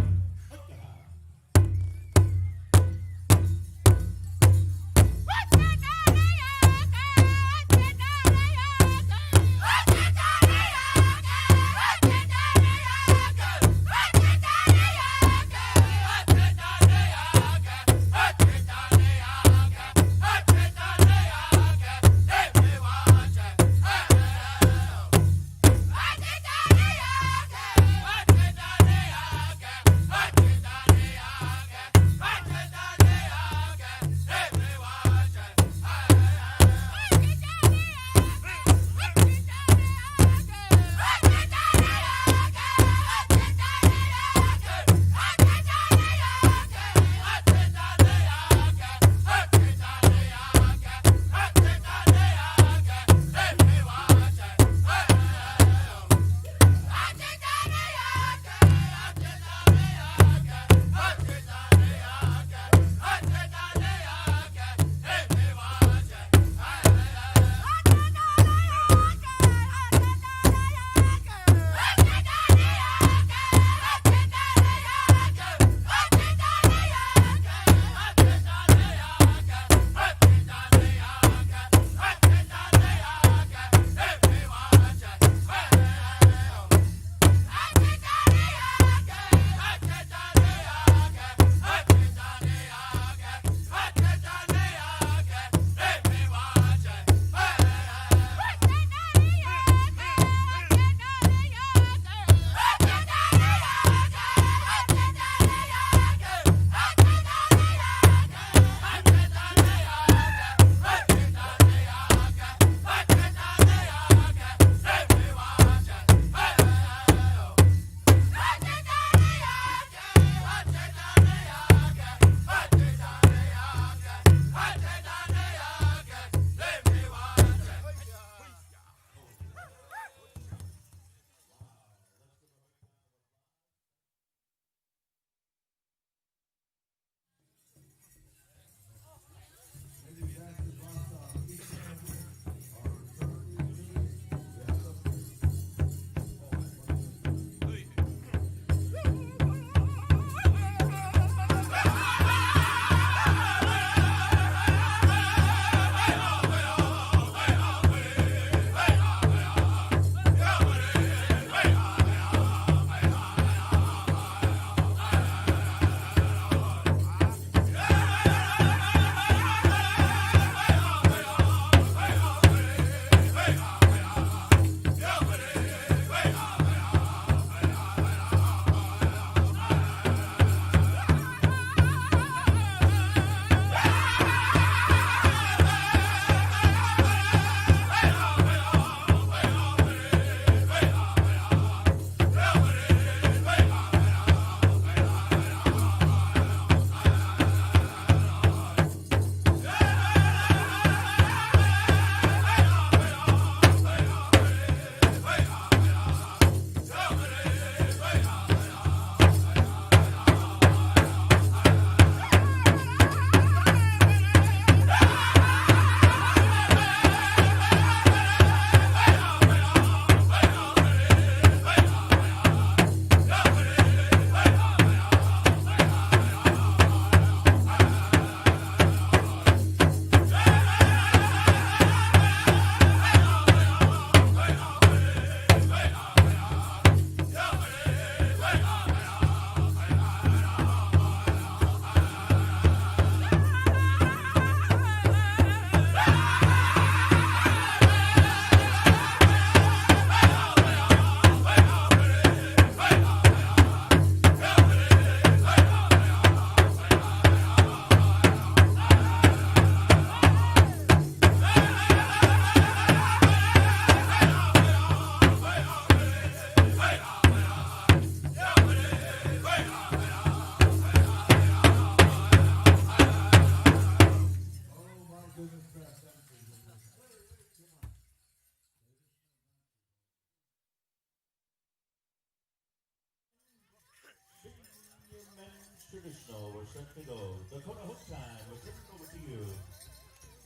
Traditional, we're set to go. Dakota Hook time, we're turning over to you.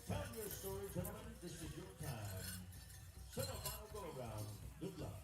Tell your story, gentlemen. This is your time. Semifinal go around. Good luck.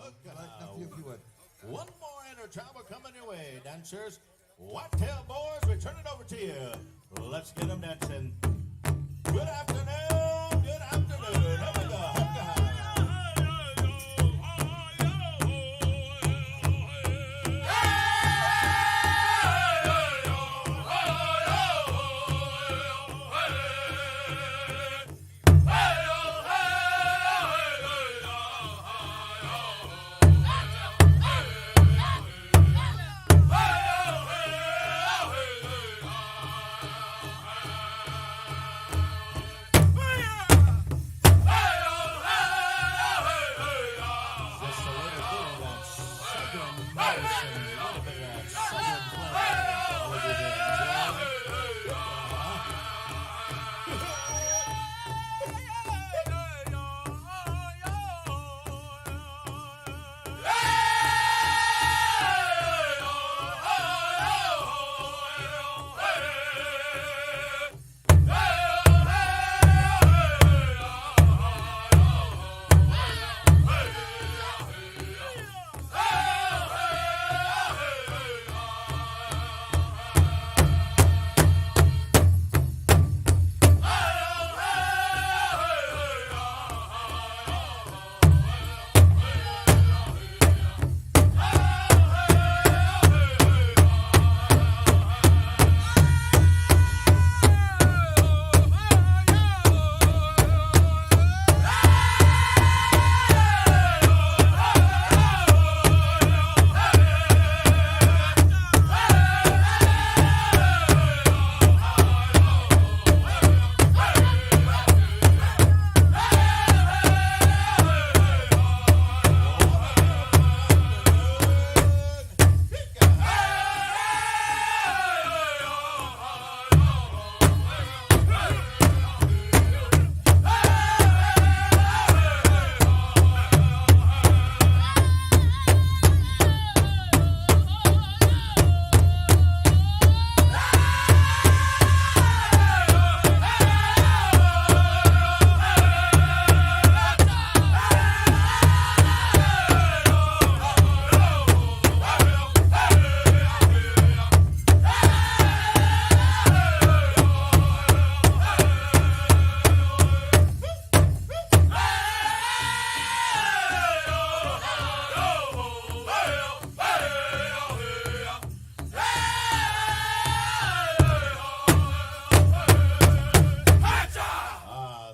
If you would. One more intertribal coming your way, dancers. Whitetail boys, we turn it over to you. Let's get them dancing. Good afternoon, good afternoon. Here we go.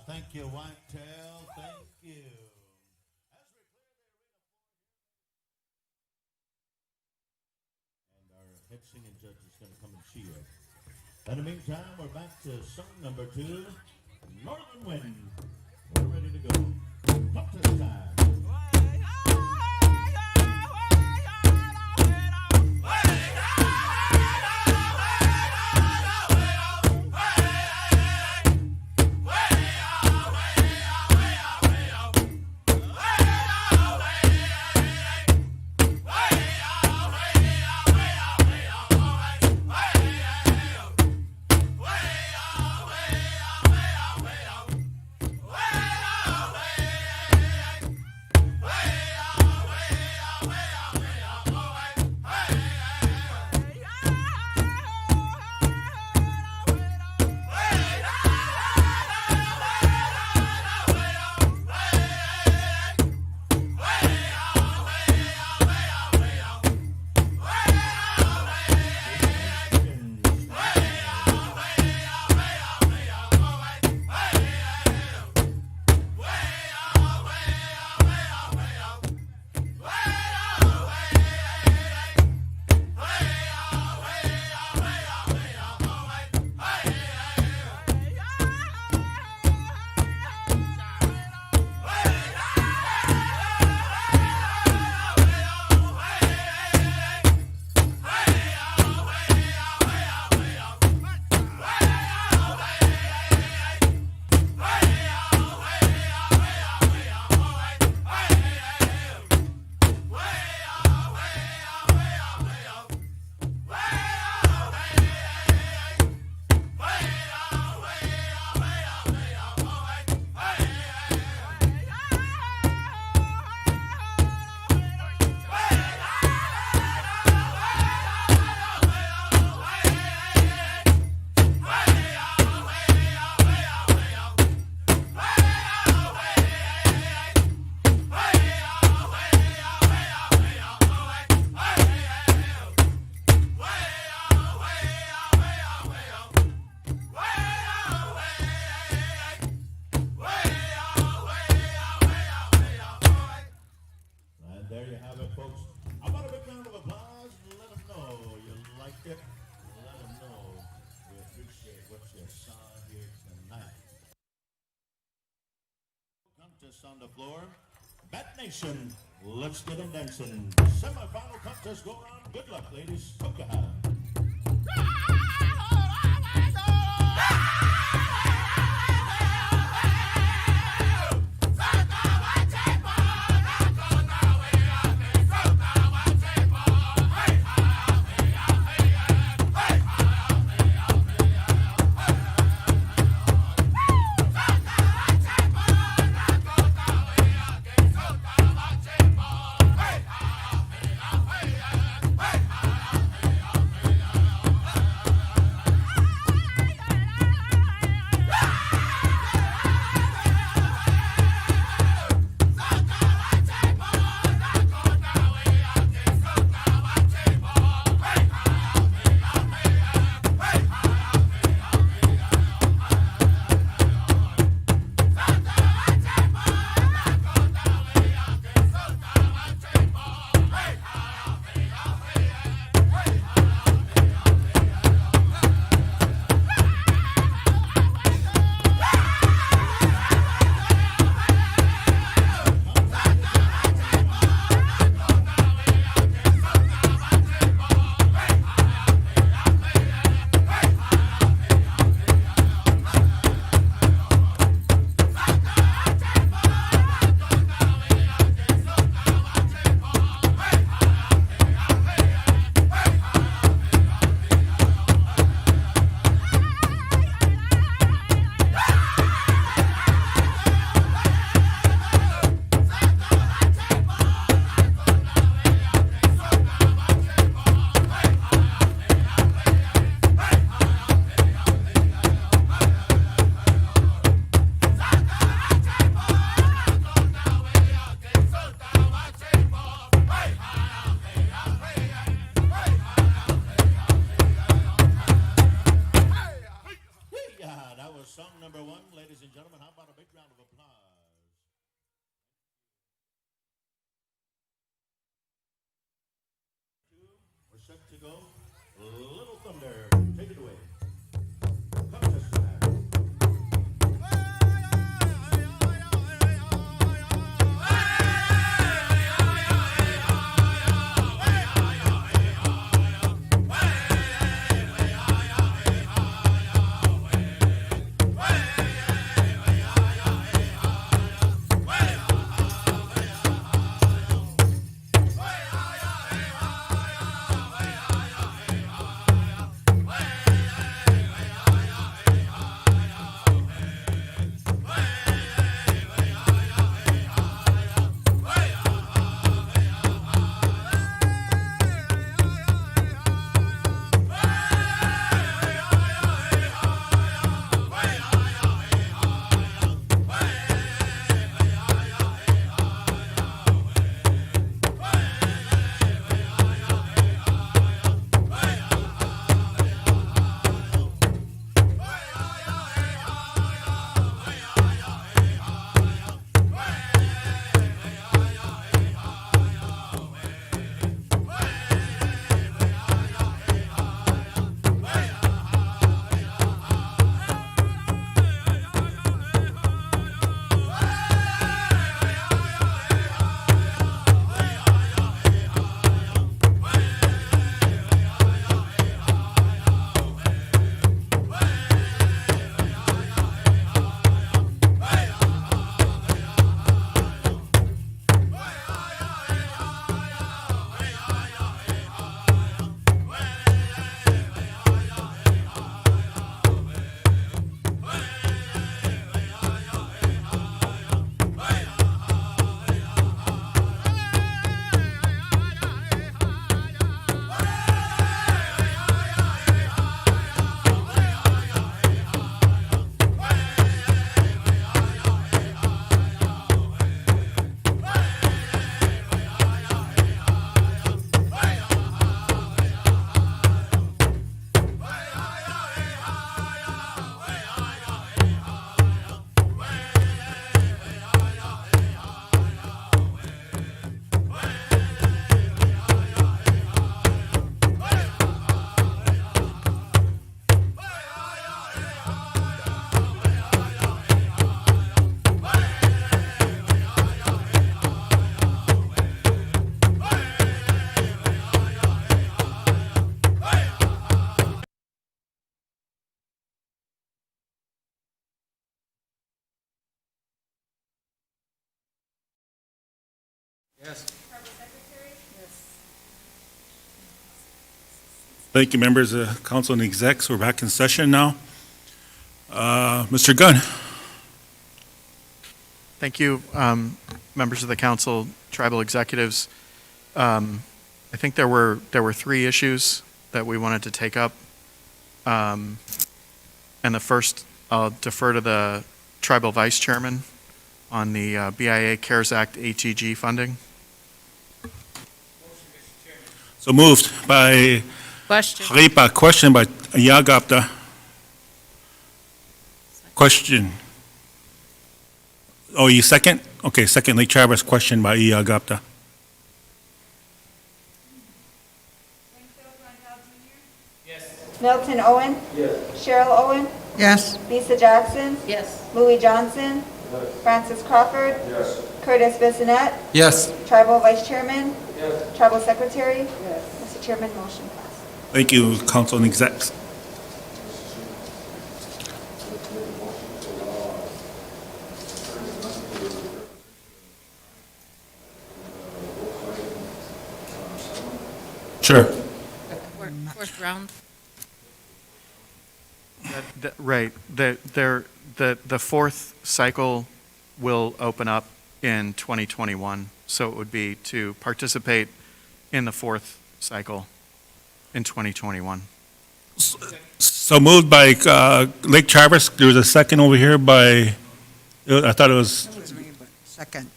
Thank you, Whitetail. Thank you. And our head singing judge is going to come and see you. In the meantime, we're back to song number 2, Northern Wind. We're ready to go. Up this time. contest on the floor. Bat Nation, let's get them dancing. Semi-final contest go around. Good luck, ladies. Cook-a-ha. Song number one, ladies and gentlemen. How about a big round of applause? We're set to go. Little Thunder, take it away. Contest time.
Hey,
Yes.
Thank you, members of the council and execs. We're back in session now. Mr. Gunn.
Thank you, members of the council, tribal executives. I think there were 3 issues that we wanted to take up. And the first, I'll defer to the tribal vice chairman on the BIA CARES Act HEG funding.
So moved by
Question.
Haripa, question by Yagapta. Question. Oh, you second? Okay, second, Lake Travis, question by Yagapta.
Milton Owen? Yes. Cheryl Owen?
Yes.
Lisa Jackson?
Yes.
Louis Johnson? Francis Crawford?
Yes.
Curtis Bissonette?
Yes.
Tribal Vice Chairman?
Yes.
Tribal Secretary? Mr. Chairman, motion passed.
Thank you, council and execs. Sure.
Fourth round.
Right. The fourth cycle will open up in 2021. So it would be to participate in the fourth cycle in 2021.
So moved by Lake Travis. There was a second over here by, I thought it was,
That was me, but second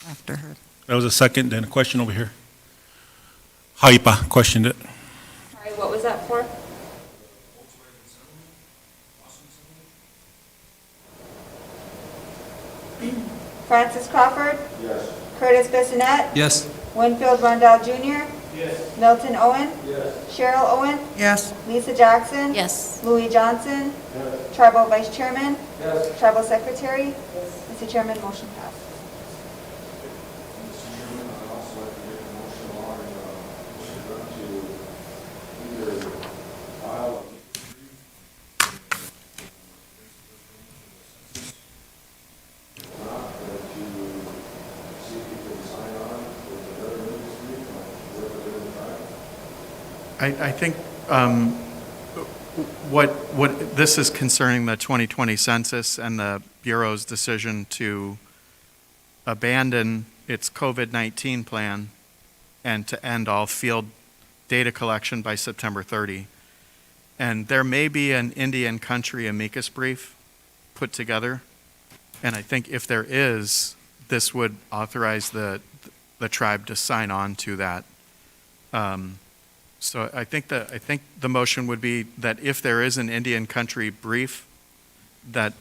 after her.
that was a second, then a question over here. Haipa questioned it.
Sorry, what was that for? Francis Crawford?
Yes.
Curtis Bissonette?
Yes.
Winfield Rondell Jr.?
Yes.
Milton Owen?
Yes.
Cheryl Owen?
Yes.
Lisa Jackson?
Yes.
Louis Johnson?
Yes.
Tribal Vice Chairman?
Yes.
Tribal Secretary? Mr. Chairman, motion passed.
Mr. Chairman, I'd also like to make a motion on, Mr. Gunn to either file not, but to see if you can sign on with another ministry, like whoever they're in the tribe.
I think what this is concerning the 2020 census and the Bureau's decision to abandon its COVID-19 plan and to end all field data collection by September 30. And there may be an Indian country amicus brief put together. And I think if there is, this would authorize the tribe to sign on to that. So I think the motion would be that if there is an Indian country brief, that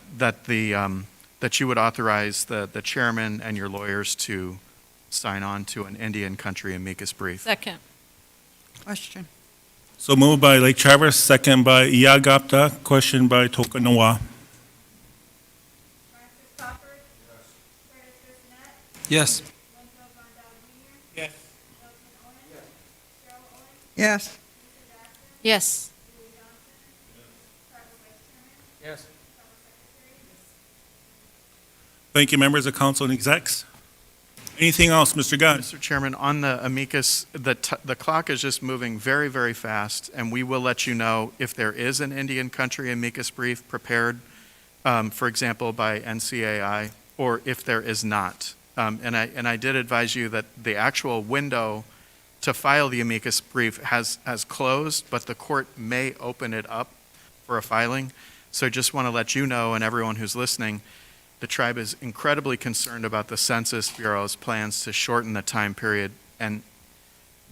you would authorize the chairman and your lawyers to sign on to an Indian country amicus brief.
Second.
Question.
So moved by Lake Travis, second by Iagapta, question by Tokanoa.
Yes.
Yes.
Yes.
Yes.
Thank you, members of council and execs. Anything else, Mr. Gunn?
Mr. Chairman, on the amicus, the clock is just moving very, very fast, and we will let you know if there is an Indian country amicus brief prepared, for example, by NCAI, or if there is not. And I did advise you that the actual window to file the amicus brief has closed, but the court may open it up for a filing. So I just want to let you know, and everyone who's listening, the tribe is incredibly concerned about the Census Bureau's plans to shorten the time period. And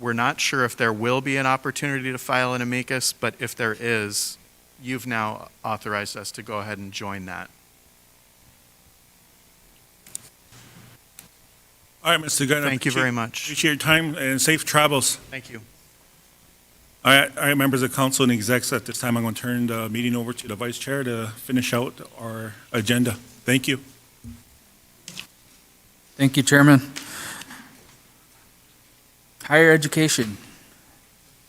we're not sure if there will be an opportunity to file an amicus, but if there is, you've now authorized us to go ahead and join that.
All right, Mr. Gunn.
Thank you very much.
Appreciate your time and safe travels.
Thank you.
All right, members of council and execs, at this time, I'm going to turn the meeting over to the vice chair to finish out our agenda. Thank you.
Thank you, Chairman. Higher education.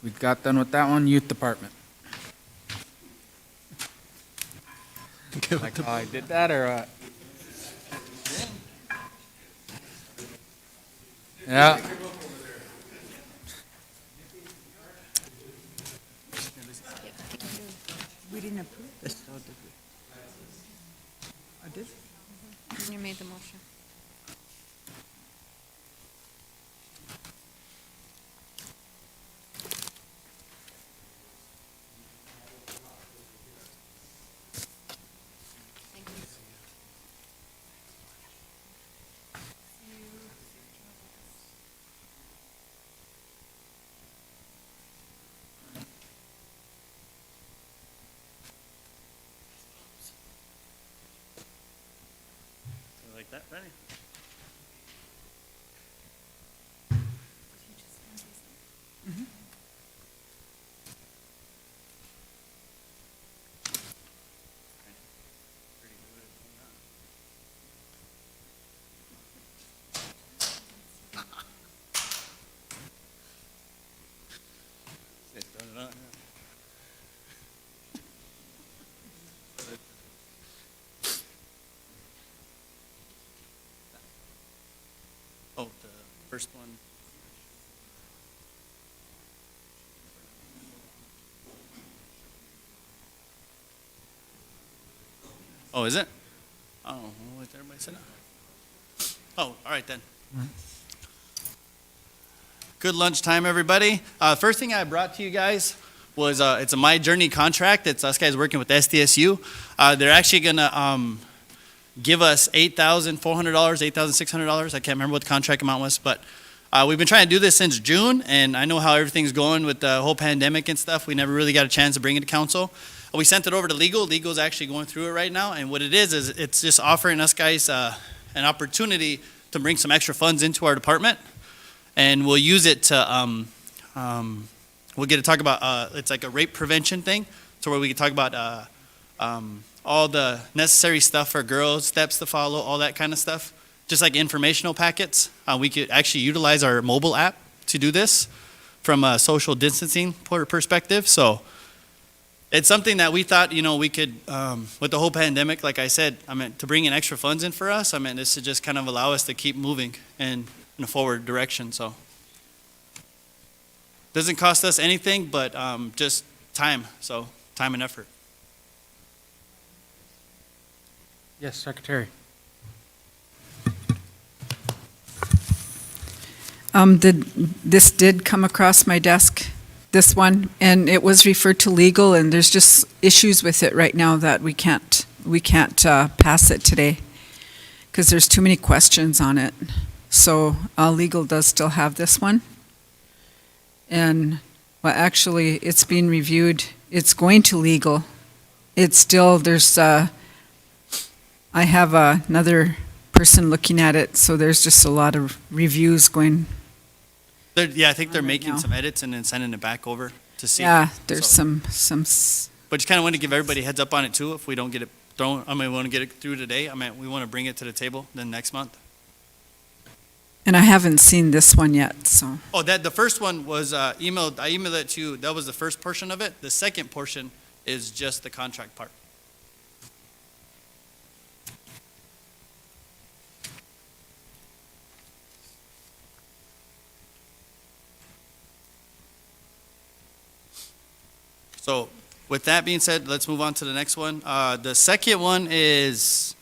We got done with that one. Youth Department. Like how I did that, or Yeah.
We didn't approve this, though, did we? I did?
You made the motion.
Like that, ready? Oh, the first one. Oh, is it? Oh, what everybody said? Oh, all right then. Good lunchtime, everybody. First thing I brought to you guys was it's a My Journey contract. It's us guys working with SDSU. They're actually gonna give us $8,400, $8,600. I can't remember what the contract amount was, but we've been trying to do this since June, and I know how everything's going with the whole pandemic and stuff. We never really got a chance to bring it to council. We sent it over to legal. Legal's actually going through it right now, and what it is it's just offering us guys an opportunity to bring some extra funds into our department, and we'll use it to we'll get to talk about it's like a rape prevention thing, so where we can talk about all the necessary stuff for girls, steps to follow, all that kind of stuff, just like informational packets. We could actually utilize our mobile app to do this from a social distancing perspective. So it's something that we thought, we could, with the whole pandemic, like I said, to bring in extra funds in for us, this would just kind of allow us to keep moving in a forward direction. So doesn't cost us anything, but just time. So time and effort.
Yes, Secretary.
This did come across my desk, this one, and it was referred to legal, and there's just issues with it right now that we can't pass it today because there's too many questions on it. So legal does still have this one. And, well, actually, it's being reviewed. It's going to legal. It's still, I have another person looking at it, so there's just a lot of reviews going.
Yeah, I think they're making some edits and then sending it back over to see.
Yeah, there's some.
But just kind of want to give everybody a heads up on it too. If we don't get it thrown, we want to get it through today. We want to bring it to the table then next month.
And I haven't seen this one yet, so.
Oh, the first one was emailed. I emailed it to you. That was the first portion of it. The second portion is just the contract part. So with that being said, let's move on to the next one. The second one is,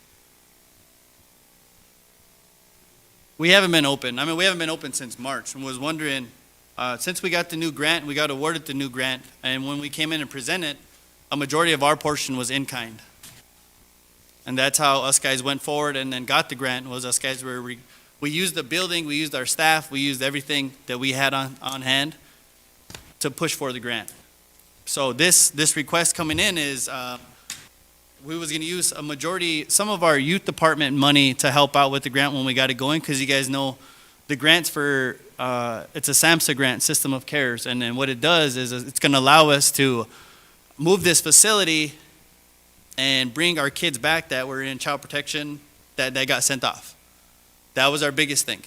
we haven't been open. We haven't been open since March, and was wondering, since we got the new grant, we got awarded the new grant, and when we came in and presented, a majority of our portion was in kind. And that's how us guys went forward and then got the grant, was us guys we used the building, we used our staff, we used everything that we had on hand to push for the grant. So this request coming in is, we was gonna use some of our youth department money to help out with the grant when we got it going, because you guys know the grants for, it's a SAMHSA grant, System of Cares, and then what it does is it's gonna allow us to move this facility and bring our kids back that were in child protection that got sent off. That was our biggest thing.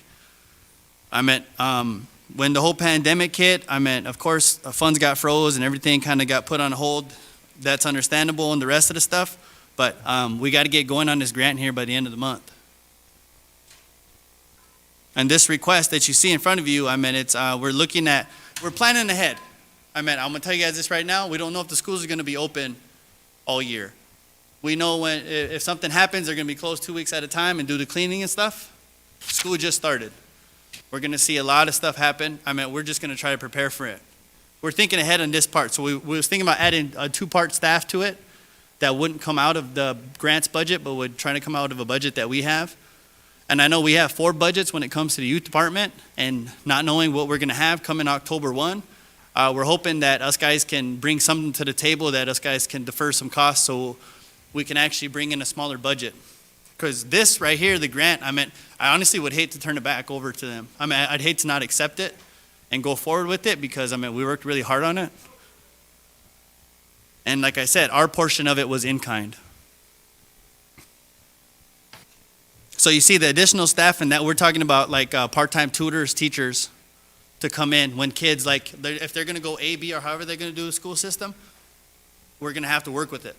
When the whole pandemic hit, of course, funds got froze and everything kind of got put on hold. That's understandable and the rest of the stuff, but we got to get going on this grant here by the end of the month. And this request that you see in front of you, I mean, it's, we're planning ahead. I mean, I'm gonna tell you guys this right now, we don't know if the schools are gonna be open all year. We know if something happens, they're gonna be closed 2 weeks at a time and do the cleaning and stuff. School just started. We're gonna see a lot of stuff happen. I mean, we're just gonna try to prepare for it. We're thinking ahead on this part. So we was thinking about adding a 2-part staff to it that wouldn't come out of the grants budget, but would try to come out of a budget that we have. And I know we have 4 budgets when it comes to the youth department, and not knowing what we're gonna have coming October 1, we're hoping that us guys can bring something to the table, that us guys can defer some costs so we can actually bring in a smaller budget. Because this right here, the grant, I mean, I honestly would hate to turn it back over to them. I mean, I'd hate to not accept it and go forward with it, because, I mean, we worked really hard on it. And like I said, our portion of it was in kind. So you see the additional staff, and that we're talking about like part-time tutors, teachers to come in when kids, like, if they're gonna go A, B, or however they're gonna do the school system, we're gonna have to work with it.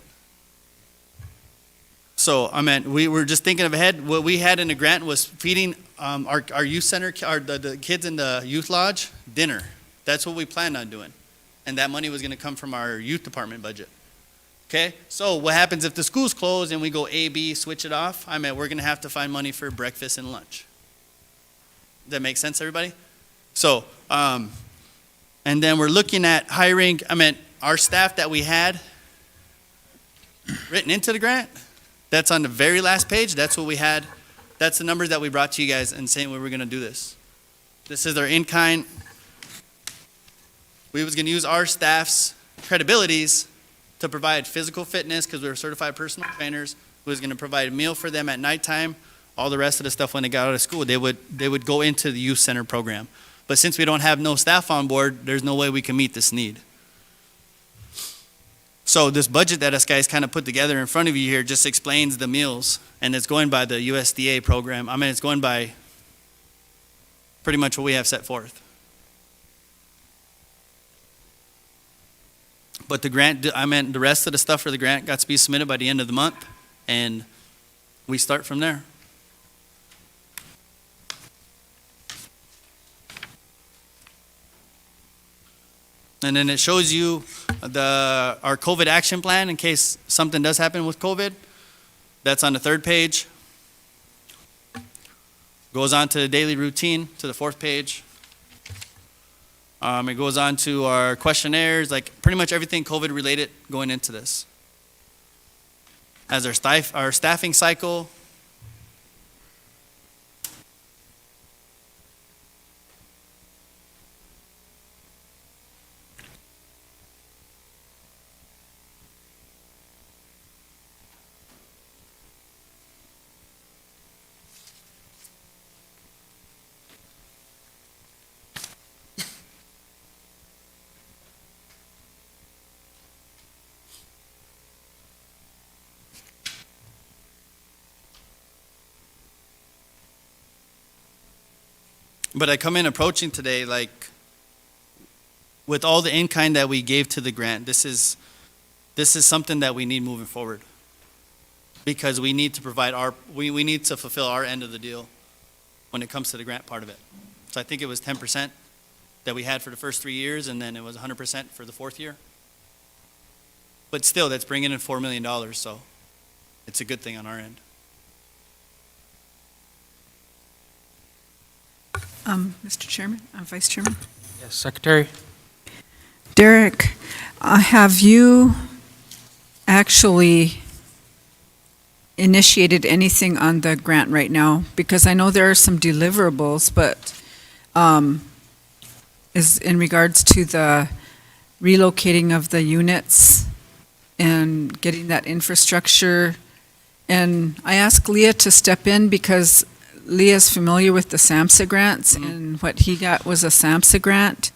So, I mean, we were just thinking of ahead. What we had in the grant was feeding our youth center, the kids in the youth lodge, dinner. That's what we planned on doing. And that money was gonna come from our youth department budget. Okay, so what happens if the school's closed and we go A, B, switch it off? I mean, we're gonna have to find money for breakfast and lunch. Does that make sense, everybody? So, and then we're looking at hiring, I mean, our staff that we had written into the grant, that's on the very last page. That's what we had. That's the numbers that we brought to you guys and saying we were gonna do this. This is our in-kind. We was gonna use our staff's credibilities to provide physical fitness, because we were certified personal trainers. We was gonna provide a meal for them at nighttime. All the rest of the stuff when they got out of school, they would go into the youth center program. But since we don't have no staff on board, there's no way we can meet this need. So this budget that us guys kind of put together in front of you here just explains the meals, and it's going by the USDA program. I mean, it's going by pretty much what we have set forth. But the grant, I mean, the rest of the stuff for the grant got to be submitted by the end of the month, and we start from there. And then it shows you our COVID action plan in case something does happen with COVID. That's on the 3rd page. Goes on to the daily routine to the 4th page. It goes on to our questionnaires, like pretty much everything COVID related going into this. As our staffing cycle. But I come in approaching today, like, with all the in-kind that we gave to the grant, this is something that we need moving forward. Because we need to provide we need to fulfill our end of the deal when it comes to the grant part of it. So I think it was 10% that we had for the first 3 years, and then it was 100% for the 4th year. But still, that's bringing in $4 million, so it's a good thing on our end.
Mr. Chairman, Vice Chairman.
Yes, Secretary.
Derek, have you actually initiated anything on the grant right now? Because I know there are some deliverables, but is in regards to the relocating of the units and getting that infrastructure. And I asked Leah to step in because Leah's familiar with the SAMHSA grants, and what he got was a SAMHSA grant.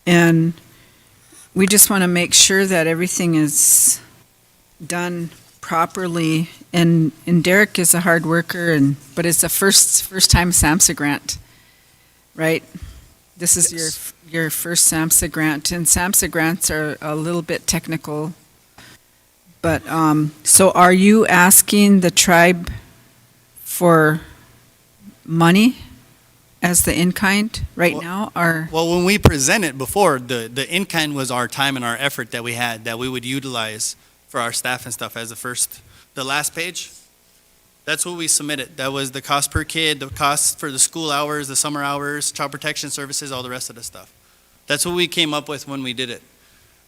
And we just want to make sure that everything is done properly. And Derek is a hard worker, but it's the first time SAMHSA grant, right? This is your first SAMHSA grant, and SAMHSA grants are a little bit technical. But so are you asking the tribe for money as the in-kind right now, or?
Well, when we presented before, the in-kind was our time and our effort that we had, that we would utilize for our staff and stuff as the last page. That's what we submitted. That was the cost per kid, the cost for the school hours, the summer hours, child protection services, all the rest of the stuff. That's what we came up with when we did it.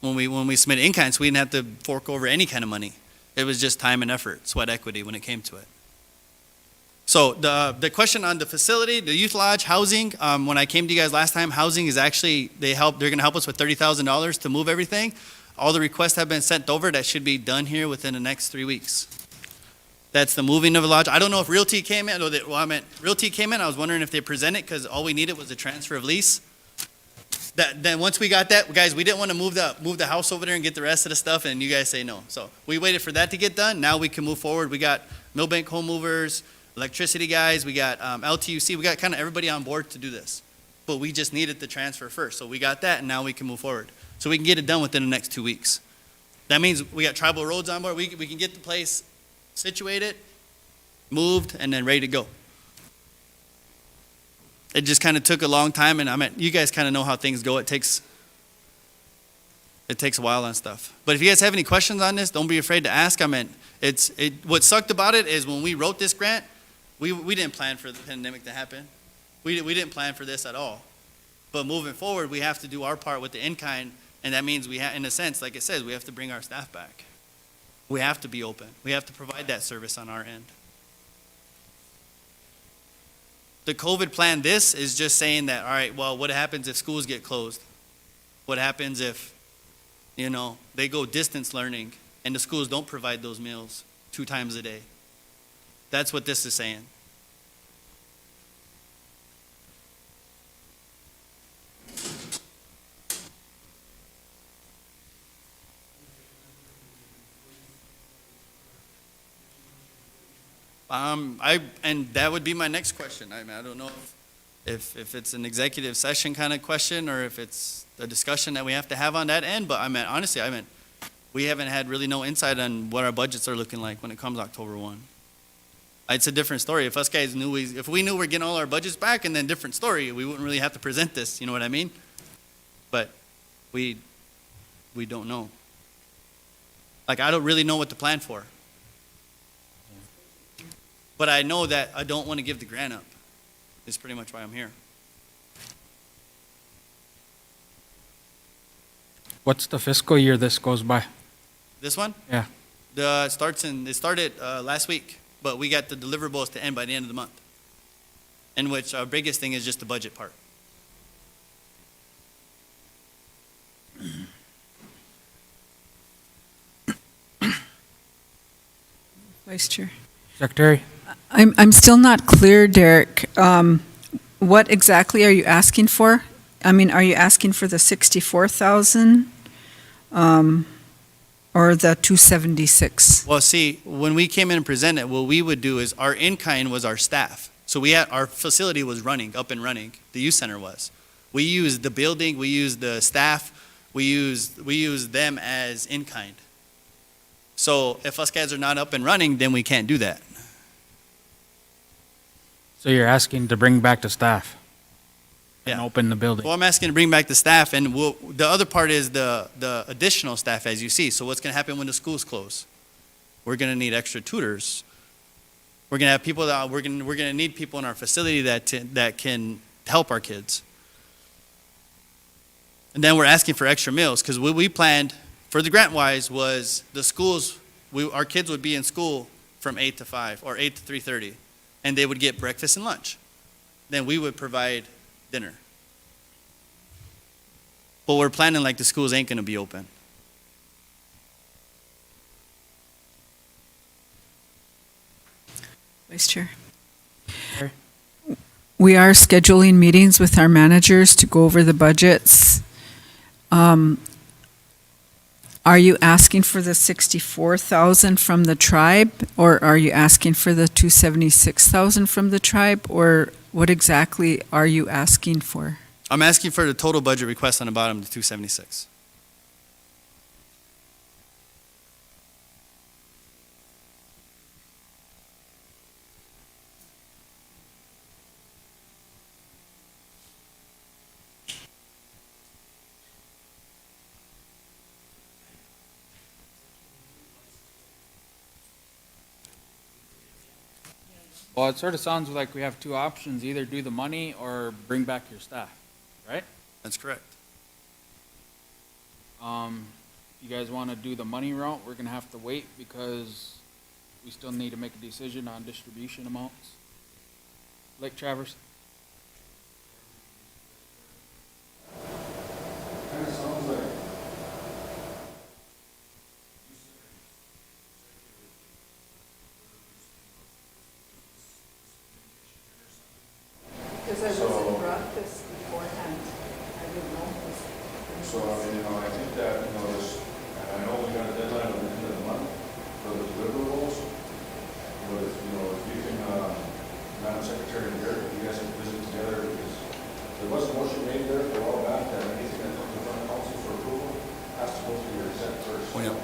When we submitted in-kind, so we didn't have to fork over any kind of money. It was just time and effort, sweat equity when it came to it. So the question on the facility, the youth lodge, housing, when I came to you guys last time, housing is actually, they're gonna help us with $30,000 to move everything. All the requests have been sent over. That should be done here within the next 3 weeks. That's the moving of a lodge. I don't know if Realty came in, Realty came in. I was wondering if they presented, because all we needed was a transfer of lease. Then once we got that, guys, we didn't want to move the house over there and get the rest of the stuff, and you guys say no. So we waited for that to get done. Now we can move forward. We got Millbank Home Movers, electricity guys, we got LTUC, we got kind of everybody on board to do this. But we just needed the transfer first. So we got that, and now we can move forward. So we can get it done within the next 2 weeks. That means we got tribal roads on board. We can get the place situated, moved, and then ready to go. It just kind of took a long time, and you guys kind of know how things go. It takes a while on stuff. But if you guys have any questions on this, don't be afraid to ask. What sucked about it is when we wrote this grant, we didn't plan for the pandemic to happen. We didn't plan for this at all. But moving forward, we have to do our part with the in-kind, and that means in a sense, like it says, we have to bring our staff back. We have to be open. We have to provide that service on our end. The COVID plan, this is just saying that, all right, well, what happens if schools get closed? What happens if, they go distance learning and the schools don't provide those meals 2 times a day? That's what this is saying. And that would be my next question. I don't know if it's an executive session kind of question or if it's a discussion that we have to have on that end. But honestly, we haven't had really no insight on what our budgets are looking like when it comes October 1. It's a different story. If us guys knew, if we knew we're getting all our budgets back, and then different story, we wouldn't really have to present this. You know what I mean? But we don't know. I don't really know what to plan for. But I know that I don't want to give the grant up. Is pretty much why I'm here.
What's the fiscal year this goes by?
This one?
Yeah.
It started last week, but we got the deliverables to end by the end of the month. In which our biggest thing is just the budget part.
Vice Chair.
Secretary?
I'm still not clear, Derek. What exactly are you asking for? Are you asking for the 64,000 or the 276?
Well, see, when we came in and presented, what we would do is our in-kind was our staff. So our facility was up and running. The youth center was. We used the building, we used the staff, we used them as in-kind. So if us guys are not up and running, then we can't do that.
So you're asking to bring back the staff and
Yeah.
open the building?
Well, I'm asking to bring back the staff, and the other part is the additional staff, as you see. So what's going to happen when the schools close? We're going to need extra tutors. We're going to have people we're going to need people in our facility that can help our kids. And then we're asking for extra meals, because what we planned for the grant wise was the schools. Our kids would be in school from 8 to 5 or 8 to 3:30. And they would get breakfast and lunch. Then we would provide dinner. But we're planning like the schools ain't going to be open.
Vice Chair. We are scheduling meetings with our managers to go over the budgets. Are you asking for the 64,000 from the tribe, or are you asking for the 276,000 from the tribe, or what exactly are you asking for?
I'm asking for the total budget request on the bottom, the 276.
Well, it sort of sounds like we have two options, either do the money or bring back your staff, right?
That's correct.
If you guys want to do the money route, we're gonna have to wait because we still need to make a decision on distribution amounts. Lake Traverse?
Kind of sounds like.
Because I wasn't brought this beforehand. I didn't know this.
So, I mean, I think that, this, and I know we got a deadline at the end of the month for the deliverables. But if you can, Madam Secretary and Derek, if you guys can visit together, because there was a motion made there for a while back that anything that comes in front of council for approval has to go through your consent first.
Oh, yeah.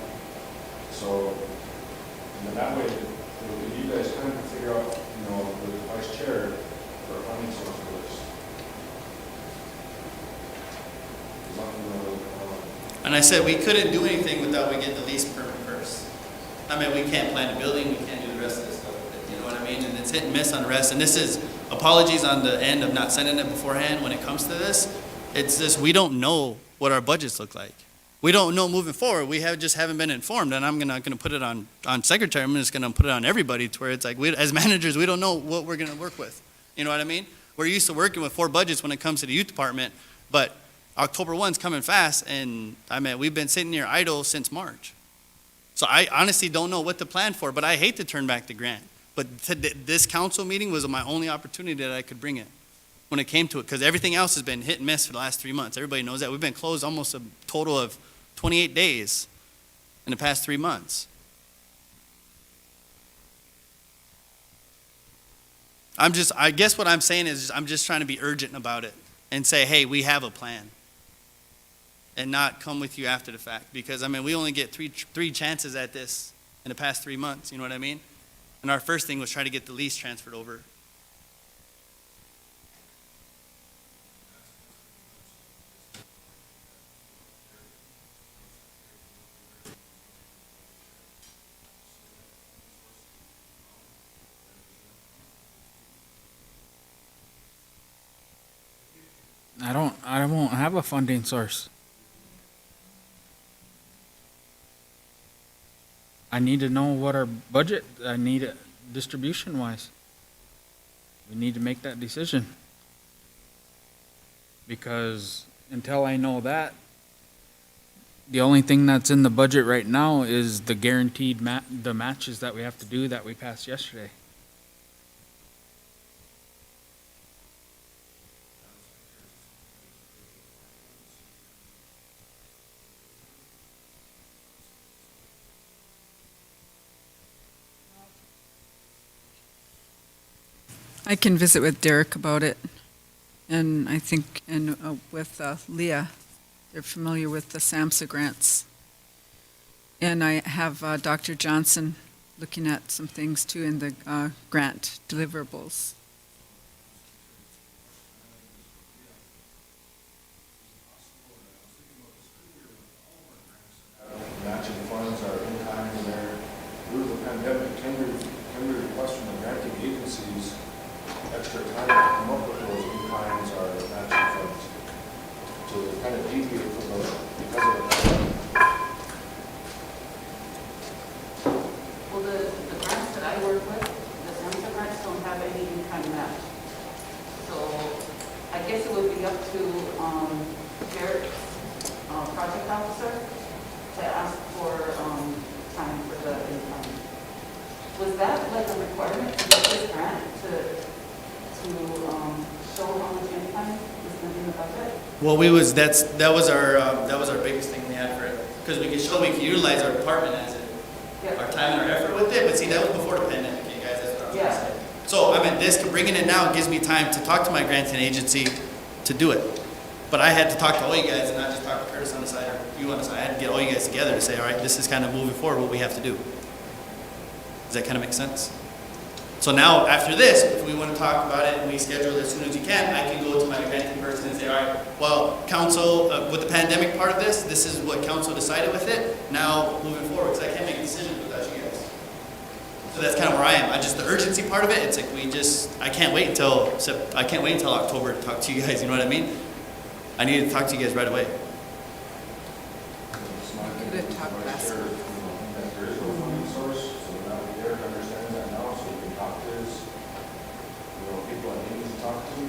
So, and then that way, it'll give you guys time to figure out, the vice chair for a funding source for this.
And I said we couldn't do anything without we get the lease permit first. I mean, we can't plan a building, we can't do the rest of this stuff with it, you know what I mean? And it's hit and miss on the rest. And this is, apologies on the end of not sending it beforehand when it comes to this. It's just, we don't know what our budgets look like. We don't know moving forward. We just haven't been informed. And I'm not gonna put it on secretary, I'm just gonna put it on everybody to where it's like, as managers, we don't know what we're gonna work with. You know what I mean? We're used to working with 4 budgets when it comes to the youth department, but October 1's coming fast, and we've been sitting here idle since March. So I honestly don't know what to plan for, but I hate to turn back the grant. But this council meeting was my only opportunity that I could bring it when it came to it, because everything else has been hit and miss for the last 3 months. Everybody knows that. We've been closed almost a total of 28 days in the past 3 months. I guess what I'm saying is I'm just trying to be urgent about it and say, hey, we have a plan. And not come with you after the fact. Because, we only get three chances at this in the past 3 months, you know what I mean? And our first thing was try to get the lease transferred over.
I won't have a funding source. I need to know what our budget, I need it distribution wise. We need to make that decision. Because until I know that, the only thing that's in the budget right now is the guaranteed the matches that we have to do that we passed yesterday.
I can visit with Derek about it, and I think, with Leah, they're familiar with the SAMHSA grants. And I have Dr. Johnson looking at some things too in the grant deliverables.
Matching funds are in kind in there. Due to the pandemic, can we request from the granting agencies extra time to come up with those in kinds or matching funds? To kind of deviate from those because of the pandemic.
Well, the grants that I work with, the SAMHSA grants don't have any in-kind match. So I guess it would be up to Derek's project officer to ask for time for the in-kind. Was that like a requirement to get this grant to show how much in-kind is going to be in the budget?
Well, that was our biggest thing we had for it. Because we could show we could utilize our department as it, our time and our effort with it. But see, that was before the pandemic, you guys, that's what I was going to say. So, bringing it now gives me time to talk to my granting agency to do it. But I had to talk to all you guys and not just talk to Curtis on the side or you on the side. I had to get all you guys together to say, all right, this is kind of moving forward what we have to do. Does that kind of make sense? So now, after this, if we want to talk about it and we schedule it as soon as you can, I can go to my granting person and say, all right, well, council, with the pandemic part of this is what council decided with it. Now, moving forward, because I can't make decisions without you guys. Does So that's kind of where I am. The urgency part of it, it's like I can't wait until October to talk to you guys, you know what I mean? I need to talk to you guys right away.
Could have talked last month.
That there is no funding source, so now Derek understands that now, so we can talk to his, people that he needs to talk to.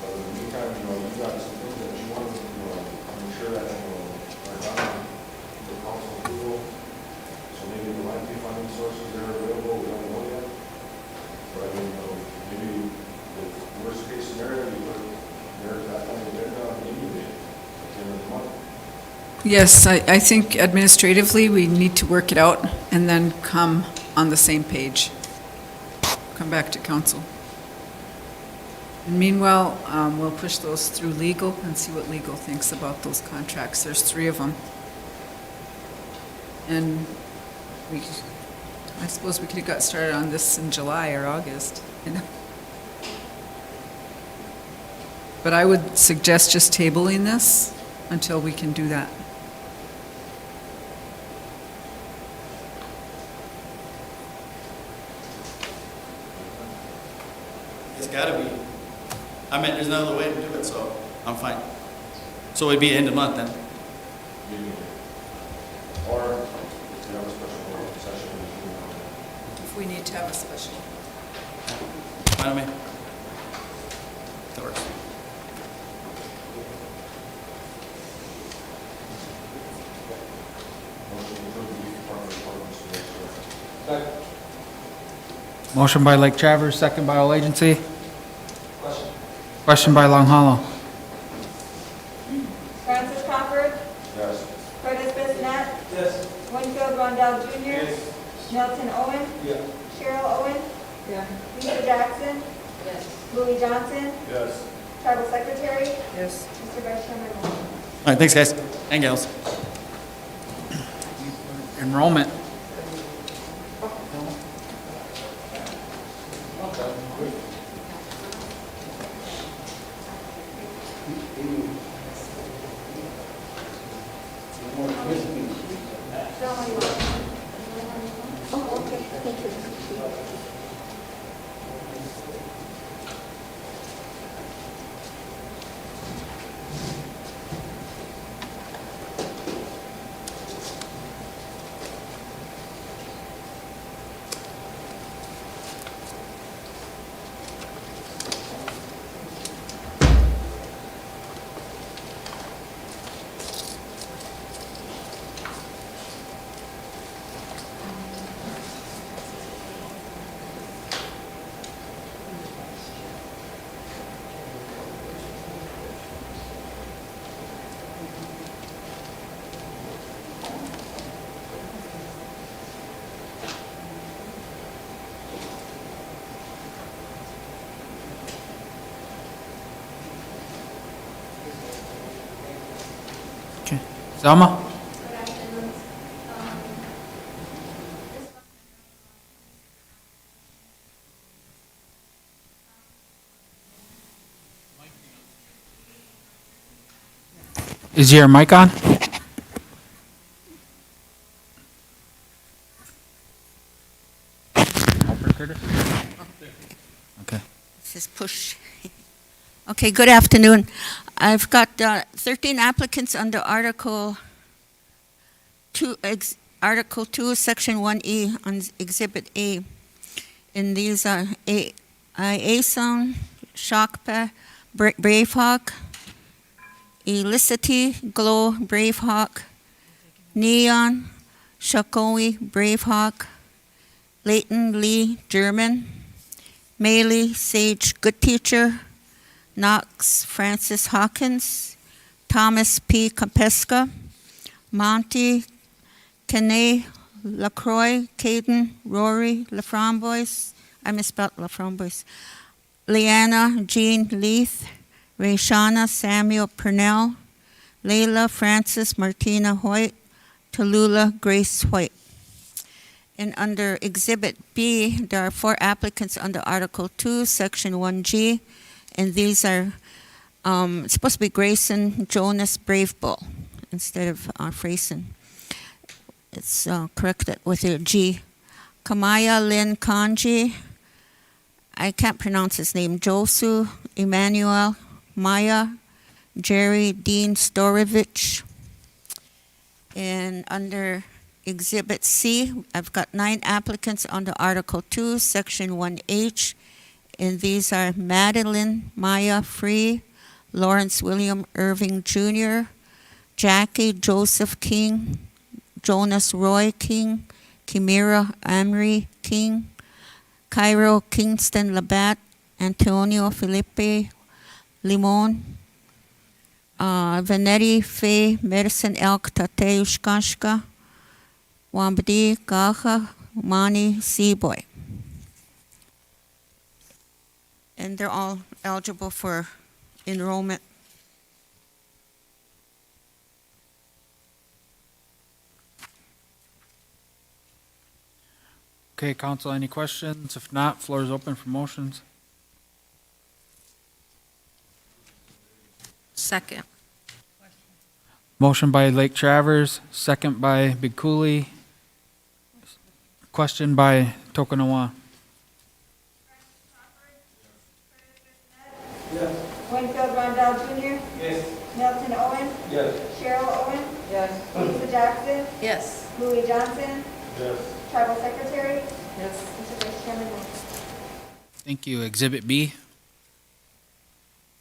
But in the meantime, you got some things that you want to, I'm sure that, are done with council approval. So maybe there might be funding sources that are available, we don't know yet. But I mean, maybe the worst case scenario, you put Derek back on the agenda on the end at the end of the month.
Yes, I think administratively, we need to work it out and then come on the same page. Come back to council. And meanwhile, we'll push those through legal and see what legal thinks about those contracts. There's 3 of them. And I suppose we could have got started on this in July or August. But I would suggest just tabling this until we can do that.
It's gotta be. I mean, there's no other way to do it, so I'm fine. So it'd be end of month then.
Or if you have a special session.
If we need to have a special.
Fine with me. That works.
Motion by Lake Traverse, second by all agency. Question by Long Hollow.
Francis Crawford.
Yes.
Curtis Bissonnette.
Yes.
Winfield Rondell Jr. Milton Owen.
Yeah.
Cheryl Owen. Lisa Jackson. Louis Johnson.
Yes.
Tribal Secretary.
Yes.
Mr. Vice Chairman Moore.
All right, thanks, guys and gals.
Enrollment. Selma? Is your mic on? Okay.
This is push. Okay, good afternoon. I've got 13 applicants under Article 2, Section 1E on Exhibit A. And these are Aeson, Shakpa, Bravehawk, Elicity, Glow, Bravehawk, Neon, Shakoi, Bravehawk, Leighton Lee, German, Maley, Sage, Good Teacher, Knox, Francis Hawkins, Thomas P. Kapeska, Monty, Kene, LaCroix, Caden, Rory, LaFramboise, I misspelled LaFramboise, Leanna, Jean Leith, Rayshana, Samuel Purnell, Layla, Francis, Martina Hoyt, Tallulah, Grace Hoyt. And under Exhibit B, there are 4 applicants under Article 2, Section 1G, and these are it's supposed to be Grayson Jonas Bravebull instead of Frayson. It's corrected with a G. Kamaya Lin Kanji, I can't pronounce his name, Josu Emmanuel Maya, Jerry Dean Storovich. And under Exhibit C, I've got 9 applicants under Article 2, Section 1H, and these are Madeline Maya Free, Lawrence William Irving Jr., Jackie Joseph King, Jonas Roy King, Kimira Amri King, Cairo Kingston Labat, Antonio Felipe Limon, Vanetti Faye Medicine Elk Tate Ushkashka, Wambadi Gaha Mani Seaboy. And they're all eligible for enrollment.
Okay, council, any questions? If not, floor is open for motions.
Second.
Motion by Lake Travers, second by Big Coulee. Question by Tokunawa.
Winfield Rondell Jr.
Yes.
Milton Owen.
Yes.
Cheryl Owen. Yes. Lisa Jackson.
Yes.
Louis Johnson.
Yes.
Tribal Secretary.
Yes.
Mr. Vice Chairman Moore.
Thank you. Exhibit B.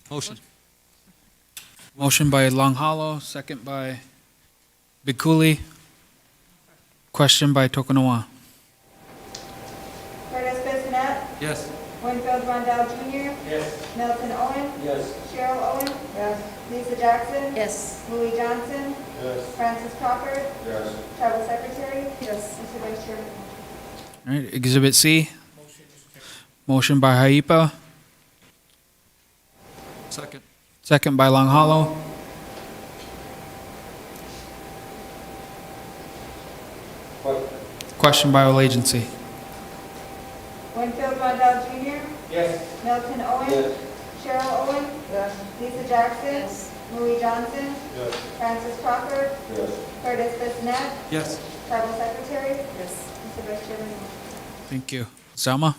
Motion.
Motion by Long Hollow, second by Big Coulee. Question by Tokunawa.
Curtis Bissonette.
Yes.
Winfield Rondell Jr.
Yes.
Milton Owen.
Yes.
Cheryl Owen. Yes. Lisa Jackson.
Yes.
Louis Johnson.
Yes.
Francis Crawford.
Yes.
Tribal Secretary.
Yes.
Mr. Vice Chairman Moore.
All right, Exhibit C. Motion by Haipa,
Second.
second by Long Hollow. Question by all agency.
Winfield Rondell Jr.
Yes.
Milton Owen.
Yes.
Cheryl Owen. Yes. Lisa Jackson.
Yes.
Louis Johnson.
Yes.
Francis Crawford.
Yes.
Curtis Bissonette.
Yes.
Tribal Secretary.
Yes.
Mr. Vice Chairman Moore.
Thank you. Selma?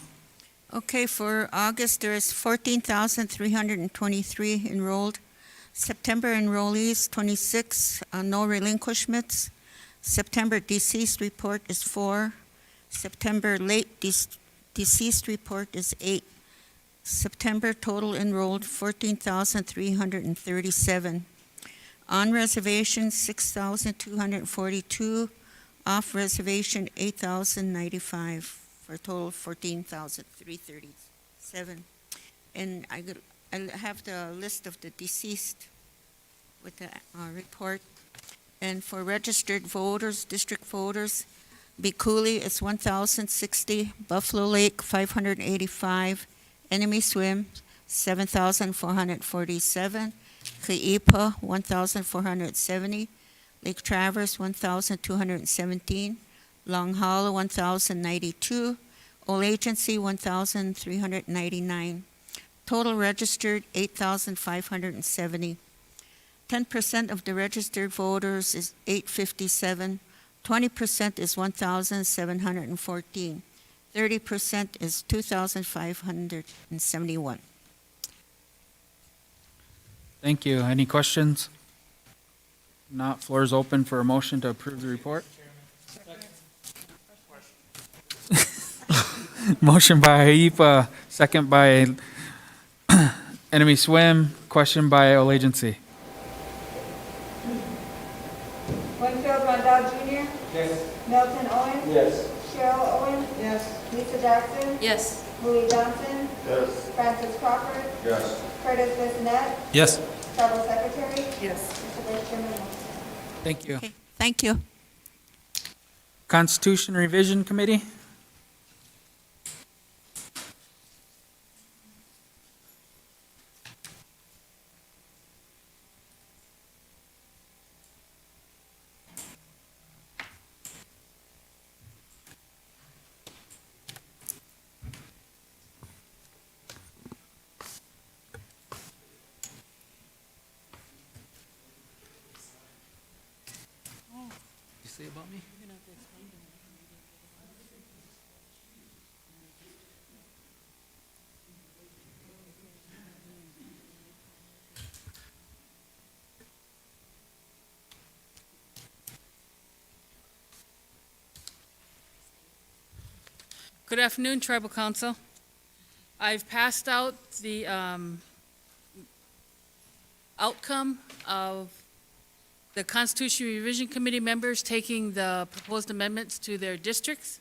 Okay, for August, there is 14,323 enrolled. September enrollees, 26, no relinquishments. September deceased report is 4. September late deceased report is 8. September total enrolled, 14,337. On reservation, 6,242. Off reservation, 8,095. For a total of 14,337. And I have the list of the deceased with the report. And for registered voters, district voters, Biculi is 1,060, Buffalo Lake 585, Enemy Swim 7,447, Kaipa 1,470, Lake Traverse 1,217, Long Hollow 1,092, All Agency 1,399. Total registered 8,570. 10% of the registered voters is 857. 20% is 1,714. 30% is 2,571.
Thank you. Any questions? Not, floor is open for a motion to approve the report. Motion by Haipa, second by Enemy Swim, question by all agency.
Winfield Rondell Jr.
Yes.
Milton Owen.
Yes.
Cheryl Owen. Yes. Lisa Jackson.
Yes.
Louis Johnson.
Yes.
Francis Crawford.
Yes.
Curtis Bissonette.
Yes.
Tribal Secretary.
Yes.
Mr. Vice Chairman Moore.
Thank you.
Okay, thank you.
Constitution Revision Committee?
You say about me?
Good afternoon, Tribal Council. I've passed out the outcome of the Constitution Revision Committee members taking the proposed amendments to their districts.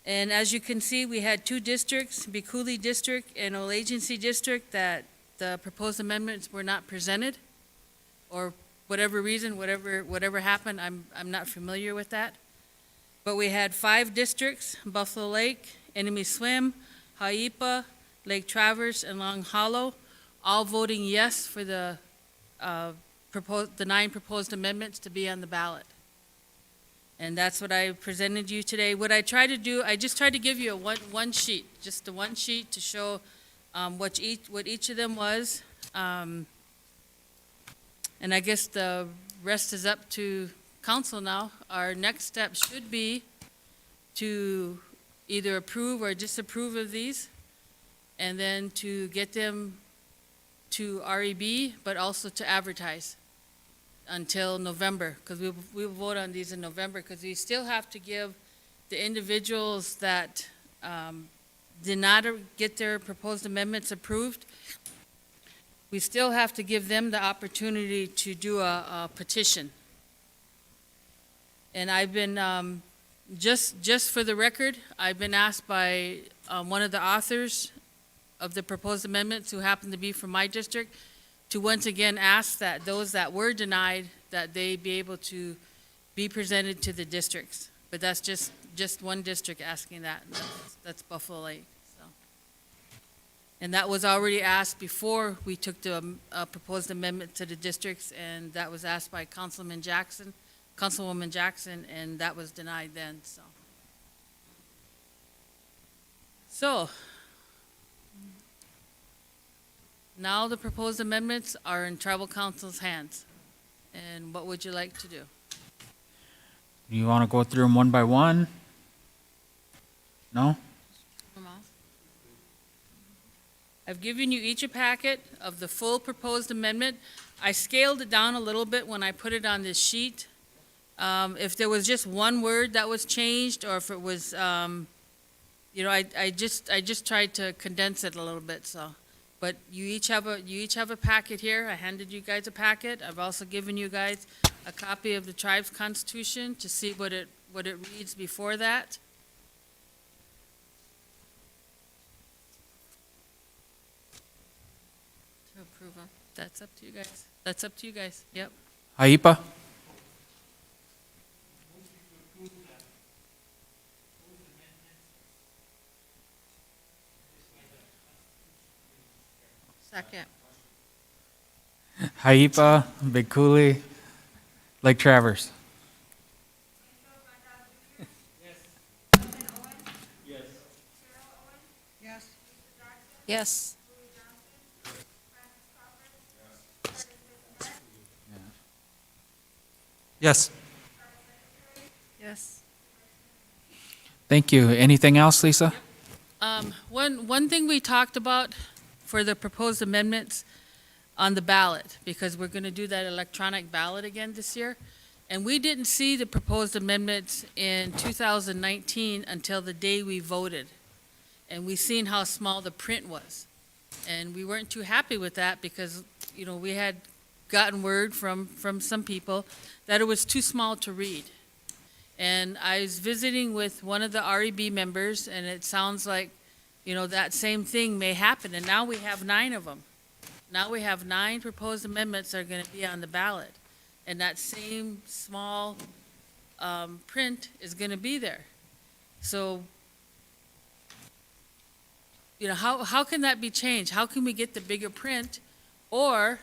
And as you can see, we had 2 districts, Biculi District and Old Agency District, that the proposed amendments were not presented, or whatever reason, whatever happened, I'm not familiar with that. But we had 5 districts, Buffalo Lake, Enemy Swim, Haipa, Lake Traverse, and Long Hollow, all voting yes for the 9 proposed amendments to be on the ballot. And that's what I presented you today. What I tried to do, I just tried to give you a one sheet, just the one sheet to show what each of them was. And I guess the rest is up to council now. Our next step should be to either approve or disapprove of these, and then to get them to REB, but also to advertise until November, because we will vote on these in November, because we still have to give the individuals that did not get their proposed amendments approved, we still have to give them the opportunity to do a petition. And I've been, just for the record, I've been asked by one of the authors of the proposed amendments, who happen to be from my district, to once again ask that those that were denied, that they be able to be presented to the districts. But that's just one district asking that, and that's Buffalo Lake. So. And that was already asked before we took the proposed amendment to the districts, and that was asked by Councilwoman Jackson, and that was denied then, so. So, now the proposed amendments are in Tribal Council's hands. And what would you like to do?
You want to go through them one by one? No?
I've given you each a packet of the full proposed amendment. I scaled it down a little bit when I put it on this sheet. If there was just one word that was changed, or if it was, I just tried to condense it a little bit, so. But you each have a packet here. I handed you guys a packet. I've also given you guys a copy of the tribe's constitution to see what it reads before that. To approve them. That's up to you guys. That's up to you guys. Yep.
Haipa?
Second.
Haipa, Biculi, Lake Traverse.
Yes.
Yes.
Yes.
Thank you. Anything else, Lisa?
One thing we talked about for the proposed amendments on the ballot, because we're going to do that electronic ballot again this year. And we didn't see the proposed amendments in 2019 until the day we voted. And we seen how small the print was. And we weren't too happy with that because, we had gotten word from some people that it was too small to read. And I was visiting with one of the REB members, and it sounds like, that same thing may happen. And now we have 9 of them. Now we have 9 proposed amendments that are going to be on the ballot. And that same small print is going to be there. So, how can that be changed? How can we get the bigger print? Or,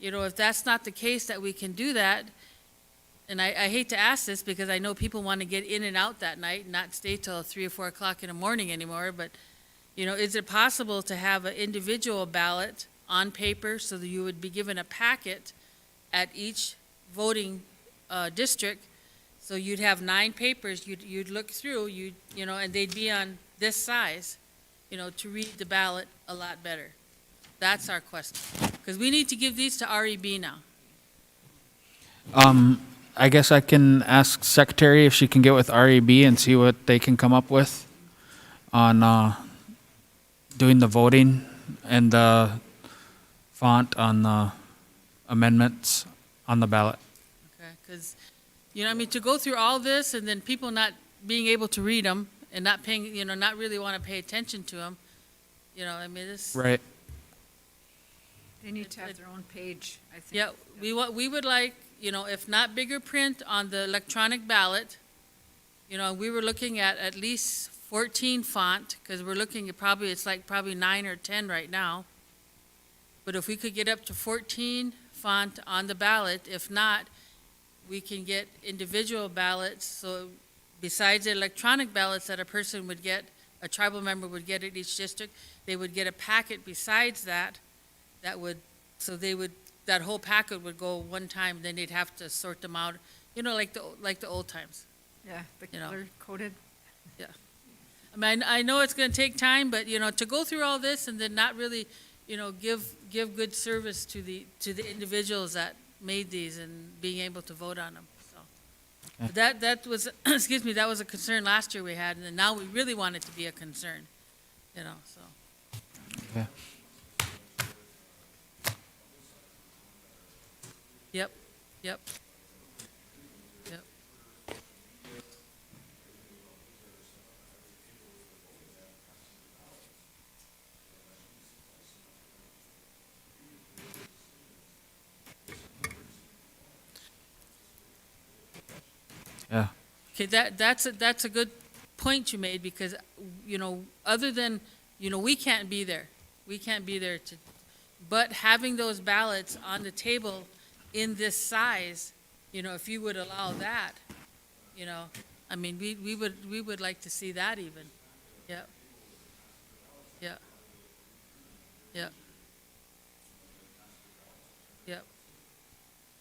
if that's not the case that we can do that, and I hate to ask this because I know people want to get in and out that night and not stay till 3 or 4 o'clock in the morning anymore, but, is it possible to have an individual ballot on paper so that you would be given a packet at each voting district? So you'd have 9 papers, you'd look through, and they'd be on this size, to read the ballot a lot better. That's our question. Because we need to give these to REB now.
I guess I can ask Secretary if she can get with REB and see what they can come up with. on doing the voting and the font on the amendments on the ballot.
Okay, because, I mean, to go through all this and then people not being able to read them and not paying, not really want to pay attention to them, I mean, this.
Right.
They need to have their own page, I think.
Yeah, we would like, if not bigger print on the electronic ballot, we were looking at least 14 font, because we're looking at it's like probably 9 or 10 right now. But if we could get up to 14 font on the ballot, if not, we can get individual ballots, so besides the electronic ballots that a person would get, a tribal member would get at each district, they would get a packet besides that, that whole packet would go one time, then they'd have to sort them out, like the old times.
Yeah, the color coded.
Yeah. I mean, I know it's gonna take time, but, to go through all this and then not really, give good service to the individuals that made these and being able to vote on them, so.
Yeah.
That was, excuse me, that was a concern last year we had, and then now we really want it to be a concern, so.
Okay.
Yep, yep. Yep.
Yeah.
Okay, that's a good point you made, because, other than, we can't be there. We can't be there but having those ballots on the table in this size, if you would allow that, I mean, we would like to see that even. Yep. Yep. Yep. Yep.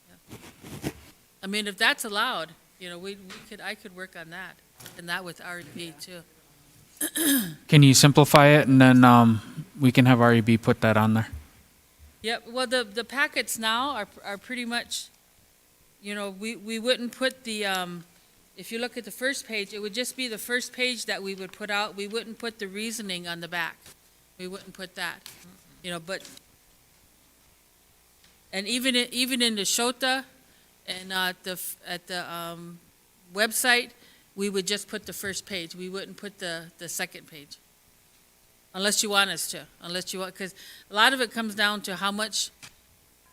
Yep. I mean, if that's allowed, I could work on that, and that with REB too.
Can you simplify it, and then we can have REB put that on there?
Yep, well, the packets now are pretty much, we wouldn't put the, if you look at the first page, it would just be the first page that we would put out. We wouldn't put the reasoning on the back. We wouldn't put that, but, and even in the Shota and at the website, we would just put the first page. We wouldn't put the second page. Unless you want us to, because a lot of it comes down to how much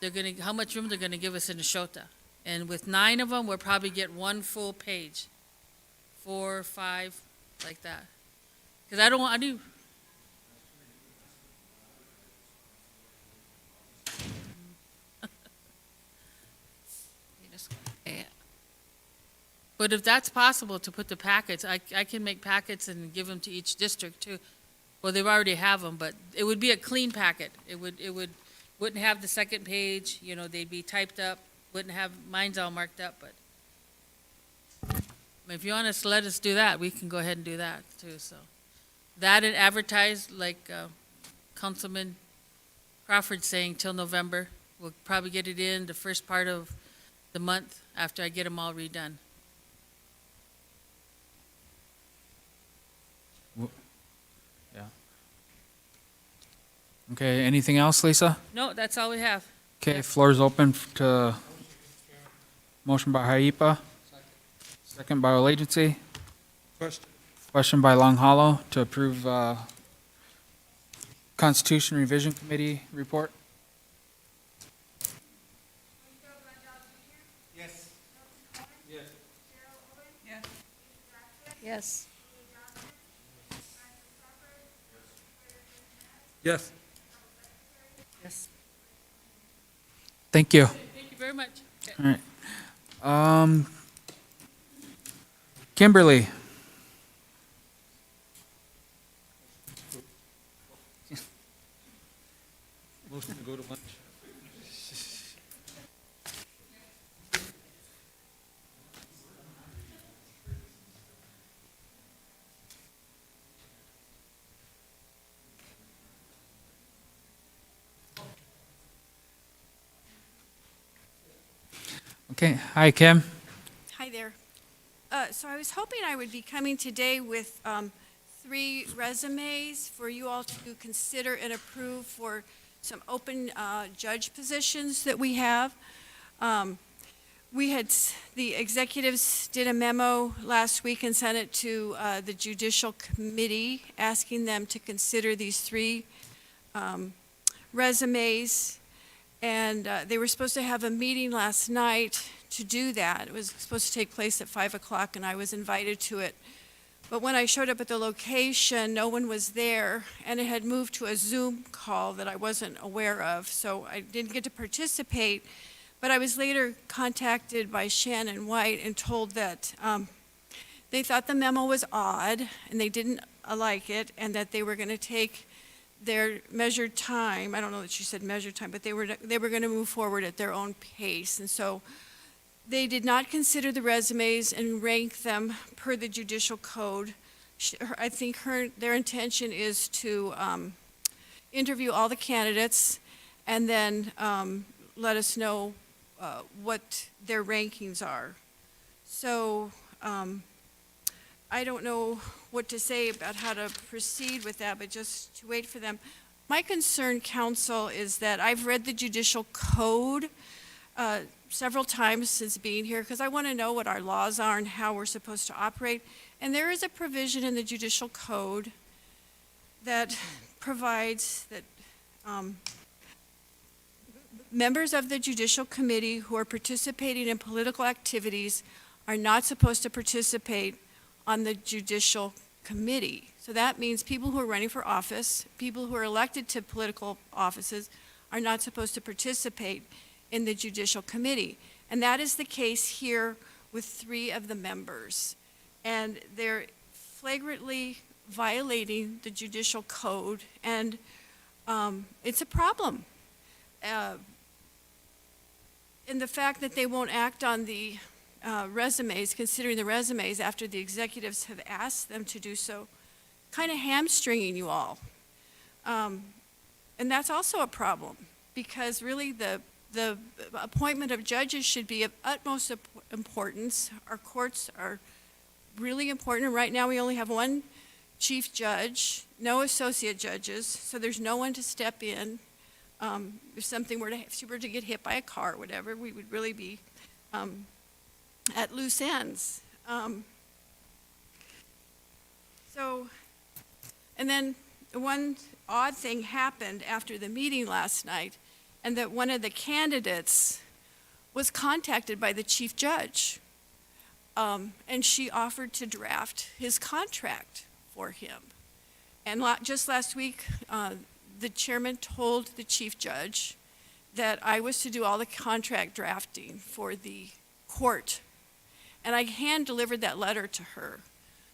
room they're gonna give us in the Shota. And with 9 of them, we'll probably get one full page, 4 or 5, like that. Because I do. But if that's possible to put the packets, I can make packets and give them to each district too. Well, they already have them, but it would be a clean packet. Wouldn't have the second page, they'd be typed up, wouldn't have, mine's all marked up, but if you want us to let us do that, we can go ahead and do that too, so. That and advertise, like Councilman Crawford's saying, till November. We'll probably get it in the first part of the month after I get them all redone.
Okay, anything else, Lisa?
No, that's all we have.
Okay, floor's open to motion by Haipa. Second by all agency.
Question.
Question by Long Hollow to approve Constitution Revision Committee report.
Yes. Yes.
Yes.
Yes.
Yes.
Thank you.
Thank you very much.
All right. Kimberly.
Motion to go to lunch.
Okay, hi, Kim.
Hi there. So I was hoping I would be coming today with 3 resumes for you all to consider and approve for some open judge positions that we have. The executives did a memo last week and sent it to the Judicial Committee, asking them to consider these 3 resumes. And they were supposed to have a meeting last night to do that. It was supposed to take place at 5 o'clock, and I was invited to it. But when I showed up at the location, no one was there, and it had moved to a Zoom call that I wasn't aware of, so I didn't get to participate. But I was later contacted by Shannon White and told that they thought the memo was odd, and they didn't like it, and that they were going to take their measured time. I don't know that she said measured time, but they were going to move forward at their own pace. And so they did not consider the resumes and rank them per the judicial code. I think their intention is to interview all the candidates and then let us know what their rankings are. So I don't know what to say about how to proceed with that, but just to wait for them. My concern, counsel, is that I've read the judicial code several times since being here, because I want to know what our laws are and how we're supposed to operate. And there is a provision in the judicial code that provides that members of the judicial committee who are participating in political activities are not supposed to participate on the judicial committee. So that means people who are running for office, people who are elected to political offices, are not supposed to participate in the judicial committee. And that is the case here with 3 of the members. And they're flagrantly violating the judicial code, and it's a problem. And the fact that they won't act on the resumes, considering the resumes after the executives have asked them to do so, kind of hamstringing you all. And that's also a problem, because really the appointment of judges should be of utmost importance. Our courts are really important. Right now we only have 1 chief judge, no associate judges, so there's no one to step in. If something were to get hit by a car or whatever, we would really be at loose ends. And then one odd thing happened after the meeting last night, and that one of the candidates was contacted by the chief judge, and she offered to draft his contract for him. And just last week, the chairman told the chief judge that I was to do all the contract drafting for the court. And I hand-delivered that letter to her,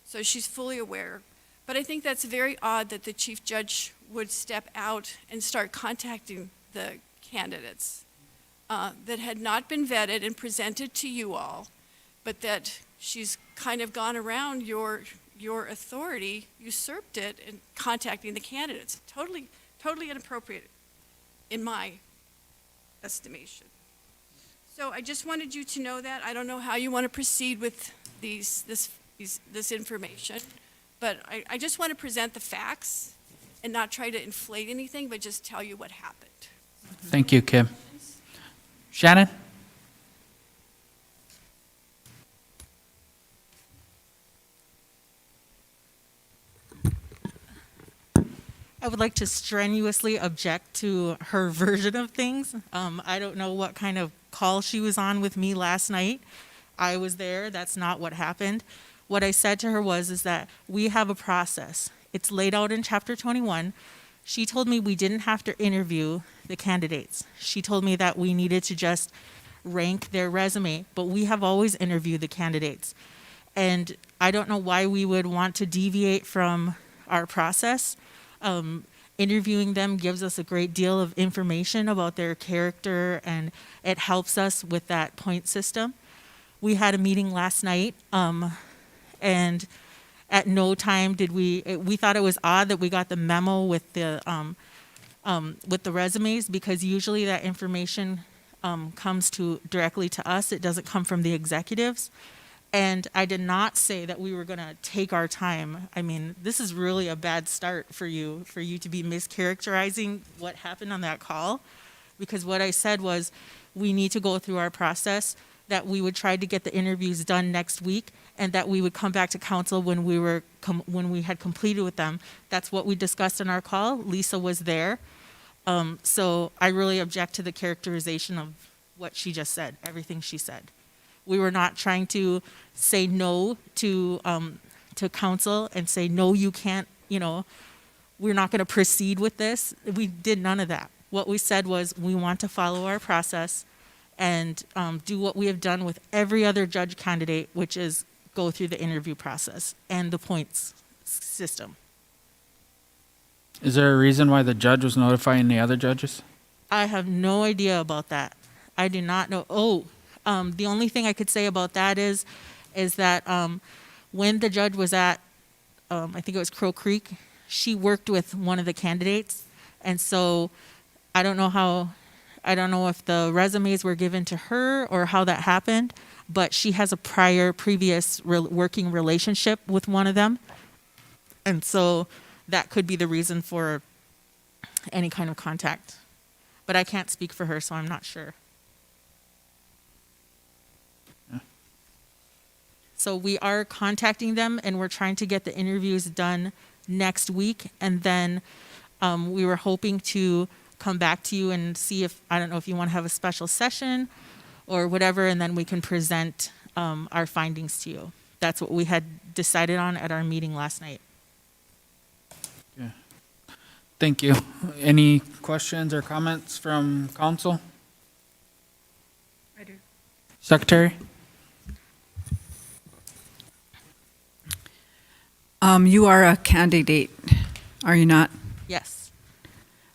so she's fully aware. But I think that's very odd that the chief judge would step out and start contacting the candidates that had not been vetted and presented to you all, but that she's kind of gone around your authority, usurped it, in contacting the candidates. Totally inappropriate in my estimation. So I just wanted you to know that. I don't know how you want to proceed with this information, but I just want to present the facts and not try to inflate anything, but just tell you what happened.
Thank you, Kim. Shannon?
I would like to strenuously object to her version of things. I don't know what kind of call she was on with me last night. I was there. That's not what happened. What I said to her is that we have a process. It's laid out in Chapter 21. She told me we didn't have to interview the candidates. She told me that we needed to just rank their resume, but we have always interviewed the candidates. And I don't know why we would want to deviate from our process. Interviewing them gives us a great deal of information about their character, and it helps us with that point system. We had a meeting last night, and at no time did we thought it was odd that we got the memo with the resumes, because usually that information comes directly to us. It doesn't come from the executives. And I did not say that we were going to take our time. I mean, this is really a bad start for you to be mischaracterizing what happened on that call. Because what I said was, we need to go through our process, that we would try to get the interviews done next week, and that we would come back to council when we had completed with them. That's what we discussed in our call. Lisa was there. So I really object to the characterization of what she just said, everything she said. We were not trying to say no to council and say, no, you can't, we're not going to proceed with this. We did none of that. What we said was, we want to follow our process and do what we have done with every other judge candidate, which is go through the interview process and the points system.
Is there a reason why the judge was notifying the other judges?
I have no idea about that. I do not know. The only thing I could say about that is that when the judge was at, I think it was Crow Creek, she worked with one of the candidates. And so I don't know if the resumes were given to her or how that happened, but she has a previous working relationship with one of them. And so that could be the reason for any kind of contact. But I can't speak for her, so I'm not sure. So we are contacting them, and we're trying to get the interviews done next week. And then we were hoping to come back to you and see if, I don't know if you want to have a special session or whatever, and then we can present our findings to you. That's what we had decided on at our meeting last night.
Yeah. Thank you. Any questions or comments from council?
I do.
Secretary?
You are a candidate, are you not?
Yes.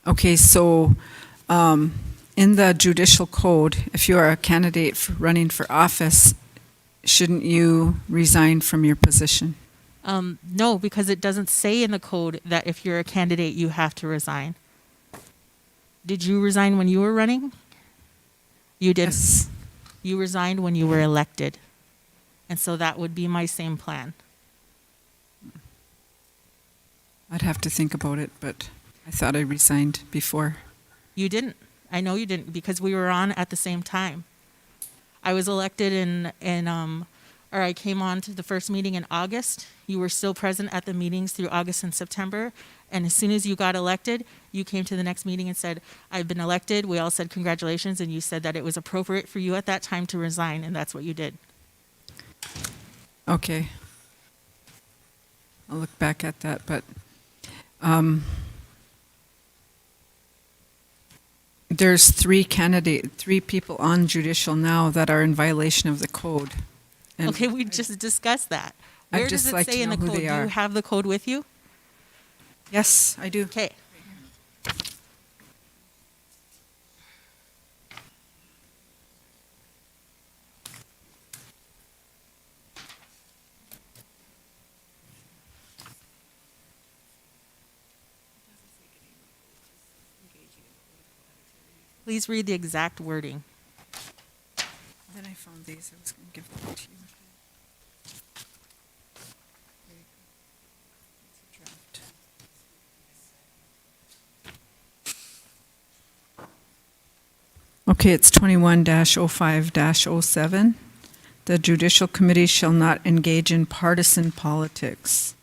Okay, so in the judicial code, if you are a candidate for running for office, shouldn't you resign from your position?
No, because it doesn't say in the code that if you're a candidate, you have to resign. Did you resign when you were running? You didn't.
Yes.
You resigned when you were elected. And so that would be my same plan.
I'd have to think about it, but I thought I resigned before.
You didn't. I know you didn't, because we were on at the same time. I was elected or I came on to the first meeting in August. You were still present at the meetings through August and September. And as soon as you got elected, you came to the next meeting and said, I've been elected. We all said congratulations. And you said that it was appropriate for you at that time to resign. And that's what you did.
Okay. I'll look back at that, but there's three people on judicial now that are in violation of the code. And
okay, we just discussed that.
I'd
Where
just
does it
like
say
to
in
know
the
who
code?
they
Do
are.
you have the code with you?
Yes, I do.
Okay. Please read the exact wording.
Then I found these. I was going to give them to you. There you go. It's a draft. Okay, it's 21-05-07. The Judicial Committee shall not engage in partisan politics.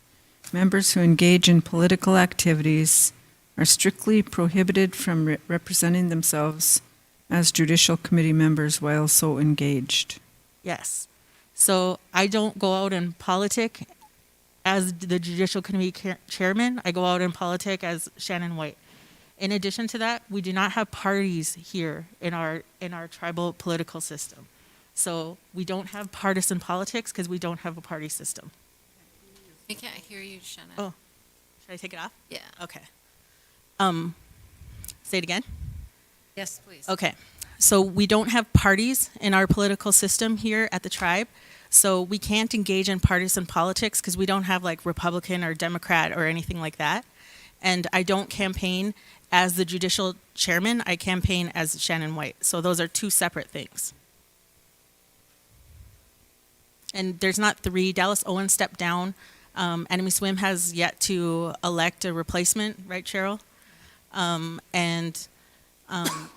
Members who engage in political activities are strictly prohibited from representing themselves as Judicial Committee members while so engaged.
Yes. So I don't go out and politic as the Judicial Committee chairman. I go out and politic as Shannon White. In addition to that, we do not have parties here in our tribal political system. So we don't have partisan politics because we don't have a party system.
We can't hear you, Shannon.
Oh, should I take it off?
Yeah.
Okay. Say it again.
Yes, please.
Okay. So we don't have parties in our political system here at the tribe. So we can't engage in partisan politics because we don't have like Republican or Democrat or anything like that. And I don't campaign as the judicial chairman. I campaign as Shannon White. So those are two separate things. and there's not three. Dallas Owen stepped down. Enemy Swim has yet to elect a replacement, right, Cheryl? And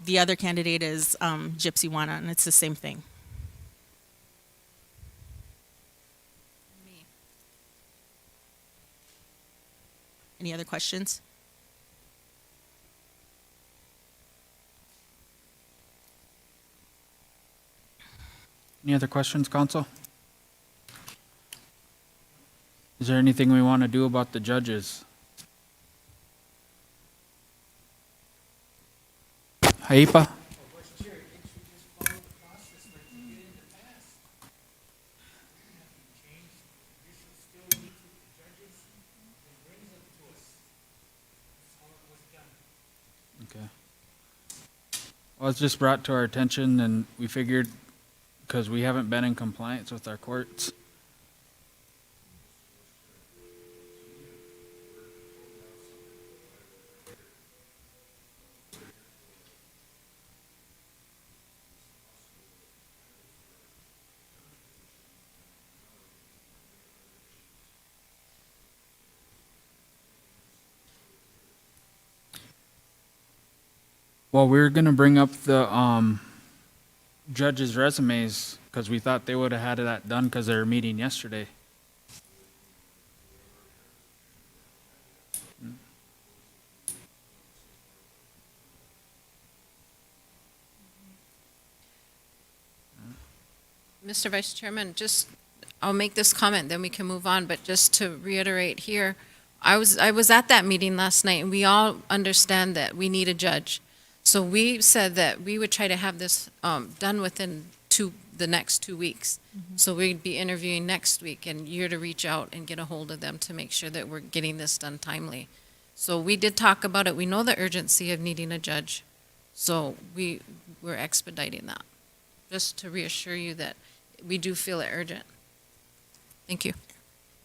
the other candidate is Gypsy Wana, and it's the same thing. Any other questions?
Any other questions, council? Is there anything we want to do about the judges? Haipa? Okay. Well, it's just brought to our attention, and we figured, because we haven't been in compliance with our courts. Well, we were gonna bring up the judges' resumes because we thought they would have had that done because they were meeting yesterday.
Mr. Vice Chairman, I'll make this comment, then we can move on, but just to reiterate here, I was at that meeting last night, and we all understand that we need a judge. So we said that we would try to have this done within the next 2 weeks. So we'd be interviewing next week, and you're to reach out and get a hold of them to make sure that we're getting this done timely. So we did talk about it. We know the urgency of needing a judge, so we're expediting that, just to reassure you that we do feel it urgent. Thank you.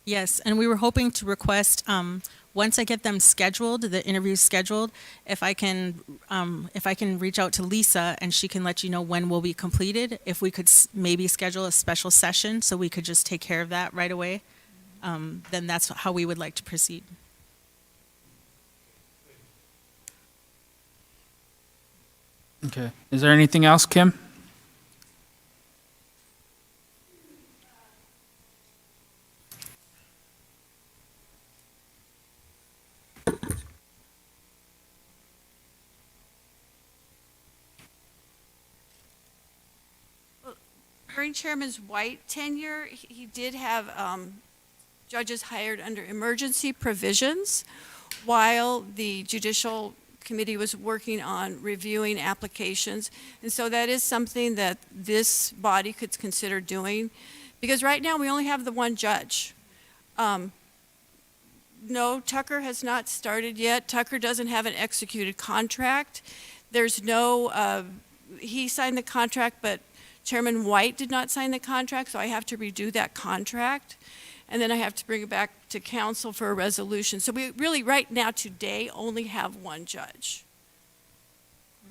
Yes, and we were hoping to request, once I get them scheduled, the interviews scheduled, if I can reach out to Lisa and she can let you know when will be completed, if we could maybe schedule a special session so we could just take care of that right away, then that's how we would like to proceed.
Okay. Is there anything else, Kim?
During Chairman White's tenure, he did have judges hired under emergency provisions while the Judicial Committee was working on reviewing applications. And so that is something that this body could consider doing, because right now we only have the one judge. No, Tucker has not started yet. Tucker doesn't have an executed contract. There's no, he signed the contract, but Chairman White did not sign the contract, so I have to redo that contract. And then I have to bring it back to council for a resolution. So we really, right now, today, only have one judge.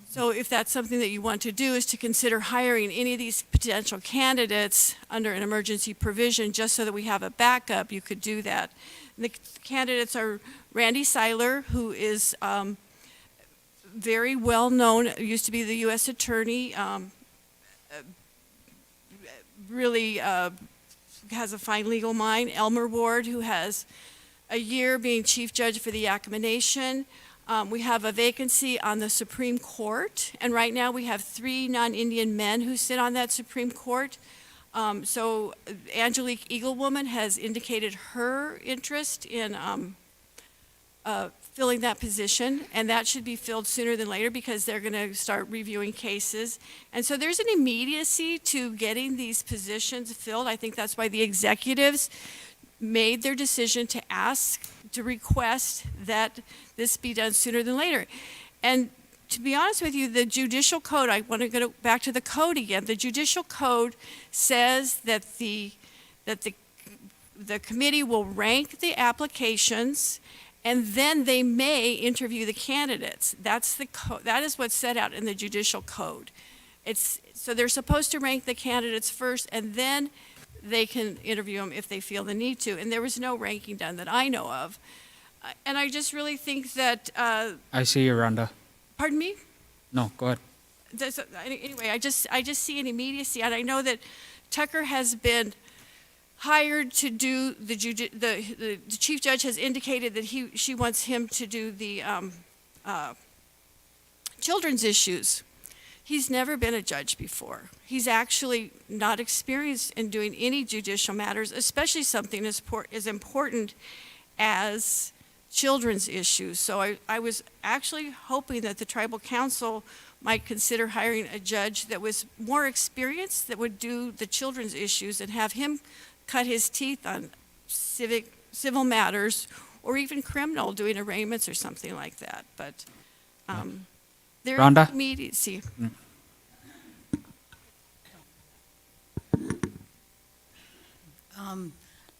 So if that's something that you want to do, is to consider hiring any of these potential candidates under an emergency provision, just so that we have a backup, you could do that. And the candidates are Randy Seiler, who is very well-known, used to be the U.S. Attorney, really has a fine legal mind. Elmer Ward, who has a year being chief judge for the Yakima Nation. We have a vacancy on the Supreme Court, and right now we have 3 non-Indian men who sit on that Supreme Court. So Angelique Eaglewoman has indicated her interest in filling that position, and that should be filled sooner than later because they're going to start reviewing cases. And so there's an immediacy to getting these positions filled. I think that's why the executives made their decision to request that this be done sooner than later. And to be honest with you, the judicial code, I want to go back to the code again. The judicial code says that the committee will rank the applications, and then they may interview the candidates. That is what's set out in the judicial code. So they're supposed to rank the candidates first, and then they can interview him if they feel the need to. And there was no ranking done that I know of. And I just really think that,
I see you, Rhonda.
pardon me?
No, go ahead.
Anyway, I just see an immediacy, and I know that Tucker has been hired to do the chief judge has indicated that she wants him to do the children's issues. He's never been a judge before. He's actually not experienced in doing any judicial matters, especially something as important as children's issues. So I was actually hoping that the tribal council might consider hiring a judge that was more experienced, that would do the children's issues and have him cut his teeth on civil matters, or even criminal, doing arraignments or something like that. But there
Rhonda?
is immediacy.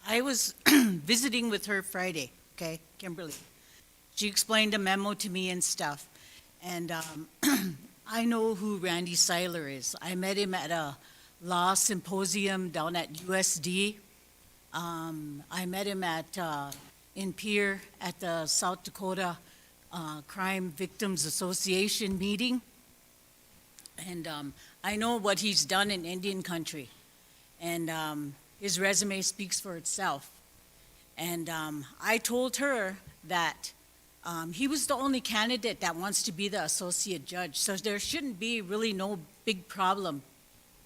I was visiting with her Friday, okay, Kimberly. She explained a memo to me and stuff. And I know who Randy Seiler is. I met him at a law symposium down at USD. I met him in Pierre at the South Dakota Crime Victims Association meeting. And I know what he's done in Indian country. And his resume speaks for itself. And I told her that he was the only candidate that wants to be the associate judge. So there shouldn't be really no big problem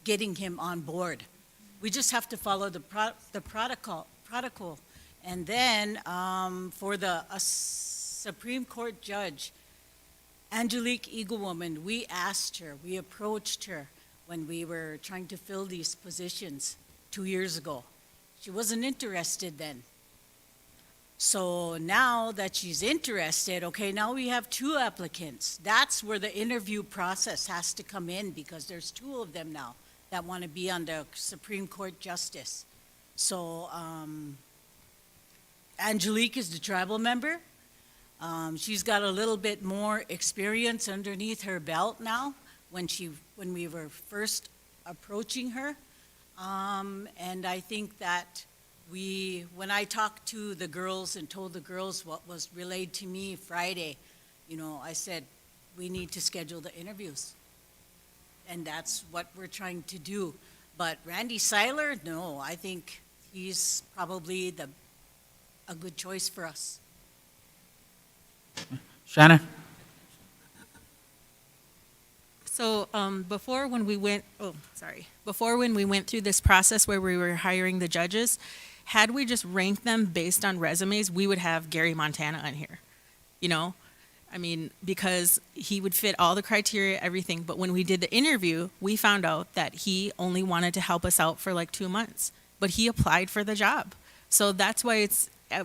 getting him on board. We just have to follow the protocol. And then for the Supreme Court judge, Angelique Eaglewoman, we asked her, we approached her when we were trying to fill these positions 2 years ago. She wasn't interested then. So now that she's interested, okay, now we have 2 applicants. That's where the interview process has to come in, because there's 2 of them now that want to be on the Supreme Court justice. So Angelique is the tribal member. She's got a little bit more experience underneath her belt now when we were first approaching her. And I think that when I talked to the girls and told the girls what was relayed to me Friday, I said, we need to schedule the interviews. And that's what we're trying to do. But Randy Seiler, no, I think he's probably a good choice for us.
Shannon?
So before when we went through this process where we were hiring the judges, had we just ranked them based on resumes, we would have Gary Montana on here, I mean, because he would fit all the criteria, everything. But when we did the interview, we found out that he only wanted to help us out for like 2 months, but he applied for the job. So that's why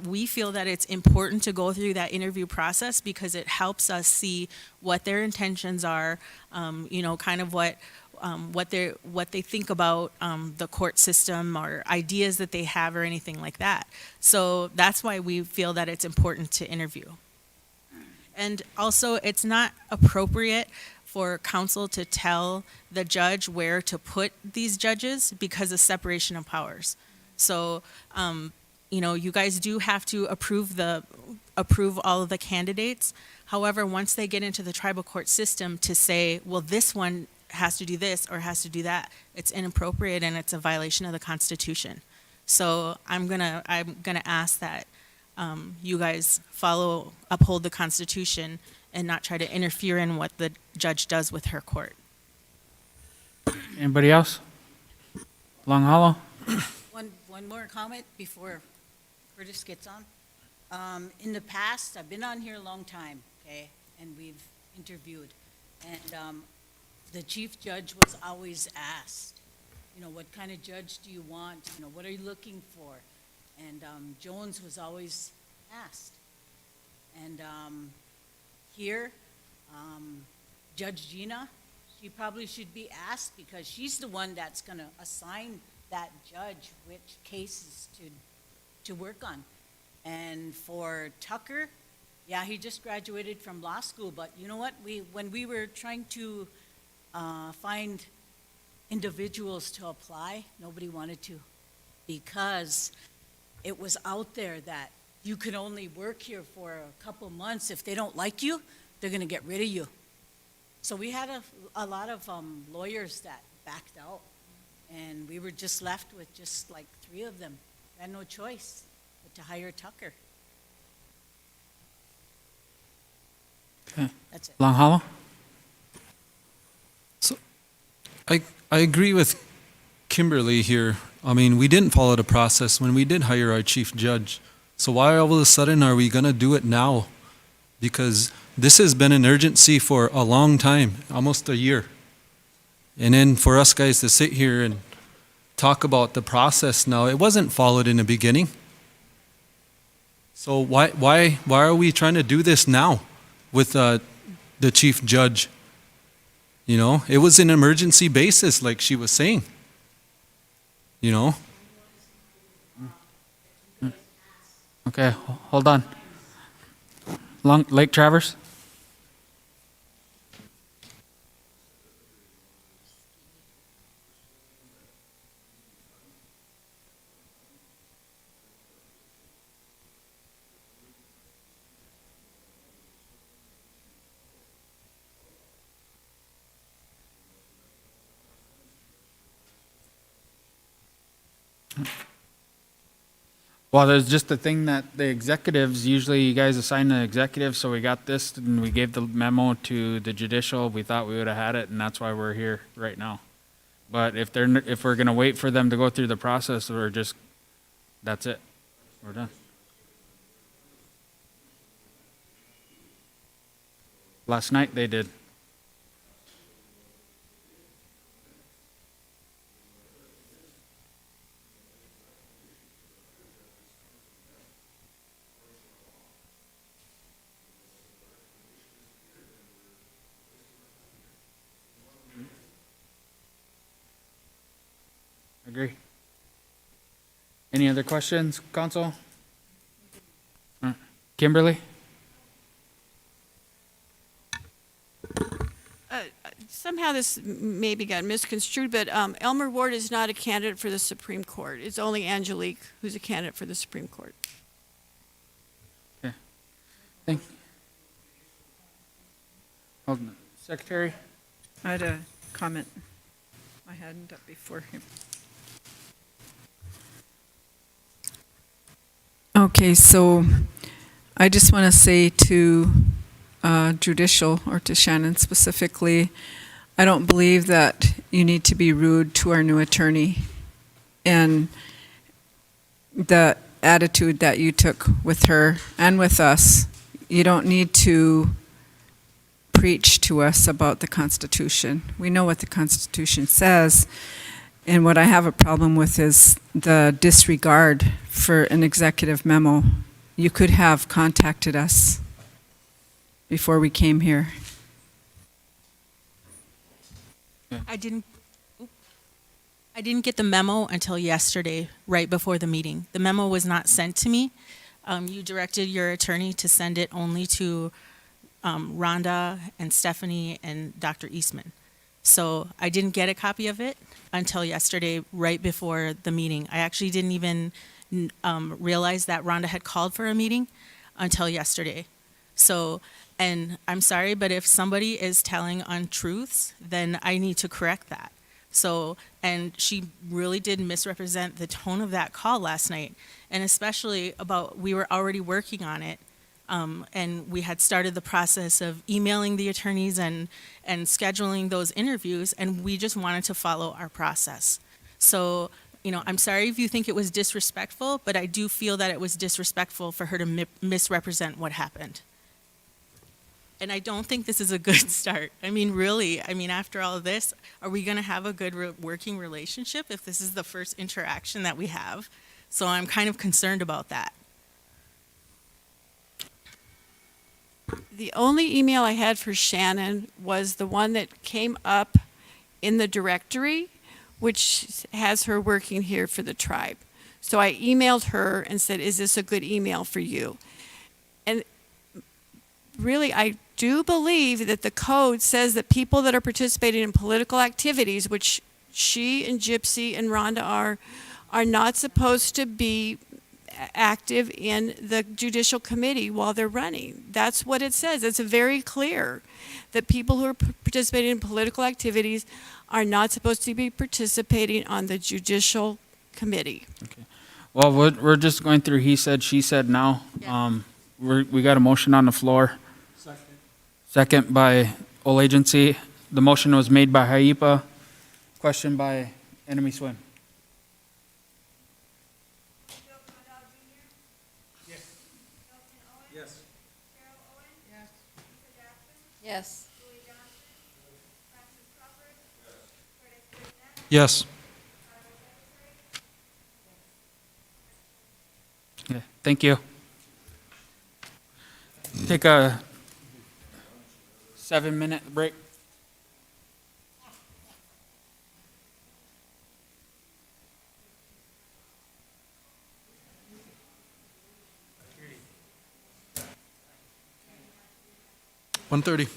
we feel that it's important to go through that interview process, because it helps us see what their intentions are, kind of what they think about the court system, or ideas that they have, or anything like that. So that's why we feel that it's important to interview. And also, it's not appropriate for council to tell the judge where to put these judges because of separation of powers. So, you guys do have to approve all of the candidates. However, once they get into the tribal court system, to say, well, this one has to do this or has to do that, it's inappropriate and it's a violation of the Constitution. So I'm gonna ask that you guys uphold the Constitution and not try to interfere in what the judge does with her court.
Anybody else? Long Hollow?
One more comment before Curtis gets on. In the past, I've been on here a long time, okay, and we've interviewed. And the chief judge was always asked, what kind of judge do you want? What are you looking for? And Jones was always asked. And here, Judge Gina, she probably should be asked, because she's the one that's going to assign that judge which cases to work on. And for Tucker, yeah, he just graduated from law school, but you know what? When we were trying to find individuals to apply, nobody wanted to. because it was out there that you could only work here for a couple months. If they don't like you, they're gonna get rid of you. So we had a lot of lawyers that backed out, and we were just left with just like 3 of them. We had no choice but to hire Tucker.
Okay.
That's it.
Long Hollow?
I agree with Kimberly here. I mean, we didn't follow the process when we did hire our chief judge. So why all of a sudden are we going to do it now? Because this has been an urgency for a long time, almost a year. And then for us guys to sit here and talk about the process now, it wasn't followed in the beginning. So why are we trying to do this now with the chief judge? You know, it was an emergency basis, like she was saying. You know?
Okay, hold on. Lake Traverse? Well, there's just the thing that the executives, usually you guys assign the executive, so we got this and we gave the memo to the judicial. We thought we would have had it, and that's why we're here right now. But if we're gonna wait for them to go through the process, that's it. We're done. Last night they did. Agree. Any other questions, Council? Kimberly?
Somehow this maybe got misconstrued, but Elmer Ward is not a candidate for the Supreme Court. It's only Angelique who's a candidate for the Supreme Court.
Okay. Thank you. Hold on. Secretary?
I had a comment. I hadn't up before him. Okay, so I just want to say to judicial, or to Shannon specifically, I don't believe that you need to be rude to our new attorney. And the attitude that you took with her and with us, you don't need to preach to us about the Constitution. We know what the Constitution says. And what I have a problem with is the disregard for an executive memo. You could have contacted us before we came here.
I didn't get the memo until yesterday, right before the meeting. The memo was not sent to me. You directed your attorney to send it only to Rhonda and Stephanie and Dr. Eastman. So I didn't get a copy of it until yesterday, right before the meeting. I actually didn't even realize that Rhonda had called for a meeting until yesterday. So, and I'm sorry, but if somebody is telling untruths, then I need to correct that. So, and she really did misrepresent the tone of that call last night, and especially about, we were already working on it. And we had started the process of emailing the attorneys and scheduling those interviews, and we just wanted to follow our process. So, you know, I'm sorry if you think it was disrespectful, but I do feel that it was disrespectful for her to misrepresent what happened. And I don't think this is a good start. I mean, really, I mean, after all of this, are we gonna have a good working relationship if this is the first interaction that we have? So I'm kind of concerned about that.
The only email I had for Shannon was the one that came up in the directory, which has her working here for the tribe. So I emailed her and said, is this a good email for you? And really, I do believe that the code says that people that are participating in political activities, which she and Gypsy and Rhonda are not supposed to be active in the judicial committee while they're running. That's what it says. It's very clear that people who are participating in political activities are not supposed to be participating on the judicial committee.
Well, we're just going through he said, she said now. We got a motion on the floor. Second by Ole Agency. The motion was made by Haipa. Question by Enemy Swim.
Yes.
Yes.
Yeah, thank you. Take a 7-minute break.
One 1:30.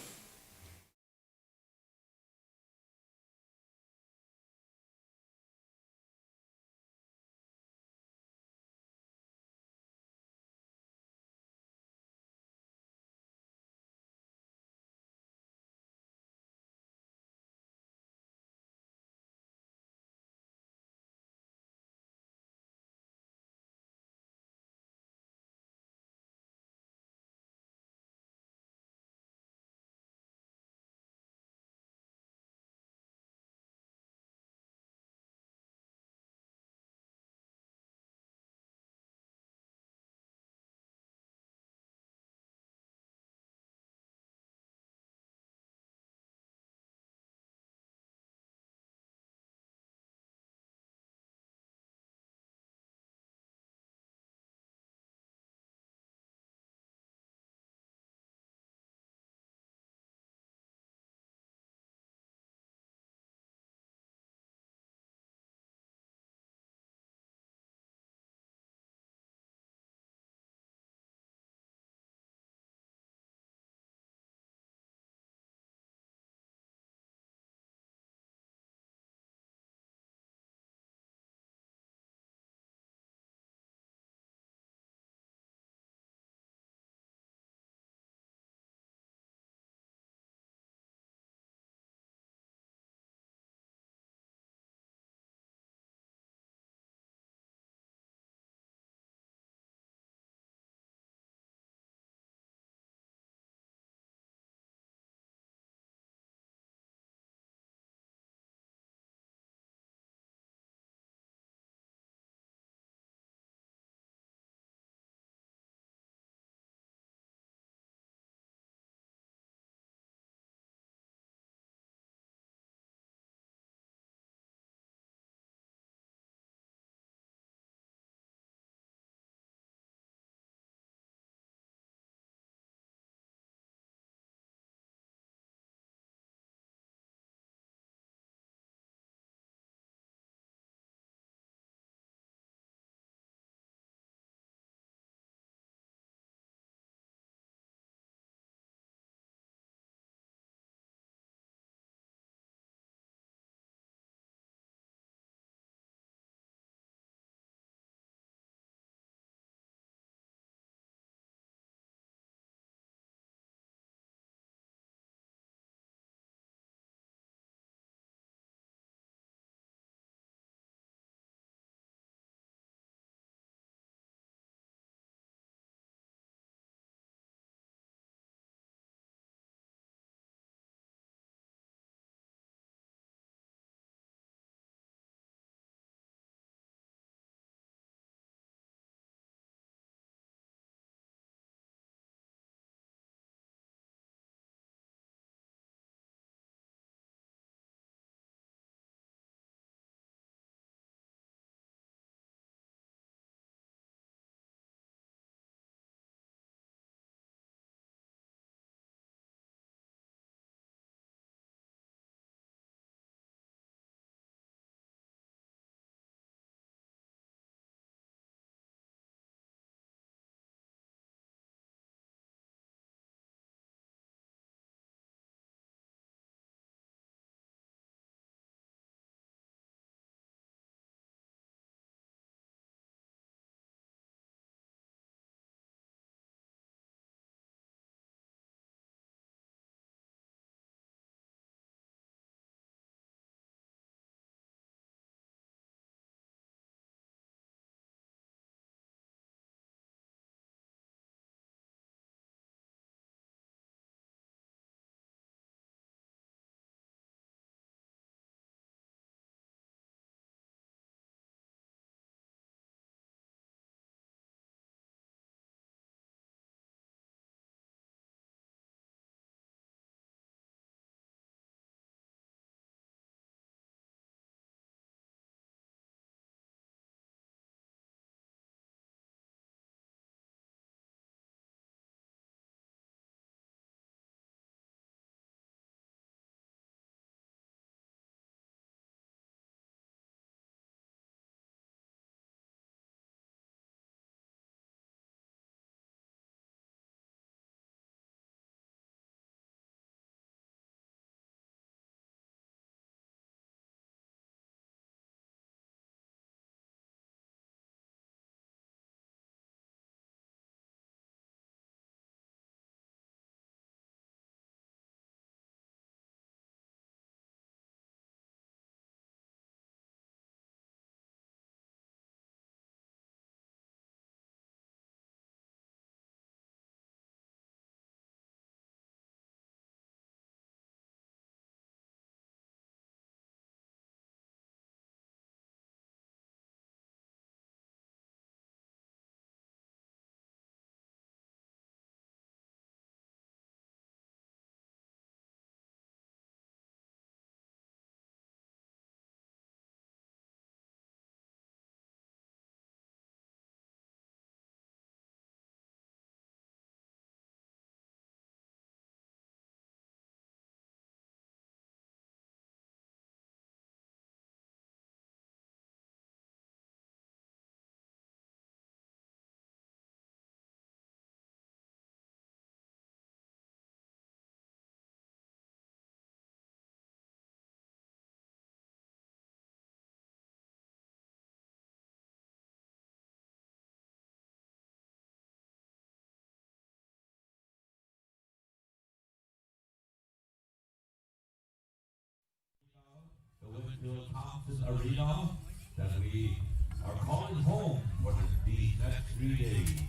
Swo Council Arena that we are calling home for these next 3 days.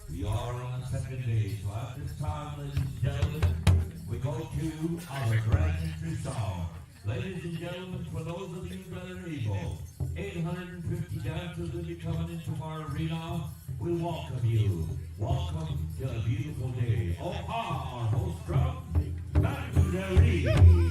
We are on the second day, so at this time, ladies and gentlemen, we go to our grand entry song. Ladies and gentlemen, for those of you that are able, 850 dancers will be coming into our arena. We welcome you. Welcome to a beautiful day. Oh, our host drum, back to the ring.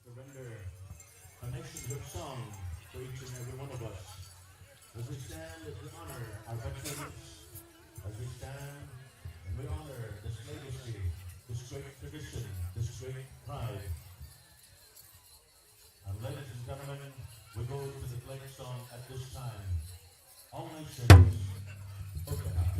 Surrender, a nation-good song for each and every one of us. As we stand, as we honor our veterans, as we stand and we honor this legacy, this great tradition, this great pride. And ladies and gentlemen, we go to the flag song at this time. All nations, open up.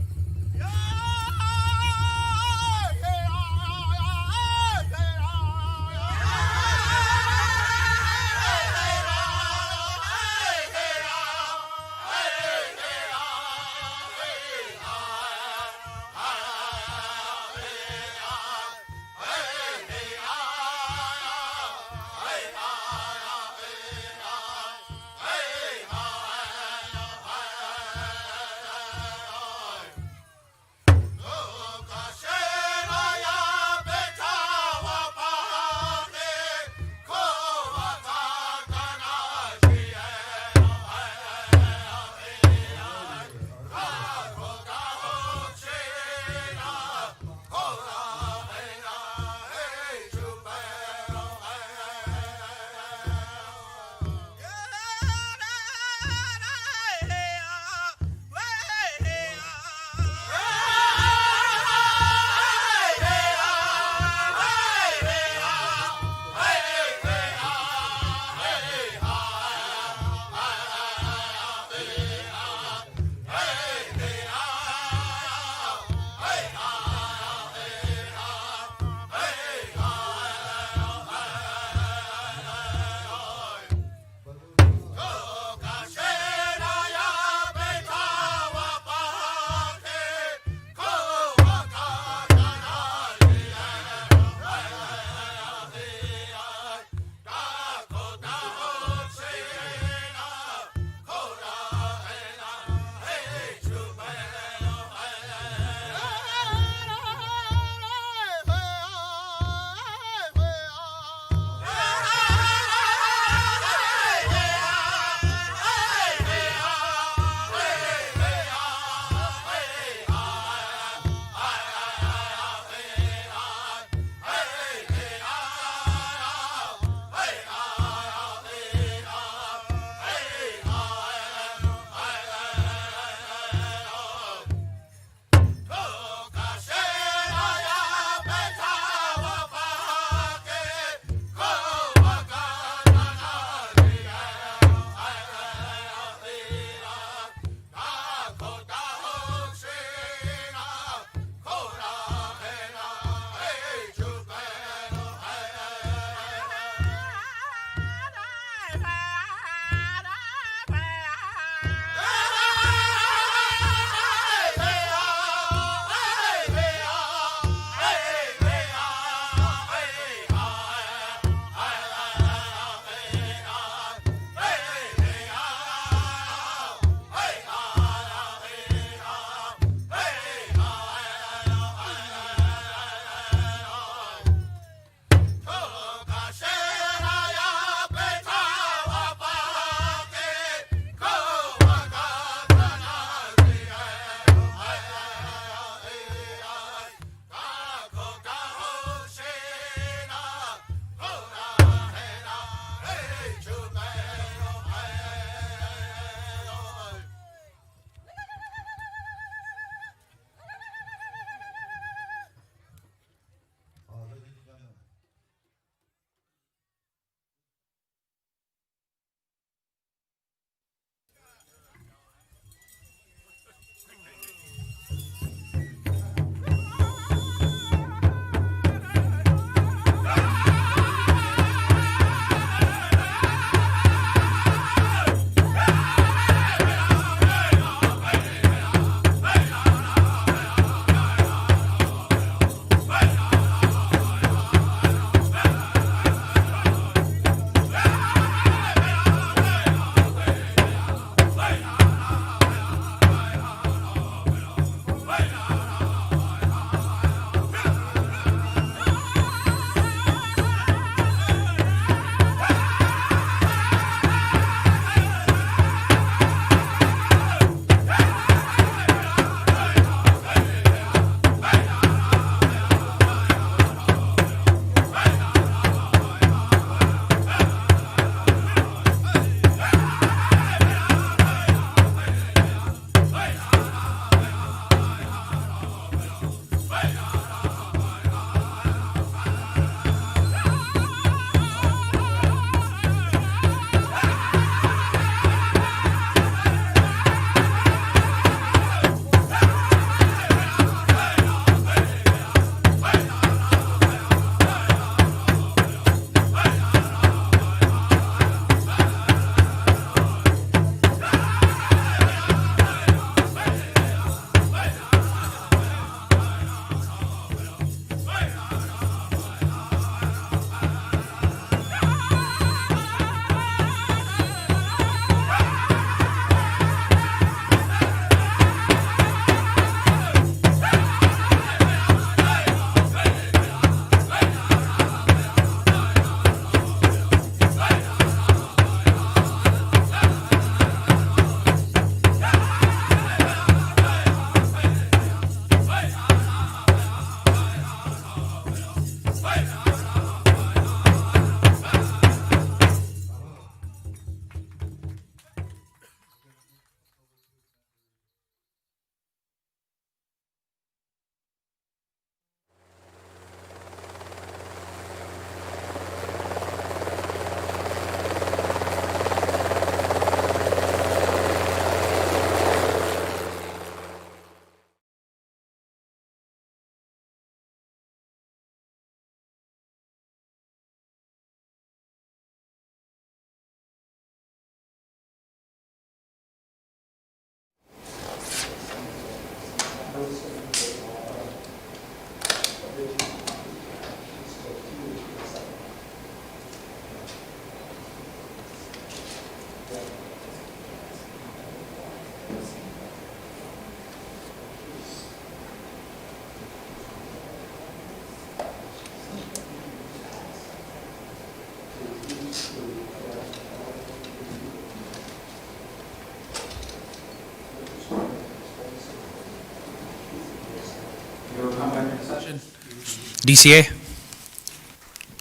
DCA.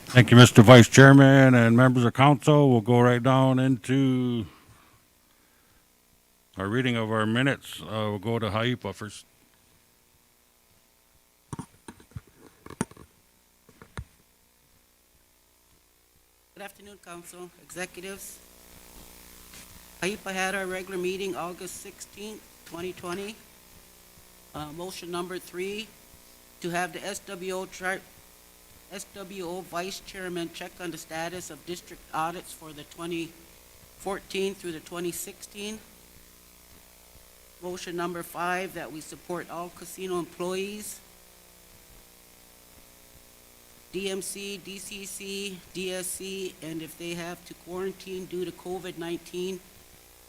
Thank you, Mr. Vice Chairman and members of council. We'll go right down into our reading of our minutes. We'll go to Haipa first.
Good afternoon, council, executives. HIPAA had our regular meeting August 16th, 2020. Motion number 3, to have the SWO Vice Chairman check on the status of district audits for the 2014 through the 2016. Motion number 5, that we support all casino employees, DMC, DCC, DSC, and if they have to quarantine due to COVID-19,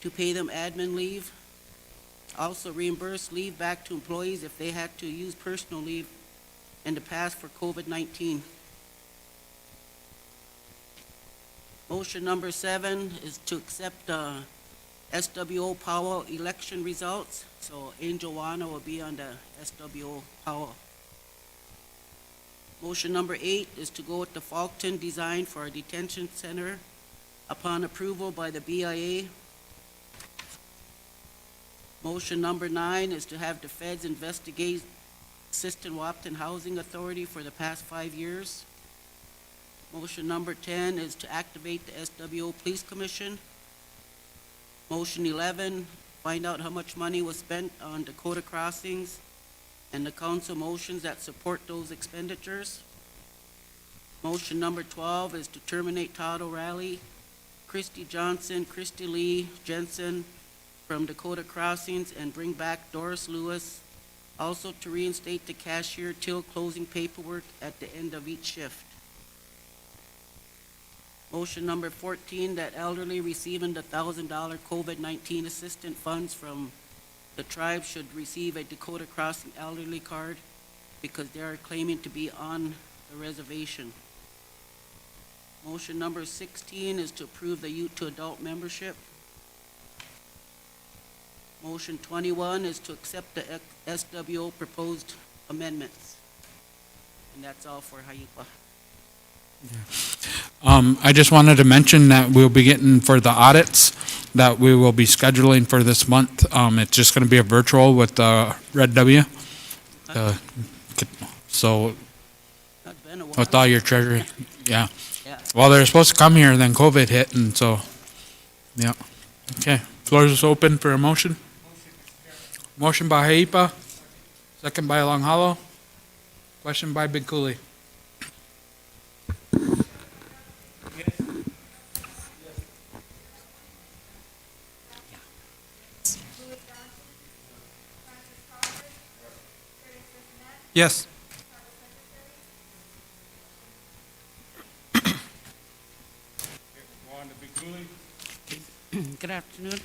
to pay them admin leave. Also reimburse leave back to employees if they had to use personal leave in the past for COVID-19. Motion number 7 is to accept SWO Powell election results. So Angel Wana will be on the SWO Powell. Motion number 8 is to go with the Falkton design for our detention center upon approval by the BIA. Motion number 9 is to have the feds investigate Assistant Wapton Housing Authority for the past 5 years. Motion number 10 is to activate the SWO Police Commission. Motion 11, find out how much money was spent on Dakota crossings and the council motions that support those expenditures. Motion number 12 is to terminate Todd O'Reilly, Christy Johnson, Christy Lee, Jensen from Dakota Crossings and bring back Doris Lewis. Also to reinstate the cashier till closing paperwork at the end of each shift. Motion number 14, that elderly receiving the $1,000 COVID-19 assistance funds from the tribe should receive a Dakota Crossing elderly card because they are claiming to be on the reservation. Motion number 16 is to approve the youth to adult membership. Motion 21 is to accept the SWO proposed amendments. And that's all for HIPAA.
I just wanted to mention that we'll be getting for the audits that we will be scheduling for this month. It's just going to be a virtual with Red W. So with all your treasury, yeah. Well, they're supposed to come here and then COVID hit, and so, yeah. Okay, floor is open for a motion. Motion by Haipa, second by Long Hollow, question by Big Cooley.
Yes.
Good afternoon.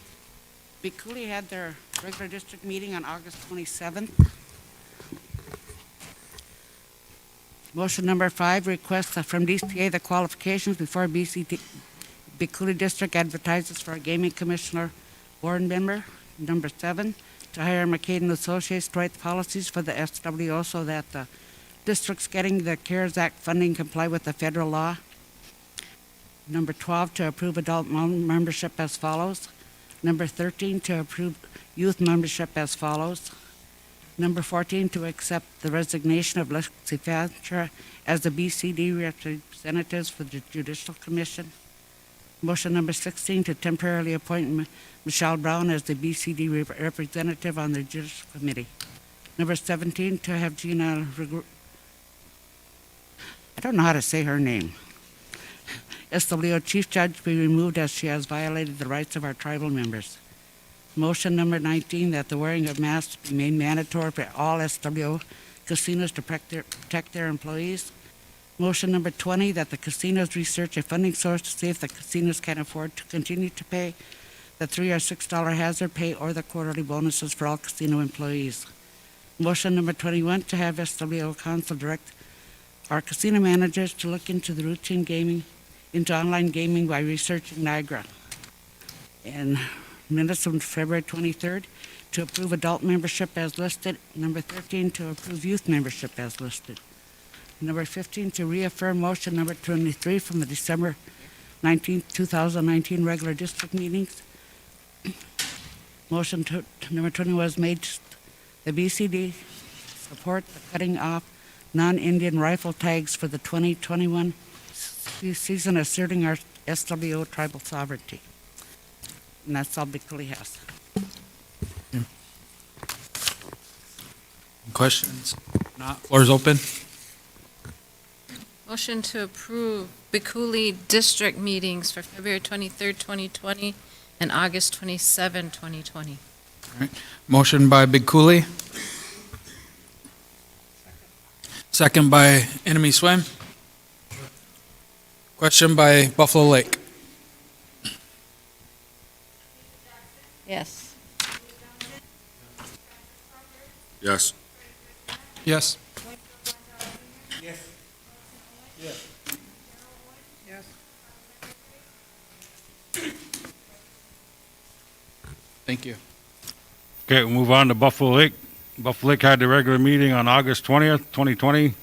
Big Cooley had their regular district meeting on August 27th. Motion number 5, request from DCA the qualifications before Big Cooley District advertises for a gaming commissioner board member. Number 7, to hire McCain and Associates to write the policies for the SWO so that the districts getting the CARES Act funding comply with the federal law. Number 12, to approve adult membership as follows. Number 13, to approve youth membership as follows. Number 14, to accept the resignation of Lexi Fancher as the BCD representatives for the Judicial Commission. Motion number 16, to temporarily appoint Michelle Brown as the BCD representative on the Judicial Committee. Number 17, to have Gina, I don't know how to say her name, SWO Chief Judge be removed as she has violated the rights of our tribal members. Motion number 19, that the wearing of masks be made mandatory for all SWO casinos to protect their employees. Motion number 20, that the casinos research a funding source to see if the casinos can afford to continue to pay the $3 or $6 hazard pay or the quarterly bonuses for all casino employees. Motion number 21, to have Swo Council direct our casino managers to look into the routine gaming, into online gaming by researching Niagara. And minutes on February 23rd, to approve adult membership as listed. Number 13, to approve youth membership as listed. Number 15, to reaffirm motion number 23 from the December 19, 2019 regular district meetings. Motion to number 20 was made, the BCD support the cutting off non-Indian rifle tags for the 2021 season, asserting our SWO tribal sovereignty. And that's all Big Coulee has.
Questions? Not, floor's open.
Motion to approve Biculi district meetings for February 23rd, 2020 and August 27, 2020.
Motion by Big Coulee. Second by Enemy Swim. Question by Buffalo Lake.
Yes.
Yes.
Yes. Thank you.
Okay, we'll move on to Buffalo Lake. Buffalo Lake had the regular meeting on August 20th, 2020.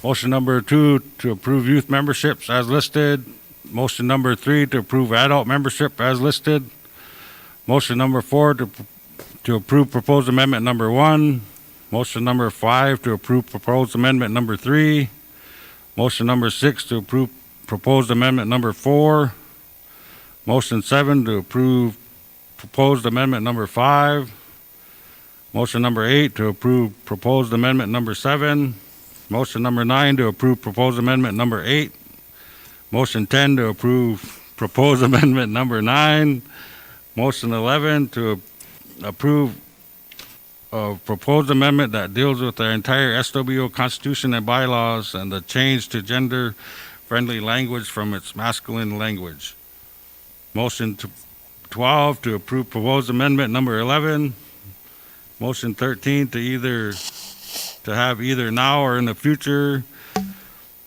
Motion number 2 to approve youth memberships as listed. Motion number 3 to approve adult membership as listed. Motion number 4 to approve proposed amendment number 1. Motion number 5 to approve proposed amendment number 3. Motion number 6 to approve proposed amendment number 4. Motion 7 to approve proposed amendment number 5. Motion number 8 to approve proposed amendment number 7. Motion number 9 to approve proposed amendment number 8. Motion 10 to approve proposed amendment number 9. Motion 11 to approve a proposed amendment that deals with the entire SWO Constitution and bylaws and the change to gender-friendly language from its masculine language. Motion 12 to approve proposed amendment number 11. Motion 13 to have either now or in the future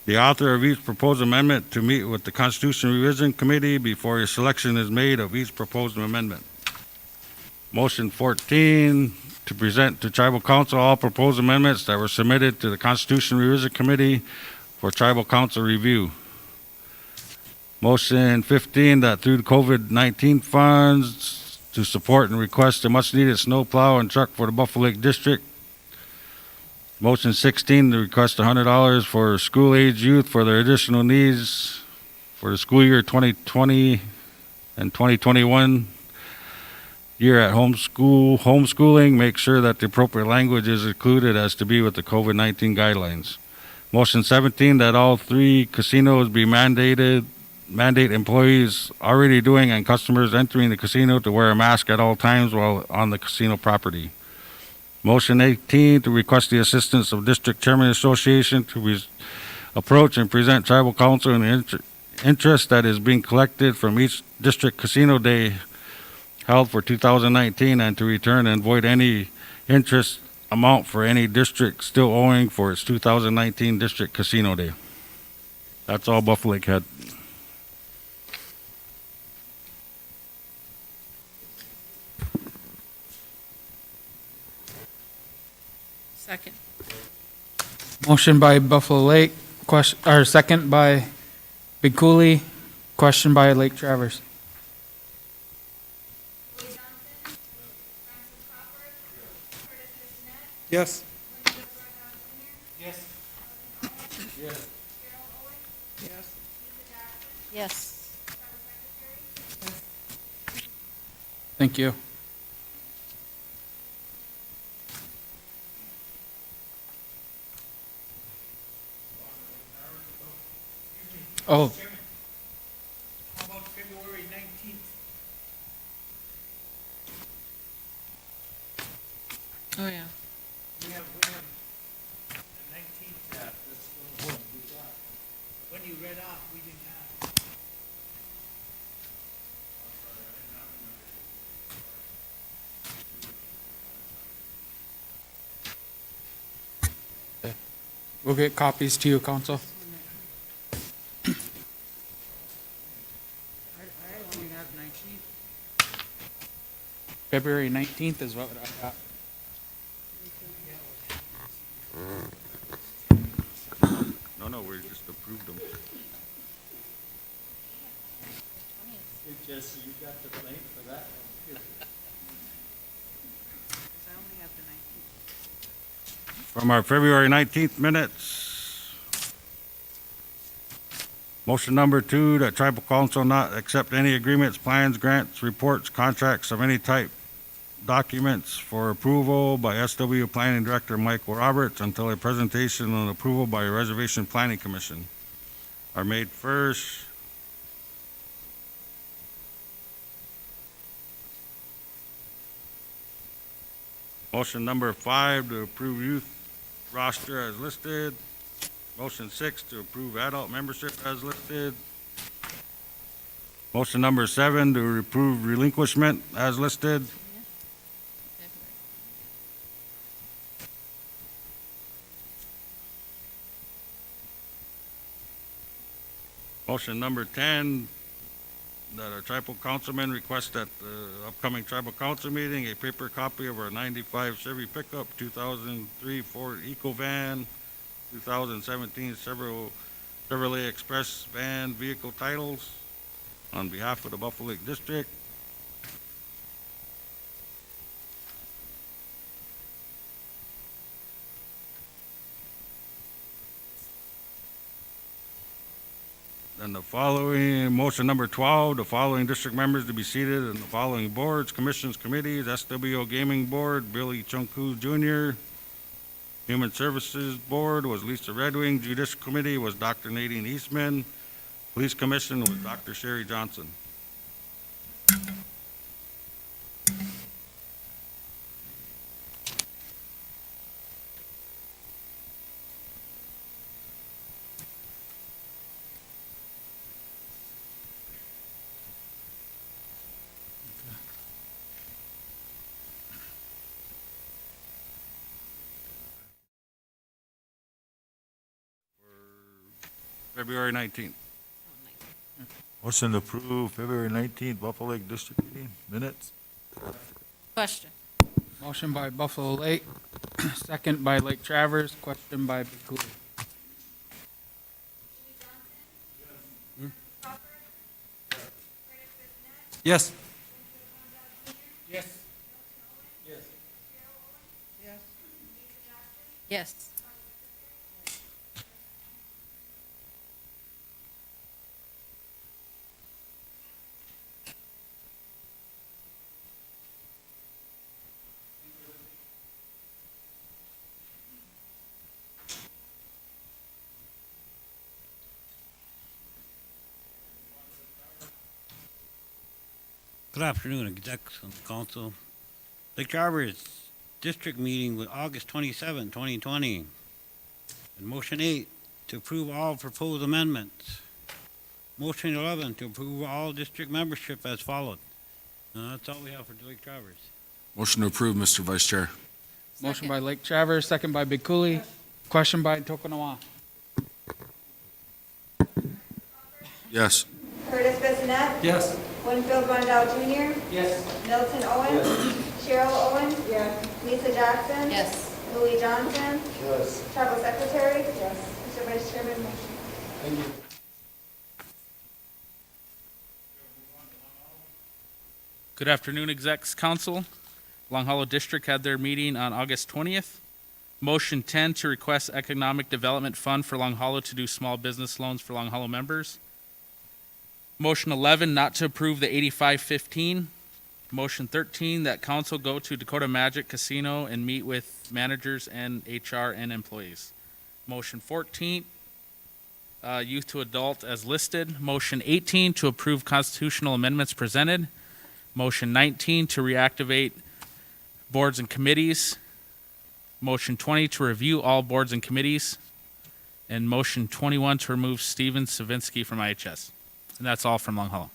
the author of each proposed amendment to meet with the Constitution Revision Committee before a selection is made of each proposed amendment. Motion 14 to present to Tribal Council all proposed amendments that were submitted to the Constitution Revision Committee for Tribal Council review. Motion 15 that through the COVID-19 funds to support and request a much-needed snow plow and truck for the Buffalo Lake District. Motion 16 to request $100 for school-age youth for their additional needs for the school year 2020 and 2021 year at homeschooling. Make sure that the appropriate language is included as to be with the COVID-19 guidelines. Motion 17 that all 3 casinos be mandate employees already doing and customers entering the casino to wear a mask at all times while on the casino property. Motion 18 to request the assistance of District Chairman Association to approach and present Tribal Council in the interest that is being collected from each district casino day held for 2019 and to return and void any interest amount for any district still owing for its 2019 district casino day. That's all Buffalo Lake had.
Second.
Motion by Buffalo Lake, question, or second by Big Coulee, question by Lake Traverse.
Yes.
Yes.
Thank you. Oh.
How about February 19th?
Oh, yeah.
We have the 19th, that's the one we got. When you read off, we didn't have.
We'll get copies to you, Council. February 19th is what I got.
No, we just approved them.
Jesse, you got the blame for that.
From our February 19th minutes. Motion number 2, that tribal council not accept any agreements, plans, grants, reports, contracts of any type, documents for approval by SW Planning Director Michael Roberts until a presentation and approval by a Reservation Planning Commission are made first. Motion number 5 to approve youth roster as listed. Motion 6 to approve adult membership as listed. Motion number 7 to approve relinquishment as listed. Motion number 10, that our tribal councilman request at the upcoming tribal council meeting, a paper copy of our 95 Chevy pickup, 2003 Ford EcoVan, 2017 Chevrolet Express van vehicle titles on behalf of the Buffalo Lake District. And the following, motion number 12, the following district members to be seated in the following boards, commissions, committees, SWO Gaming Board, Billy Chunku Jr. Human Services Board was Lisa Redwing. Judicial Committee was Dr. Nadine Eastman. Police Commission was Dr. Sherry Johnson. February 19th.
Motion to approve February 19th Buffalo Lake District meeting minutes.
Question.
Motion by Buffalo Lake, second by Lake Travers, question by Cooley.
Yes.
Yes.
Yes.
Good afternoon, execs on the council. Lake Travers District Meeting with August 27, 2020. And motion 8 to approve all proposed amendments. Motion 11 to approve all district membership as followed. That's all we have for Lake Travers.
Motion to approve, Mr. Vice Chair.
Motion by Lake Travers, second by Big Cooley, question by Tokunawa.
Yes.
Curtis Bissonnette?
Yes.
Winfield Rondell Jr.?
Yes.
Milton Owen? Cheryl Owen? Yes. Lisa Jackson?
Yes.
Louis Johnson?
Yes.
Tribal Secretary? Yes. Mr. Vice Chairman, motion.
Thank you.
Good afternoon, Execs Council. Long Hollow District had their meeting on August 20th. Motion 10 to request Economic Development Fund for Long Hollow to do small business loans for Long Hollow members. Motion 11 not to approve the 8515. Motion 13 that council go to Dakota Magic Casino and meet with managers and HR and employees. Motion 14 youth to adult as listed. Motion 18 to approve constitutional amendments presented. Motion 19 to reactivate boards and committees. Motion 20 to review all boards and committees. And motion 21 to remove Steven Savinsky from IHS. And that's all from Long Hollow.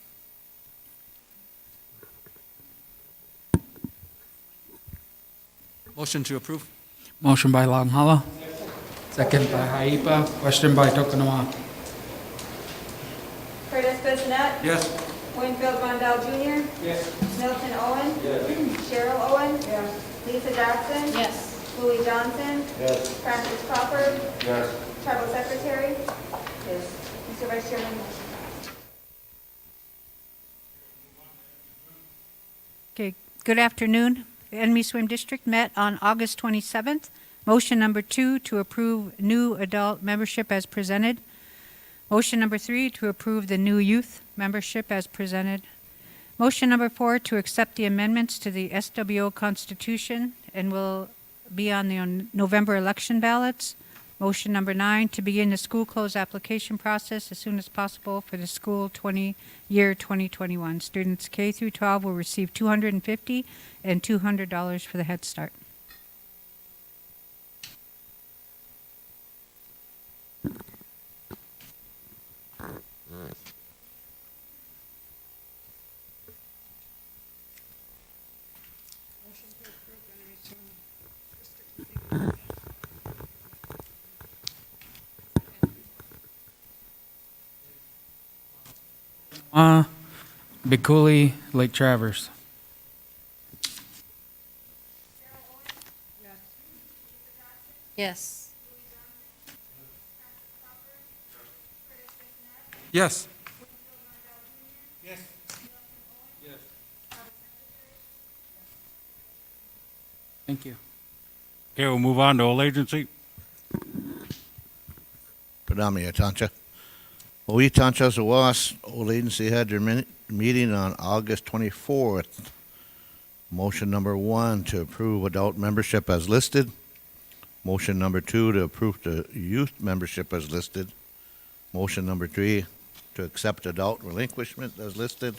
Motion to approve.
Motion by Long Hollow, second by Haipa, question by Tokunawa.
Curtis Bissonnette?
Yes.
Winfield Rondell Jr.
Yes.
Milton Owen.
Yes.
Cheryl Owen. Lisa Jackson.
Yes.
Louis Johnson.
Yes.
Francis Crawford.
Yes.
Tribal Secretary. Yes. Mr. Vice Chairman, motion passes.
Okay, good afternoon. The Enemy Swim District met on August 27th. Motion number 2 to approve new adult membership as presented. Motion number 3 to approve the new youth membership as presented. Motion number 4 to accept the amendments to the SWO Constitution and will be on the November election ballots. Motion number 9 to begin the school close application process as soon as possible for the school year 2021. Students K through 12 will receive $250 and $200 for the Head Start.
Big Coulee, Lake Traverse.
Yes.
Yes. Thank you.
Okay, we'll move on to Old Agency.
Padami Atancha. Oi Tancha Zawas, Old Agency had their meeting on August 24th. Motion number 1 to approve adult membership as listed. Motion number 2 to approve the youth membership as listed. Motion number 3 to accept adult relinquishment as listed.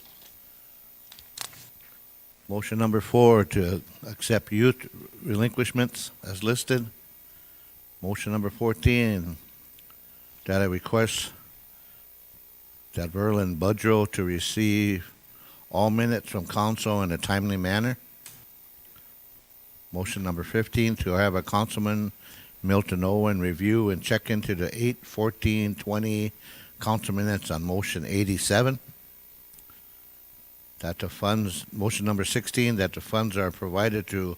Motion number 4 to accept youth relinquishments as listed. Motion number 14 that I request that Verlin Budrow to receive all minutes from council in a timely manner. Motion number 15 to have a Councilman Milton Owen review and check into the 8/14/20 council minutes on motion 87. That the funds, motion number 16, that the funds are provided to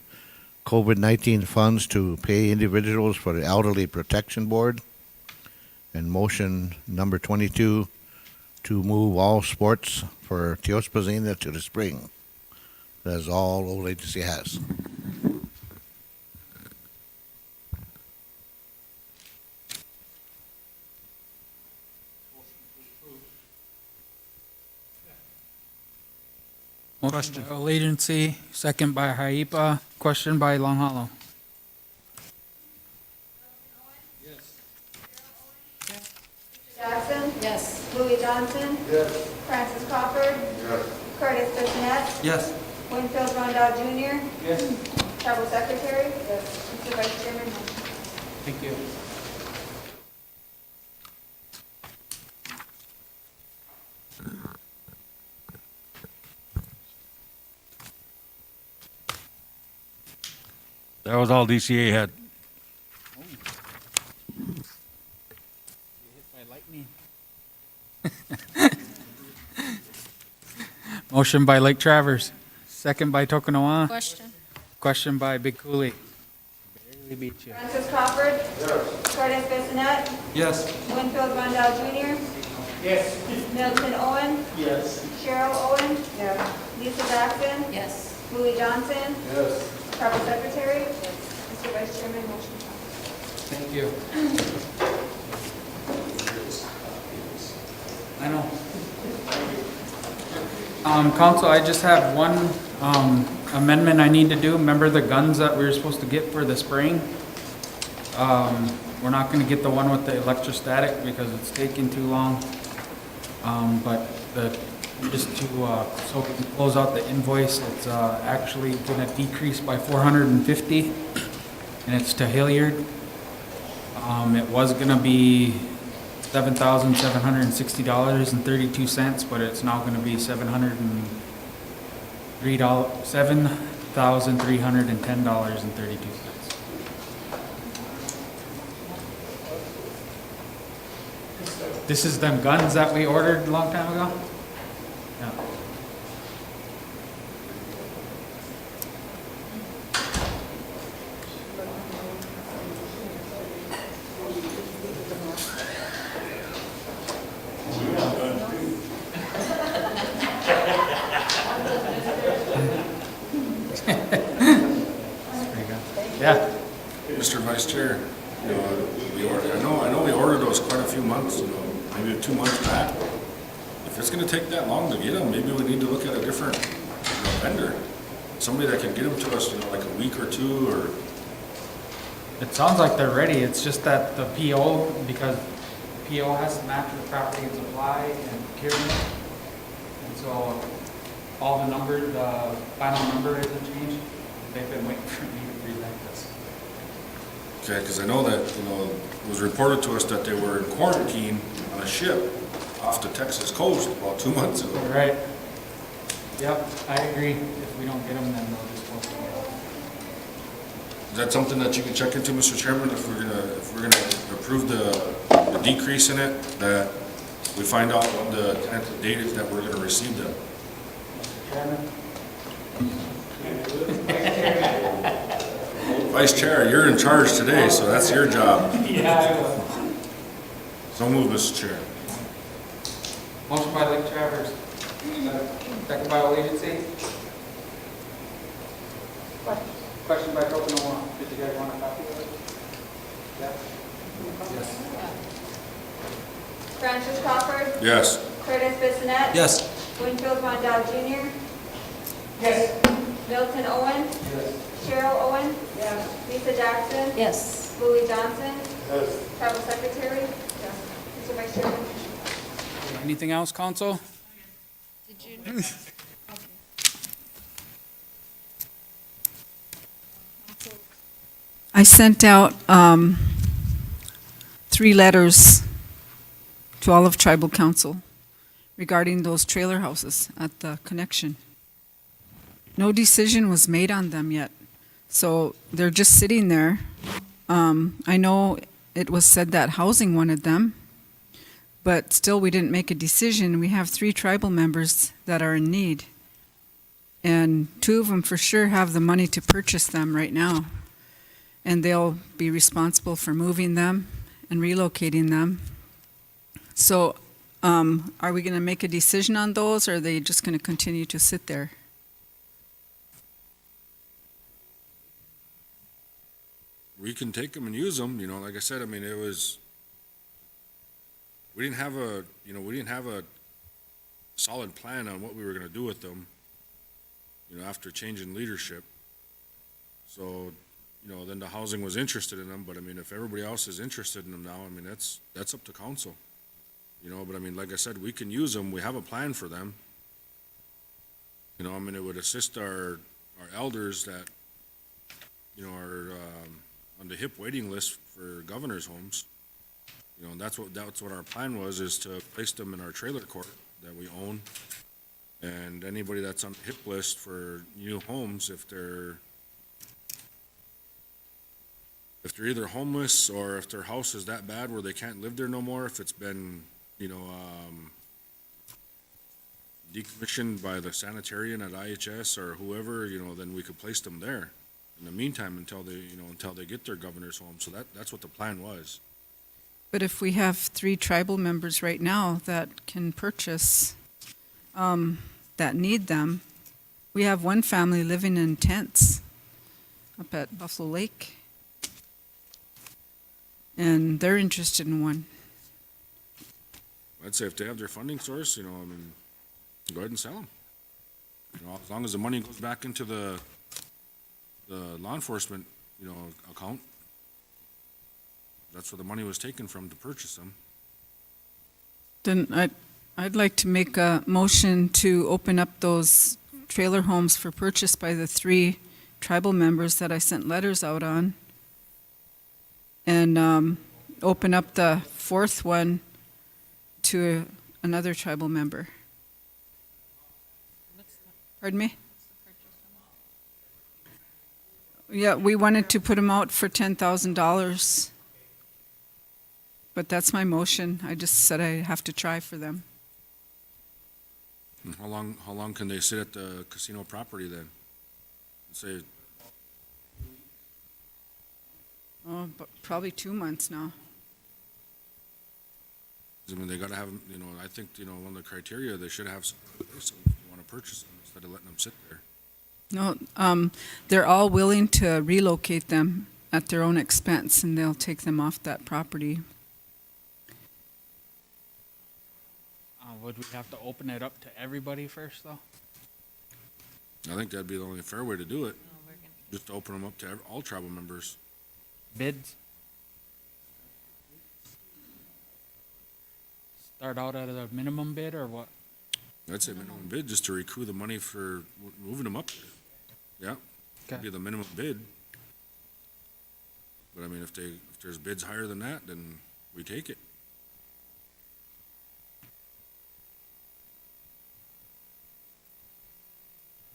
COVID-19 funds to pay individuals for the Elderly Protection Board. And motion number 22 to move all sports for Teospazina to the spring. That's all Old Agency has.
Motion by Old Agency, second by Haipa, question by Long Hollow.
Jackson.
Yes.
Louis Johnson.
Yes.
Francis Crawford.
Yes.
Curtis Bissonnette.
Yes.
Winfield Rondell Jr.
Yes.
Tribal Secretary. Yes. Mr. Vice Chairman, motion passes.
Thank you.
That was all DCA had.
Motion by Lake Traverse, second by Tokunoa,
Question?
question by Big Coulee. Barely beat you.
Francis Crawford. Yes. Curtis Bissonnette.
Yes.
Winfield Rondell Jr.
Yes.
Milton Owen.
Yes.
Cheryl Owen. Yes. Lisa Jackson.
Yes.
Louis Johnson.
Yes.
Tribal Secretary. Yes. Mr. Vice Chairman, motion passes.
Thank you. I know. Council, I just have one, amendment I need to do. Remember the guns that we were supposed to get for the spraying? We're not gonna get the one with the electrostatic because it's taking too long. But just to, so we can close out the invoice, it's, actually gonna decrease by 450, and it's to Hilliard. It was gonna be $7,760.32, but it's now gonna be $7,310.32. This is them guns that we ordered a long time ago? Yeah.
Vice Chair, you know, I know we ordered those quite a few months, you know, maybe 2 months back. If it's gonna take that long to get them, maybe we need to look at a different, you know, vendor. Somebody that can get them to us, you know, like a week or two, or,
It sounds like they're ready, it's just that the PO, because PO has to match the property and supply and procurement. And so all the number, the final number isn't changed. They've been waiting for me to present this.
okay, because I know that, you know, it was reported to us that they were in quarantine on a ship off the Texas coast about 2 months ago.
Right. Yep, I agree. If we don't get them, then they'll just go somewhere else.
Is that something that you can check into, Mr. Chairman, if we're gonna approve the decrease in it, that we find out what the tentative date is that we're gonna receive them?
Chairman?
Vice Chair, you're in charge today, so that's your job.
Yeah, I will.
So move, Mr. Chair.
Motion by Lake Travers. Second by Allegiance. Question by Coconut. Did you guys want a copy of it? Yeah? Yes.
Francis Crawford.
Yes.
Curtis Bissonette.
Yes.
Winfield Mondale Jr.
Yes.
Milton Owen.
Yes.
Cheryl Owen. Yes. Lisa Jackson.
Yes.
Louis Johnson.
Yes.
Tribal Secretary. Yes. Mr. Vice Chairman.
Anything else, council?
Did you?
I sent out 3 letters to all of Tribal Council regarding those trailer houses at the connection. No decision was made on them yet, so they're just sitting there. I know it was said that housing wanted them, but still we didn't make a decision. We have 3 tribal members that are in need, and 2 of them for sure have the money to purchase them right now. And they'll be responsible for moving them and relocating them. So, are we gonna make a decision on those, or are they just gonna continue to sit there?
We can take them and use them, you know, like I said, I mean, we didn't have a solid plan on what we were gonna do with them, you know, after changing leadership. So, you know, then the housing was interested in them, but I mean, if everybody else is interested in them now, I mean, that's up to council. You know, but I mean, like I said, we can use them, we have a plan for them. You know, I mean, it would assist our elders that, you know, are, on the HIP waiting list for governor's homes. You know, and that's what our plan was, is to place them in our trailer court that we own. And anybody that's on the HIP list for new homes, if they're either homeless or if their house is that bad where they can't live there no more, if it's been, you know, decommissioned by the sanitarian at IHS or whoever, you know, then we could place them there in the meantime until they get their governor's home. So that's what the plan was.
But if we have 3 tribal members right now that can purchase, that need them, we have one family living in tents up at Buffalo Lake. And they're interested in one.
I'd say if they have their funding source, you know, I mean, go ahead and sell them. You know, as long as the money goes back into the law enforcement, you know, account. That's where the money was taken from to purchase them.
Then I'd like to make a motion to open up those trailer homes for purchase by the 3 tribal members that I sent letters out on. And open up the 4th one to another tribal member. Pardon me? Yeah, we wanted to put them out for $10,000. But that's my motion. I just said I have to try for them.
And how long can they sit at the casino property then? Say,
Oh, but probably 2 months now.
I mean, they gotta have, you know, I think, you know, one of the criteria, they should have some person if you wanna purchase them instead of letting them sit there.
No, they're all willing to relocate them at their own expense, and they'll take them off that property.
Would we have to open it up to everybody first, though?
I think that'd be the only fair way to do it. Just open them up to all tribal members.
Bids? Start out at a minimum bid, or what?
I'd say minimum bid, just to recoup the money for moving them up there. Yeah, that'd be the minimum bid. But I mean, if there's bids higher than that, then we take it.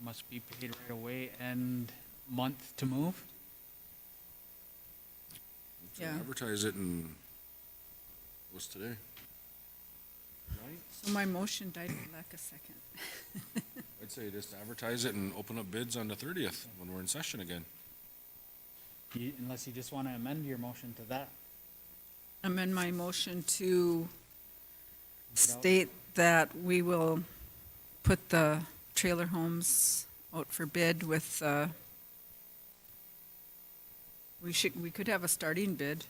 Must be paid right away and month to move?
Yeah.
Advertise it in, what's today?
So my motion died for lack of second.
I'd say just advertise it and open up bids on the 30th when we're in session again.
Unless you just want to amend your motion to that.
Amend my motion to state that we will put the trailer homes out for bid with, we could have a starting bid.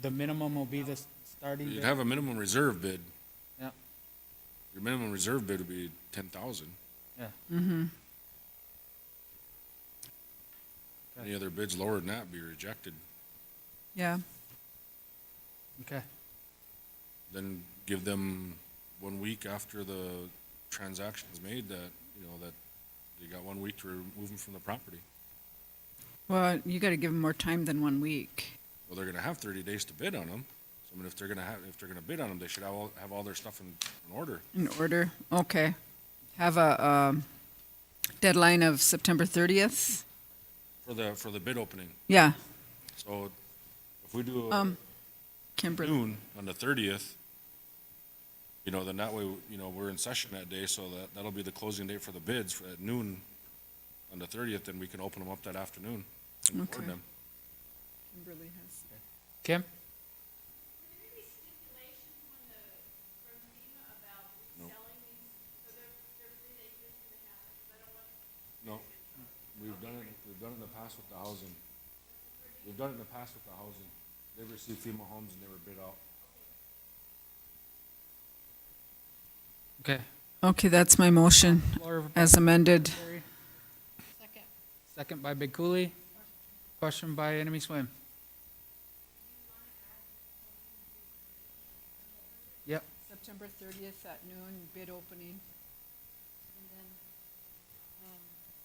The minimum will be the starting bid?
You'd have a minimum reserve bid.
Yeah.
Your minimum reserve bid would be 10,000.
Yeah.
Mm-hmm.
Any other bids lower than that would be rejected.
Yeah.
Okay.
Then give them 1 week after the transaction's made that, that they got 1 week to remove them from the property.
Well, you gotta give them more time than 1 week.
Well, they're gonna have 30 days to bid on them. So, I mean, if they're gonna bid on them, they should have all their stuff in order.
In order, okay. Have a deadline of September 30th?
For the bid opening.
Yeah.
So if we do
Kimberly.
noon on the 30th, then that way, we're in session that day, so that'll be the closing date for the bids at noon on the 30th, then we can open them up that afternoon and record
Okay.
them.
Kimberly has.
Kim?
No, we've done it in the past with the housing. We've done it in the past with the housing. They received FEMA homes and they were bid out.
Okay.
Okay, that's my motion
Floor
as amended.
Second by Big Cooley. Question by Enemy Swim. Yep.
September 30th at noon, bid opening.
And then,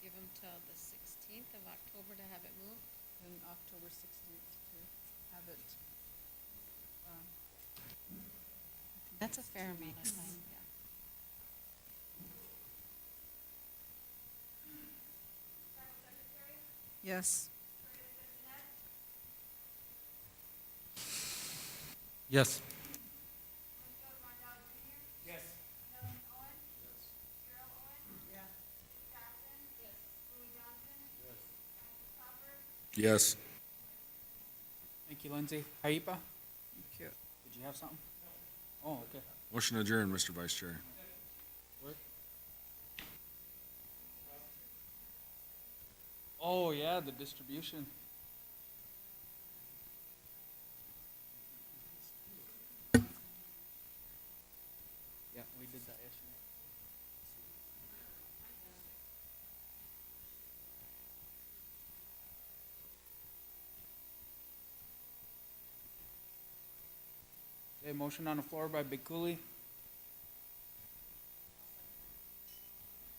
give them till the 16th of October to have it moved?
And October 16th to have it.
That's a fair amount of time, yeah.
Yes.
Yes.
Yes.
Thank you, Lindsay. Haipa?
Thank you.
Did you have something? Oh, okay.
Motion adjourned, Mr. Vice Chair.
Oh, yeah, the distribution. Yeah, we did that yesterday. Okay, motion on the floor by Big Cooley.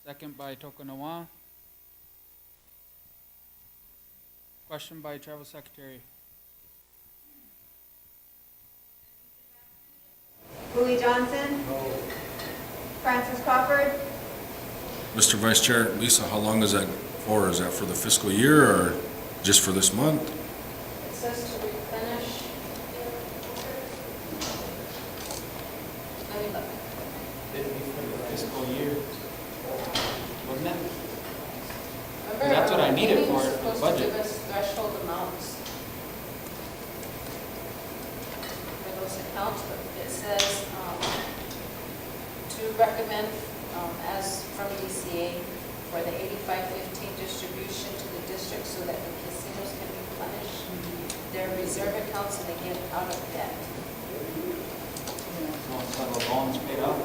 Second by Tokunawa. Question by Travel Secretary.
Louis Johnson? Francis Crawford?
Mr. Vice Chair, Lisa, how long is that for? Is that for the fiscal year or just for this month?
It says to replenish. Let me look.
It'd be for the fiscal year. Wouldn't it?
Remember,
That's what I need it for,
Amy's
the
supposed to
budget.
give us threshold amounts for those accounts, but it says, to recommend, as from DCA for the 85-15 distribution to the district so that the casinos can be replenish their reserve accounts and they get out of debt.
So the loans paid off.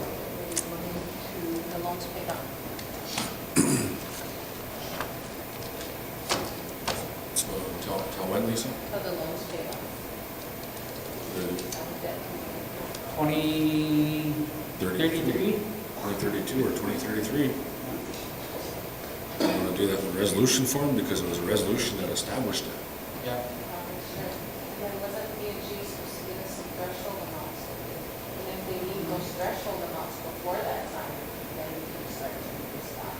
The loans paid off.
So tell when, Lisa?
So the loans paid off. Out of debt.
2033?
2032 or 2033. You want to do that in resolution form because it was a resolution that established it.
Yeah.
And then wasn't B&G supposed to give us some threshold amounts? And if they meet those threshold amounts before that time, then we can start to use that.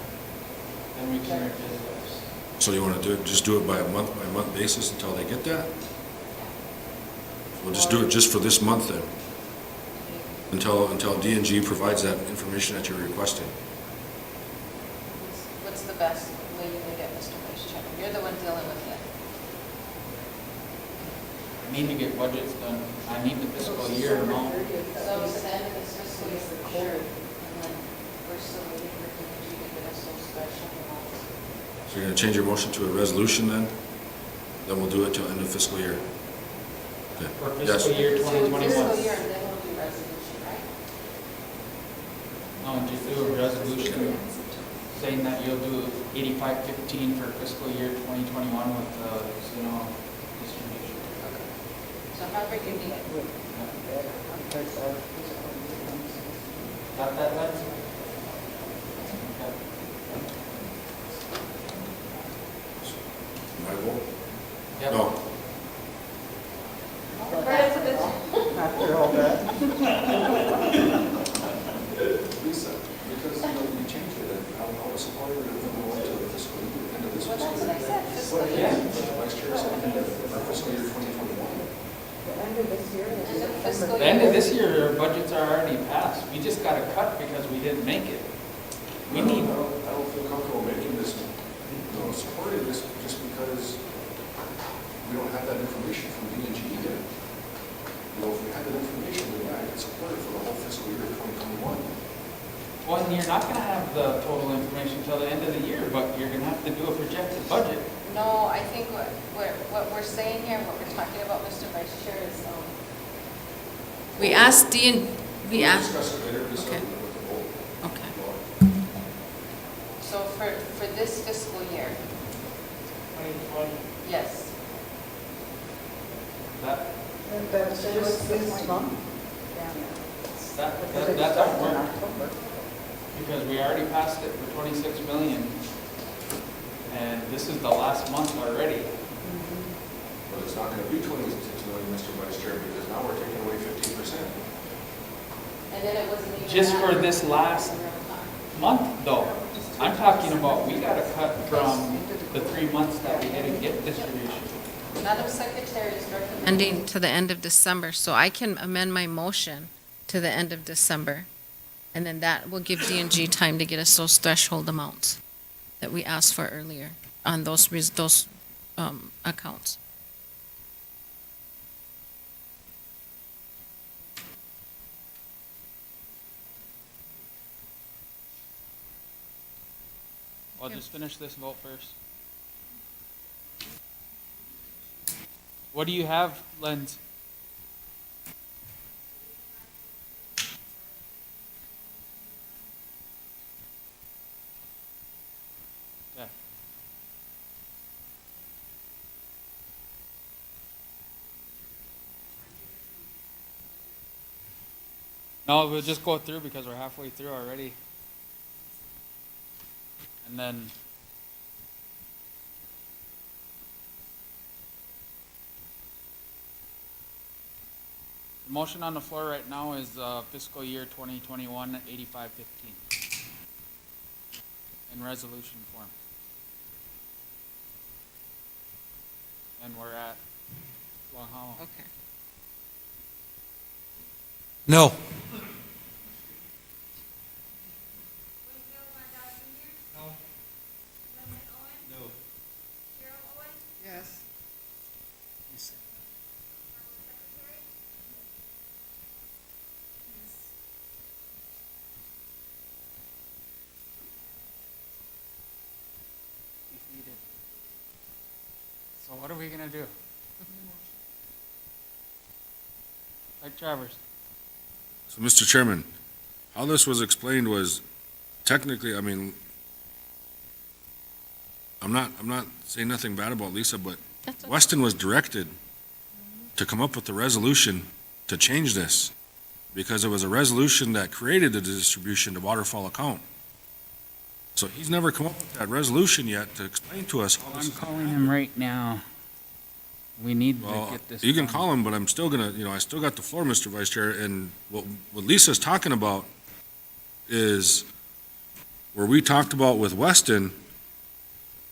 Then we can revisit this.
So you want to just do it by month basis until they get that? We'll just do it just for this month then. Until D&G provides that information that you're requesting.
What's the best way you can get Mr. Vice Chairman? You're the one dealing with it.
I need to get budgets done. I need the fiscal year amount.
So to the end of this fiscal year, for sure, and then we're still waiting for DPG to get us those special amounts.
So you're going to change your motion to a resolution then? Then we'll do it till end of fiscal year. Okay.
For
Yes.
fiscal year 2021.
Fiscal year, and then we'll do resolution, right?
No, just do a resolution saying that you'll do 8515 for fiscal year 2021 with the casino distribution.
So however you need it.
Got that, Lance?
My vote?
Yep.
No.
After all that.
Lisa, because, we changed it, and I was supporting it if we went to the fiscal year, end of this fiscal year.
That's what I said, fiscal
But
year.
but the vice chair said end of fiscal year 2021.
The end of this year.
The end of this year, our budgets are already passed. We just got a cut because we didn't make it. We need,
I don't feel comfortable making this, supporting this just because we don't have that information from D&G yet. If we had that information, then yeah, I could support it for the whole fiscal year 2021.
well, and you're not gonna have the total information till the end of the year, but you're gonna have to do a projected budget.
No, I think what we're saying here, what we're talking about, Mr. Vice Chair, is, we asked we
We'll
asked,
discuss it later,
Okay.
with the vote.
okay. So for this fiscal year,
2020.
yes.
That,
That's just this month.
that don't work. Because we already passed it for 26 million. And this is the last month already.
But it's not gonna be 26 million, Mr. Vice Chair, because now we're taking away 15%.
And then it wasn't even.
Just
that.
for this last month though. I'm talking about, we got a cut from the 3 months that we didn't get distribution.
Madam Secretary is recommending to the end of December, so I can amend my motion to the end of December. And then that will give D&G time to get us those threshold amounts that we asked for earlier on those accounts.
I'll just finish this vote first. What do you have, Lens? Okay. No, we'll just go through because we're halfway through already. And then the motion on the floor right now is fiscal year 2021 8515 in resolution form. And we're at Long Hollow.
Okay.
No.
So what are we gonna do? Like Travers.
So, Mr. Chairman, how this was explained was technically, I mean, I'm not saying nothing bad about Lisa, but
That's okay.
Weston was directed to come up with a resolution to change this because it was a resolution that created the distribution to waterfall account. So he's never come up with that resolution yet to explain to us how this
I'm
is
calling him right now. We need to
Well,
get this.
you can
done.
call him, but I'm still gonna, I still got the floor, Mr. Vice Chair, and what Lisa's talking about is where we talked about with Weston,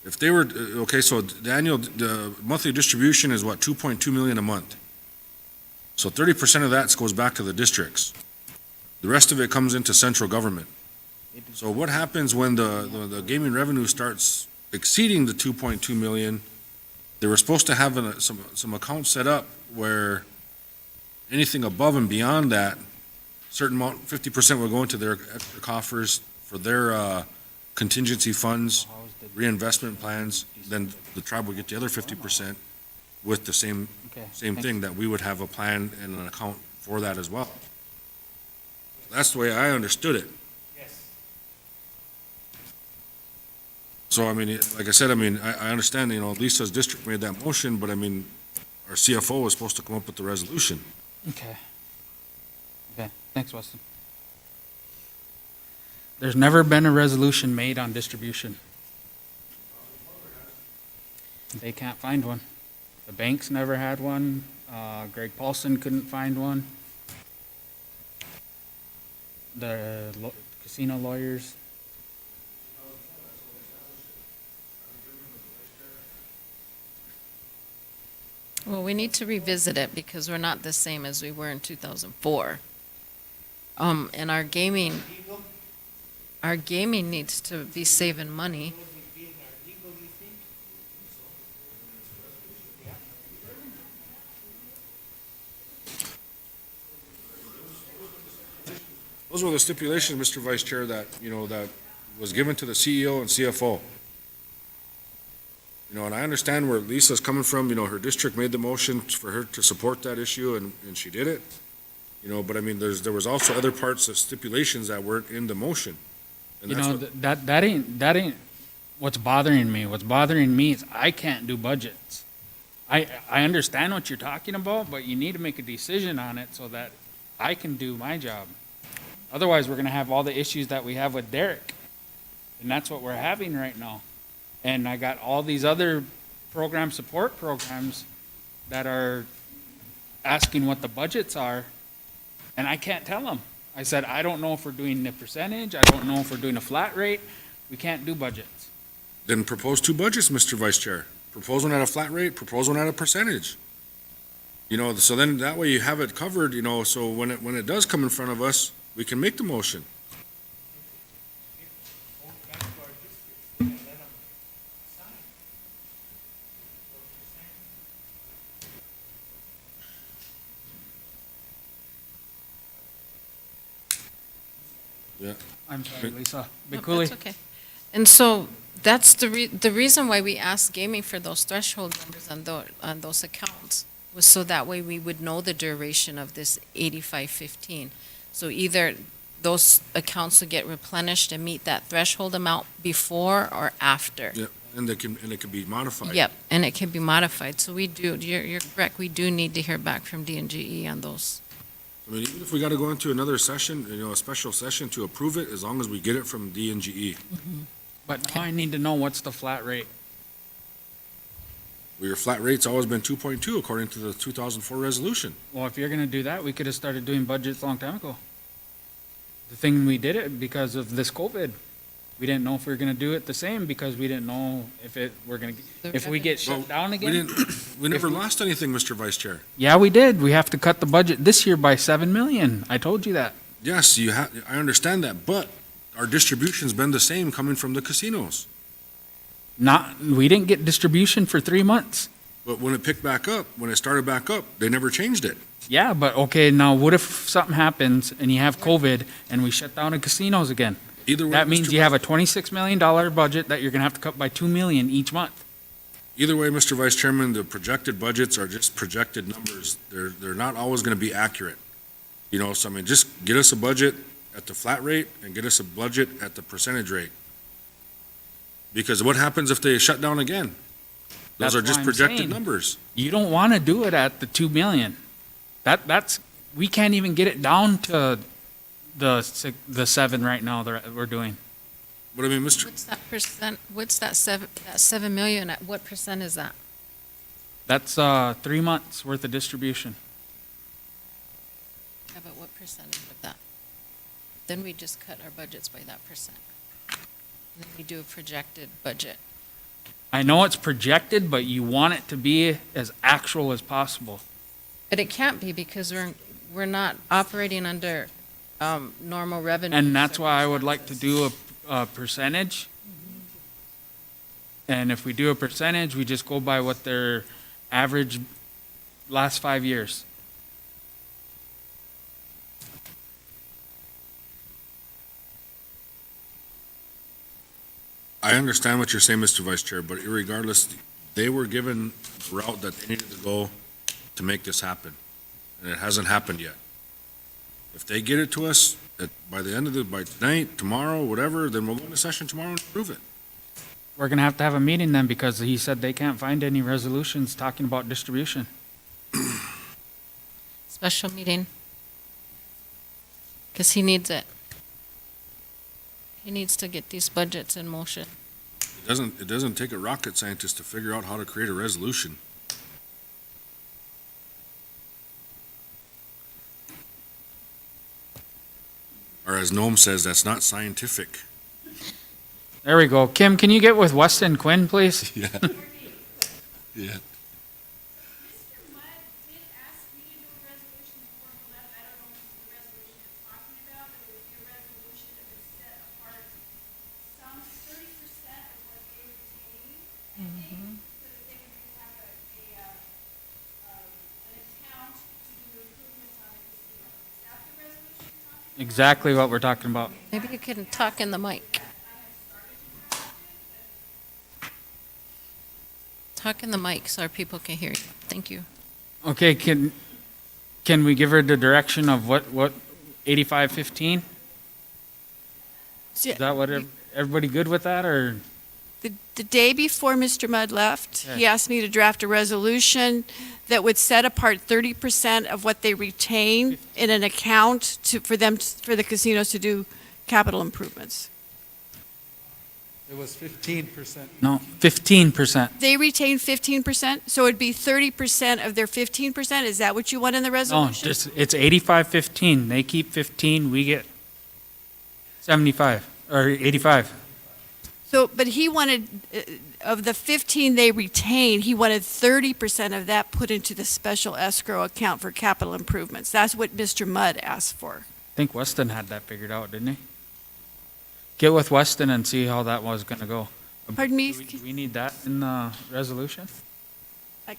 if they were, okay, so Daniel, the monthly distribution is what, 2.2 million a month? So 30% of that goes back to the districts. The rest of it comes into central government. So what happens when the gaming revenue starts exceeding the 2.2 million? They were supposed to have some accounts set up where anything above and beyond that, certain amount, 50% will go into their extra coffers for their contingency funds, reinvestment plans, then the tribe would get the other 50% with the same thing, that we would have a plan and an account for that as well. That's the way I understood it.
Yes.
So, I mean, like I said, I mean, I understand, Lisa's district made that motion, but I mean, our CFO was supposed to come up with the resolution.
Okay. Okay, thanks, Weston. There's never been a resolution made on distribution. They can't find one. The banks never had one. Greg Paulson couldn't find one. The casino lawyers.
Well, we need to revisit it because we're not the same as we were in 2004. And our gaming needs to be saving money.
Those were the stipulations, Mr. Vice Chair, that, that was given to the CEO and CFO. And I understand where Lisa's coming from, her district made the motion for her to support that issue, and she did it. But I mean, there was also other parts of stipulations that weren't in the motion. And that's what-
That ain't what's bothering me. What's bothering me is I can't do budgets. I understand what you're talking about, but you need to make a decision on it so that I can do my job. Otherwise, we're gonna have all the issues that we have with Derek. And that's what we're having right now. And I got all these other support programs that are asking what the budgets are, and I can't tell them. I said, I don't know if we're doing the percentage, I don't know if we're doing a flat rate, we can't do budgets.
Then propose two budgets, Mr. Vice Chair. Propose one at a flat rate, propose one at a percentage. So then that way you have it covered, so when it does come in front of us, we can make the motion.
Vote back to our districts and let them sign.
Yeah.
I'm sorry, Lisa.
No,
Bikuli.
that's okay. And so that's the reason why we asked gaming for those threshold numbers on those accounts was so that way we would know the duration of this 8515. So either those accounts will get replenished and meet that threshold amount before or after.
Yeah, and it can be modified.
Yep, and it can be modified. So we do, you're correct, we do need to hear back from D&GE on those.
I mean, even if we gotta go into another session, a special session to approve it, as long as we get it from D&GE.
But now I need to know what's the flat rate.
Well, your flat rate's always been 2.2 according to the 2004 resolution.
Well, if you're gonna do that, we could have started doing budgets a long time ago. The thing we did it because of this COVID. We didn't know if we were gonna do it the same because we didn't know if we get shut down again.
We never lost anything, Mr. Vice Chair.
Yeah, we did. We have to cut the budget this year by 7 million. I told you that.
Yes, I understand that, but our distribution's been the same coming from the casinos.
We didn't get distribution for 3 months.
But when it picked back up, when it started back up, they never changed it.
Yeah, but okay, now what if something happens and you have COVID and we shut down the casinos again?
Either way,
That means
Mr.
you have a $26 million budget that you're gonna have to cut by 2 million each month.
Either way, Mr. Vice Chairman, the projected budgets are just projected numbers. They're not always gonna be accurate. You know, so I mean, just get us a budget at the flat rate and get us a budget at the percentage rate. Because what happens if they shut down again? Those
That's
are just
why I'm
projected
saying,
numbers.
You don't want to do it at the 2 million. That's, we can't even get it down to the 7 right now that we're doing.
But I mean, Mr.
What's that percent, what's that 7 million, at what percent is that?
That's 3 months worth of distribution.
Yeah, but what percentage of that? Then we just cut our budgets by that percent. And then we do a projected budget.
I know it's projected, but you want it to be as actual as possible.
But it can't be because we're not operating under normal revenue.
And that's why I would like to do a percentage. And if we do a percentage, we just go by what their average last 5 years.
I understand what you're saying, Mr. Vice Chair, but irregardless, they were given the route that they needed to go to make this happen, and it hasn't happened yet. If they get it to us by the end of by tonight, tomorrow, whatever, then we'll go into session tomorrow and approve it.
We're gonna have to have a meeting then because he said they can't find any resolutions talking about distribution.
Special meeting. Because he needs it. He needs to get these budgets in motion.
It doesn't take a rocket scientist to figure out how to create a resolution. Or as Noam says, that's not scientific.
There we go. Kim, can you get with Weston Quinn, please?
Yeah. Yeah.
Exactly what we're talking about.
Maybe you can talk in the mic. Talk in the mic so our people can hear you. Thank you.
Okay, can we give her the direction of what 8515? Is that what, everybody good with that, or?
The day before Mr. Mudd left, he asked me to draft a resolution that would set apart 30% of what they retain in an account for the casinos to do capital improvements.
It was 15%.
No, 15%.
They retain 15%, so it'd be 30% of their 15%? Is that what you want in the
No,
resolution?
just, it's 8515. They keep 15, we get 75, or 85.
So, but he wanted, of the 15 they retain, he wanted 30% of that put into the special escrow account for capital improvements. That's what Mr. Mudd asked for.
I think Weston had that figured out, didn't he? Get with Weston and see how that was gonna go.
Pardon me?
Do we need that in the resolution?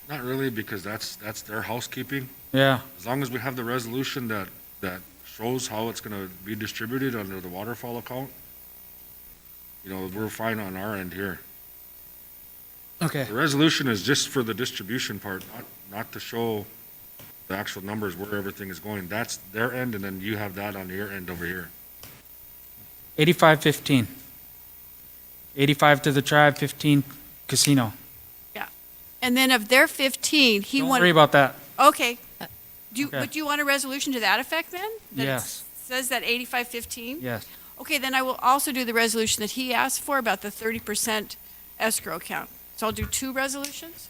Not really, because that's their housekeeping.
Yeah.
As long as we have the resolution that shows how it's gonna be distributed under the waterfall account, you know, we're fine on our end here.
Okay.
The resolution is just for the distribution part, not to show the actual numbers where everything is going. That's their end, and then you have that on your end over here.
8515. 85 to the tribe, 15 casino.
Yeah. And then of their 15, he
Don't
wanted.
worry about that.
Okay.
Okay.
But do you want a resolution to that effect then? That it
Yes.
Says that 8515?
Yes.
Okay, then I will also do the resolution that he asked for about the 30% escrow account. So I'll do 2 resolutions?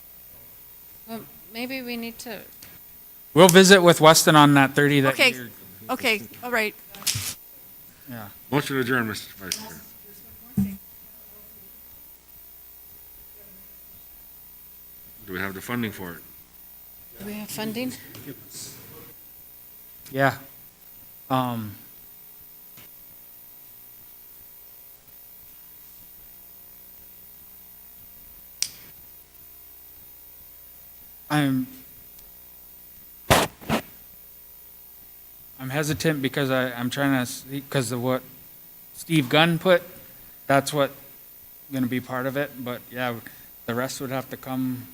Well, maybe we need to,
We'll visit with Weston on that 30 that
Okay,
you're,
okay, all right.
yeah.
Motion to adjourn, Mr. Vice Chair. Do we have the funding for it?
do we have funding?
Yeah. I'm hesitant because I'm trying to see, because of what Steve Gunn put, that's what gonna be part of it, but yeah, The rest would have to come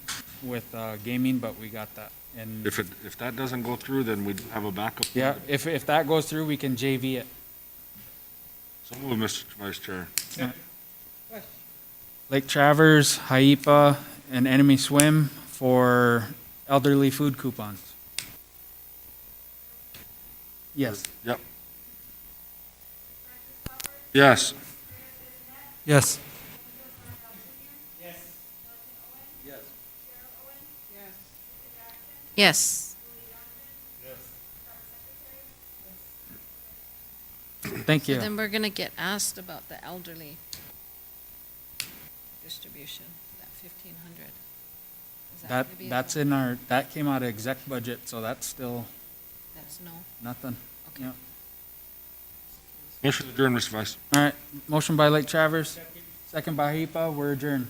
with gaming, but we got that. And
If that doesn't go through, then we have a backup.
yeah, if that goes through, we can JV it.
So move, Mr. Vice Chair.
Lake Travers, Haipa, and Enemy Swim for elderly food coupons. Yes.
Yep. Yes.
Yes.
Yes.
Thank
So
you.
then we're gonna get asked about the elderly distribution, that 1,500. Is
That,
gonna be a
that's
no?
in our, that came out of exec budget, so that's still
That's no.
nothing.
Okay.
Yeah.
Motion adjourned, Mr. Vice.
All right, motion by Lake Travers, second by Haipa, we're adjourned.